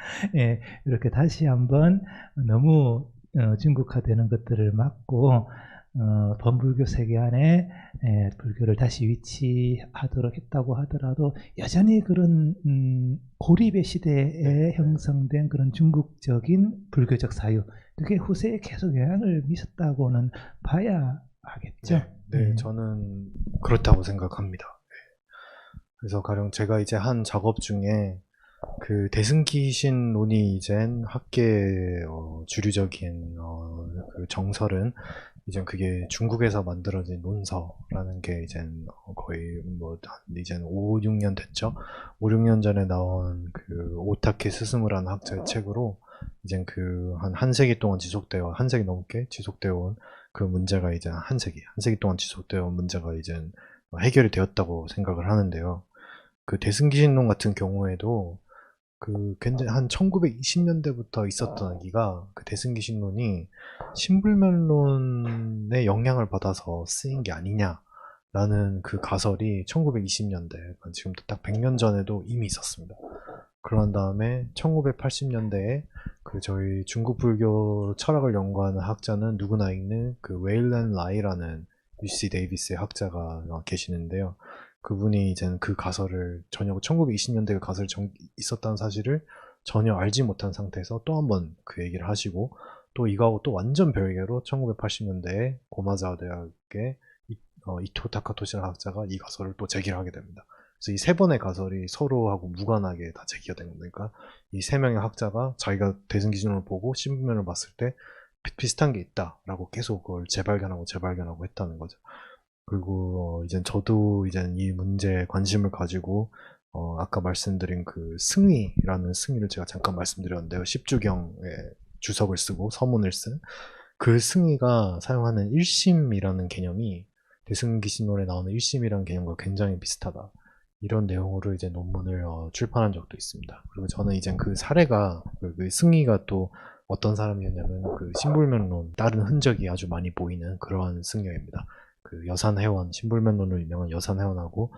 이렇게 다시 한번 너무 중국화되는 것들을 막고 범불교 세계 안에 불교를 다시 위치하도록 했다고 하더라도 여전히 그런 고립의 시대에 형성된 그런 중국적인 불교적 사유, 그게 후세에 계속 영향을 미쳤다고는 봐야 하겠죠. 네, 저는 그렇다고 생각합니다. 그래서 가령 제가 이제 한 작업 중에 그 대승기신론이 이젠 학계의 주류적인 그 정설은 이젠 그게 중국에서 만들어진 논서라는 게 이젠 거의 뭐 이젠 5, 6년 됐죠. 5, 6년 전에 나온 그 오타케 스스무라는 학자의 책으로 이젠 그 한 세기 동안 지속되어, 한 세기 넘게 지속되어 온 그 문제가 이제 한 세기 동안 지속되어 온 문제가 이젠 해결이 되었다고 생각을 하는데요. 그 대승기신론 같은 경우에도 그 굉장히 한 1920년대부터 있었던 얘기가, 그 대승기신론이 신불면론의 영향을 받아서 쓰인 게 아니냐라는 그 가설이 1920년대, 지금부터 딱 100년 전에도 이미 있었습니다. 그런 다음에 1980년대에 그 저희 중국 불교 철학을 연구하는 학자는 누구나 읽는 그 웨일런 라이라는 UC 데이비스의 학자가 계시는데요. 그분이 이제는 그 가설을 전혀 1920년대 그 가설이 있었다는 사실을 전혀 알지 못한 상태에서 또 한 번 그 얘기를 하시고, 또 이거하고 또 완전 별개로 1980년대에 고마자와 대학의 이토 타카토시라는 학자가 이 가설을 또 제기를 하게 됩니다. 그래서 이 세 번의 가설이 서로하고 무관하게 다 제기가 된 겁니다. 이 세 명의 학자가 자기가 대승 기준을 보고 신분면을 봤을 때 비슷한 게 있다라고 계속 그걸 재발견하고 했다는 거죠. 그리고 이제 저도 이제 이 문제에 관심을 가지고 아까 말씀드린 그 승의라는 승의를 제가 잠깐 말씀드렸는데요. 10주경에 주석을 쓰고 서문을 쓴 그 승의가 사용하는 1심이라는 개념이 대승기신론에 나오는 1심이라는 개념과 굉장히 비슷하다. 이런 내용으로 이제 논문을 출판한 적도 있습니다. 그리고 저는 이제 그 사례가 그 승의가 또 어떤 사람이었냐면 그 신불면론 다른 흔적이 아주 많이 보이는 그러한 승려입니다. 그 여산회원, 신불면론으로 유명한 여산회원하고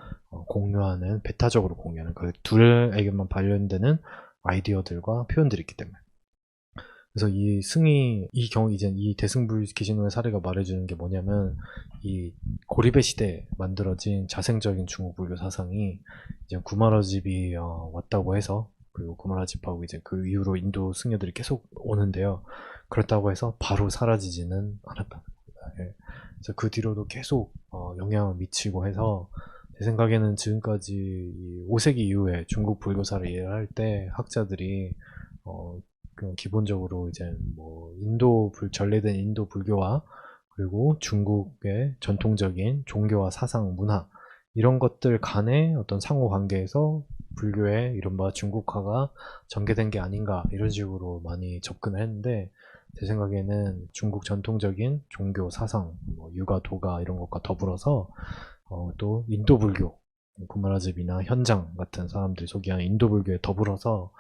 공유하는, 배타적으로 공유하는 그 둘에게만 발견되는 아이디어들과 표현들이 있기 때문에. 그래서 이 승희, 이 경우 이제 이 대승불기신론의 사례가 말해주는 게 뭐냐면, 이 고리배 시대에 만들어진 자생적인 중국 불교 사상이 이제 구마라집이 왔다고 해서, 그리고 구마라집하고 이제 그 이후로 인도 승려들이 계속 오는데요. 그렇다고 해서 바로 사라지지는 않았다는 겁니다. 예. 그래서 그 뒤로도 계속 영향을 미치고 해서, 제 생각에는 지금까지 이 5세기 이후에 중국 불교사를 이해할 때 학자들이 그냥 기본적으로 이제 뭐 전래된 인도 불교와 그리고 중국의 전통적인 종교와 사상, 문화 이런 것들 간의 어떤 상호 관계에서 불교의 이른바 중국화가 전개된 게 아닌가 이런 식으로 많이 접근을 했는데, 제 생각에는 중국 전통적인 종교, 사상, 뭐 유가, 도가 이런 것과 더불어서 또 인도 불교, 구마라집이나 현장 같은 사람들이 소개한 인도 불교에 더불어서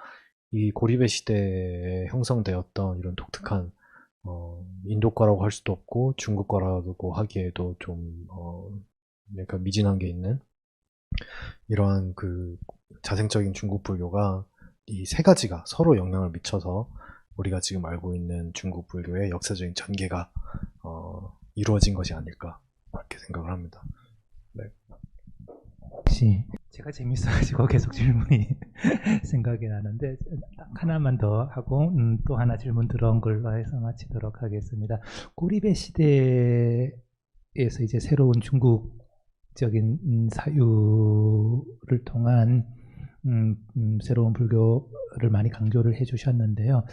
이 고리배 시대에 형성되었던 이런 독특한 인도과라고 할 수도 없고 중국과라고 하기에도 좀 약간 미진한 게 있는 이러한 그 자생적인 중국 불교가 이 세 가지가 서로 영향을 미쳐서 우리가 지금 알고 있는 중국 불교의 역사적인 전개가 이루어진 것이 아닐까 그렇게 생각을 합니다. 네. 혹시 제가 재밌어가지고 계속 질문이 생각이 나는데 하나만 더 하고 또 하나 질문 들어온 걸로 해서 마치도록 하겠습니다. 고리배 시대에서 이제 새로운 중국적인 사유를 통한 새로운 불교를 많이 강조를 해주셨는데요.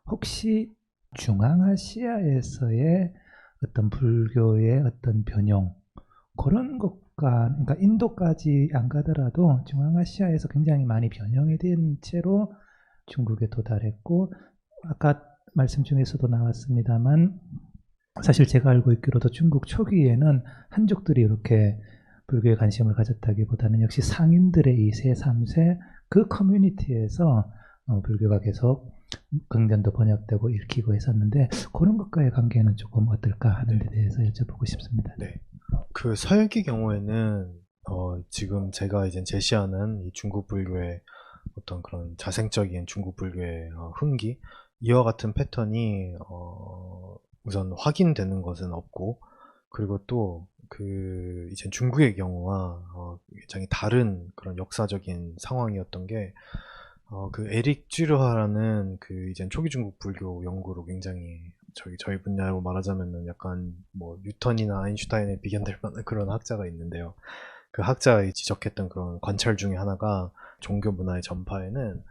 혹시 중앙아시아에서의 어떤 불교의 어떤 변형 그런 것과, 그러니까 인도까지 안 가더라도 중앙아시아에서 굉장히 많이 변형이 된 채로 중국에 도달했고, 아까 말씀 중에서도 나왔습니다만 사실 제가 알고 있기로도 중국 초기에는 한족들이 이렇게 불교에 관심을 가졌다기보다는 역시 상인들의 2세, 3세 그 커뮤니티에서 불교가 계속 긍전도 번역되고 읽히고 했었는데, 그런 것과의 관계는 조금 어떨까 하는 데 대해서 여쭤보고 싶습니다. 네. 그 서역의 경우에는 지금 제가 이제 제시하는 이 중국 불교의 어떤 그런 자생적인 중국 불교의 흥기, 이와 같은 패턴이 우선 확인되는 것은 없고, 그리고 또 그 이제 중국의 경우와 굉장히 다른 그런 역사적인 상황이었던 게, 그 에릭 쥐르하라는 그 이제 초기 중국 불교 연구로 굉장히 저희 분야로 말하자면은 약간 뭐 뉴턴이나 아인슈타인에 비견될 만한 그런 학자가 있는데요. 그 학자가 지적했던 그런 관찰 중에 하나가, 종교 문화의 전파에는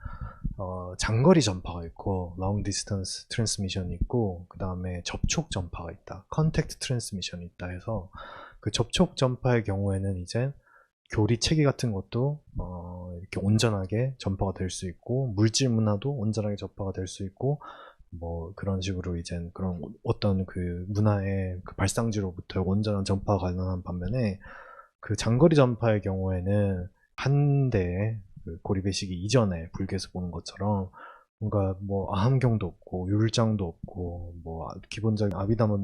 장거리 전파가 있고 long distance transmission이 있고, 그 다음에 접촉 전파가 있다, contact transmission이 있다 해서, 그 접촉 전파의 경우에는 이제 교리 체계 같은 것도 이렇게 온전하게 전파가 될 수 있고, 물질 문화도 온전하게 전파가 될 수 있고, 뭐 그런 식으로 이제 그런 어떤 그 문화의 그 발상지로부터 온전한 전파가 가능한 반면에, 그 장거리 전파의 경우에는 한 대의 그 고리배시기 이전에 불교에서 보는 것처럼 뭔가 뭐 아함경도 없고 율장도 없고 뭐 기본적인 아비다마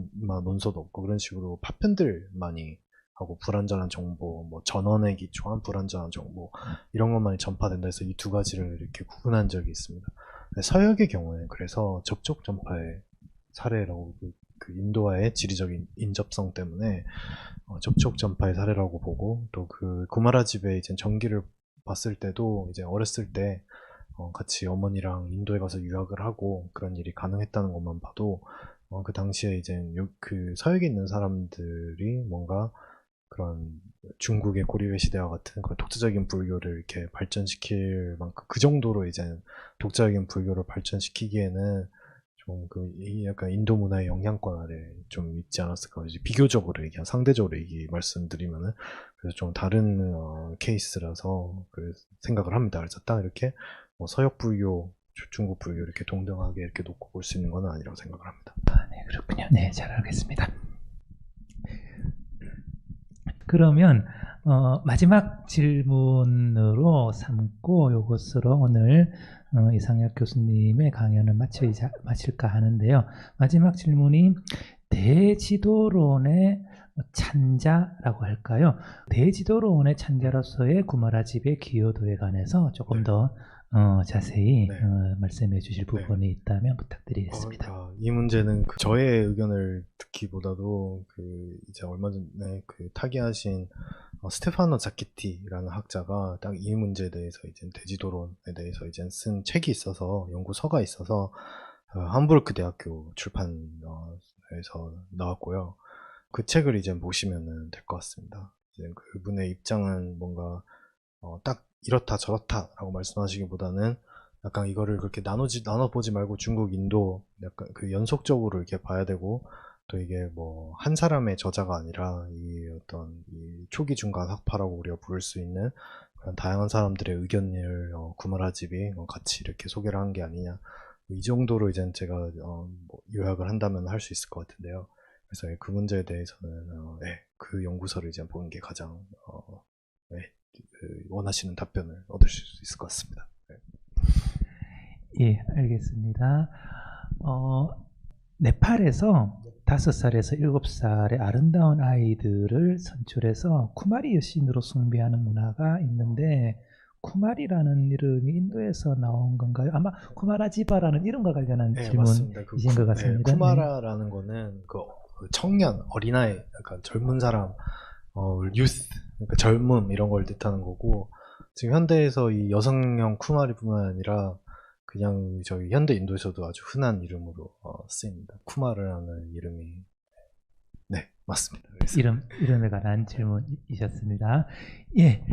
논서도 없고 그런 식으로 파편들 많이 하고 불완전한 정보, 뭐 전원에 기초한 불완전한 정보 이런 것만이 전파된다 해서 이 두 가지를 이렇게 구분한 적이 있습니다. 서역의 경우에는 그래서 접촉 전파의 사례라고 그 인도와의 지리적인 인접성 때문에 접촉 전파의 사례라고 보고 또 그 구마라집에 이제 전기를 봤을 때도 이제 어렸을 때 같이 어머니랑 인도에 가서 유학을 하고 그런 일이 가능했다는 것만 봐도 그 당시에 이제 그 서역에 있는 사람들이 뭔가 그런 중국의 고리회 시대와 같은 그런 독자적인 불교를 이렇게 발전시킬 만큼 그 정도로 이제 독자적인 불교를 발전시키기에는 좀 약간 인도 문화의 영향권 아래 좀 있지 않았을까. 이제 비교적으로 얘기, 상대적으로 얘기 말씀드리면은 그래서 좀 다른 케이스라서 생각을 합니다. 그래서 딱 이렇게 뭐 서역 불교, 중국 불교 이렇게 동등하게 이렇게 놓고 볼 수 있는 건 아니라고 생각을 합니다. 네, 그렇군요. 네, 잘 알겠습니다. 그러면 마지막 질문으로 삼고 이것으로 오늘 이상혁 교수님의 강연을 마칠까 하는데요. 마지막 질문이 대지도론의 찬자라고 할까요? 대지도론의 찬자로서의 구마라집의 기여도에 관해서 조금 더 자세히 네. 말씀해 주실 부분이 있다면 부탁드리겠습니다. 이 문제는 저의 의견을 듣기보다도 이제 얼마 전에 타기하신 스테파노 자키티라는 학자가 딱 이 문제에 대해서 이제 대지도론에 대해서 이제 쓴 책이 있어서 연구서가 있어서 함부르크 대학교 출판에서 나왔고요. 그 책을 이제 보시면은 될 것 같습니다. 이제 그분의 입장은 뭔가 딱 이렇다 저렇다라고 말씀하시기보다는 약간 이거를 그렇게 나눠보지 말고 중국, 인도 약간 연속적으로 이렇게 봐야 되고 또 이게 뭐 한 사람의 저자가 아니라 이 초기 중간 학파라고 우리가 부를 수 있는 그런 다양한 사람들의 의견을 구마라집이 같이 이렇게 소개를 한 게 아니냐 이 정도로 이제 제가 뭐 요약을 한다면 할 수 있을 것 같은데요. 그래서 그 문제에 대해서는 그 연구서를 이제 보는 게 가장 원하시는 답변을 얻을 수 있을 것 같습니다. 네. 예, 알겠습니다. 네팔에서 5살에서 7살의 아름다운 아이들을 선출해서 쿠마리 여신으로 숭배하는 문화가 있는데 쿠마리라는 이름이 인도에서 나온 건가요? 아마 쿠마라지바라는 이름과 관련한 질문이신 것 같습니다. 쿠마라라는 거는 그 청년, 어린아이, 약간 젊은 사람, 유스, 그러니까 젊음 이런 걸 뜻하는 거고 지금 현대에서 이 여성형 쿠마리뿐만 아니라 그냥 저희 현대 인도에서도 아주 흔한 이름으로 쓰입니다. 쿠마르라는 이름이 네 맞습니다. 이름에 관한 질문이셨습니다. 예,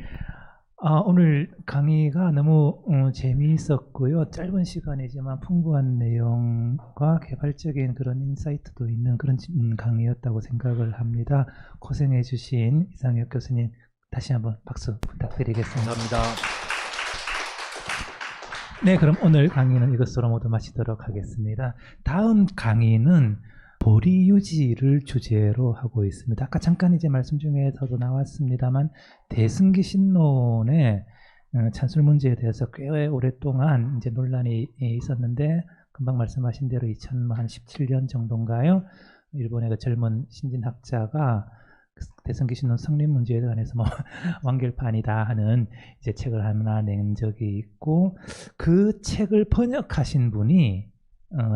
오늘 강의가 너무 재미있었고요. 짧은 시간이지만 풍부한 내용과 개발적인 그런 인사이트도 있는 그런 강의였다고 생각을 합니다. 고생해주신 이상혁 교수님 다시 한번 박수 부탁드리겠습니다. 감사합니다. 네, 그럼 오늘 강의는 이것으로 모두 마치도록 하겠습니다. 다음 강의는 보리 유지를 주제로 하고 있습니다. 아까 잠깐 이제 말씀 중에서도 나왔습니다만 대승기 신론의 찬술 문제에 대해서 꽤 오랫동안 이제 논란이 있었는데 금방 말씀하신 대로 2017년 정도인가요? 일본의 그 젊은 신진학자가 대승기 신론 성립 문제에 관해서 뭐 완결판이다 하는 이제 책을 하나 낸 적이 있고 그 책을 번역하신 분이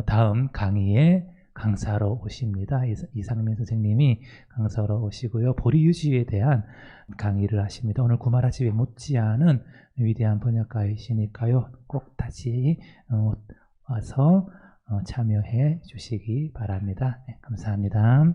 다음 강의에 강사로 오십니다. 이상민 선생님이 강사로 오시고요. 보리유지에 대한 강의를 하십니다. 오늘 구마라집에 못지않은 위대한 번역가이시니까요. 꼭 다시 와서 참여해 주시기 바랍니다. 네, 감사합니다.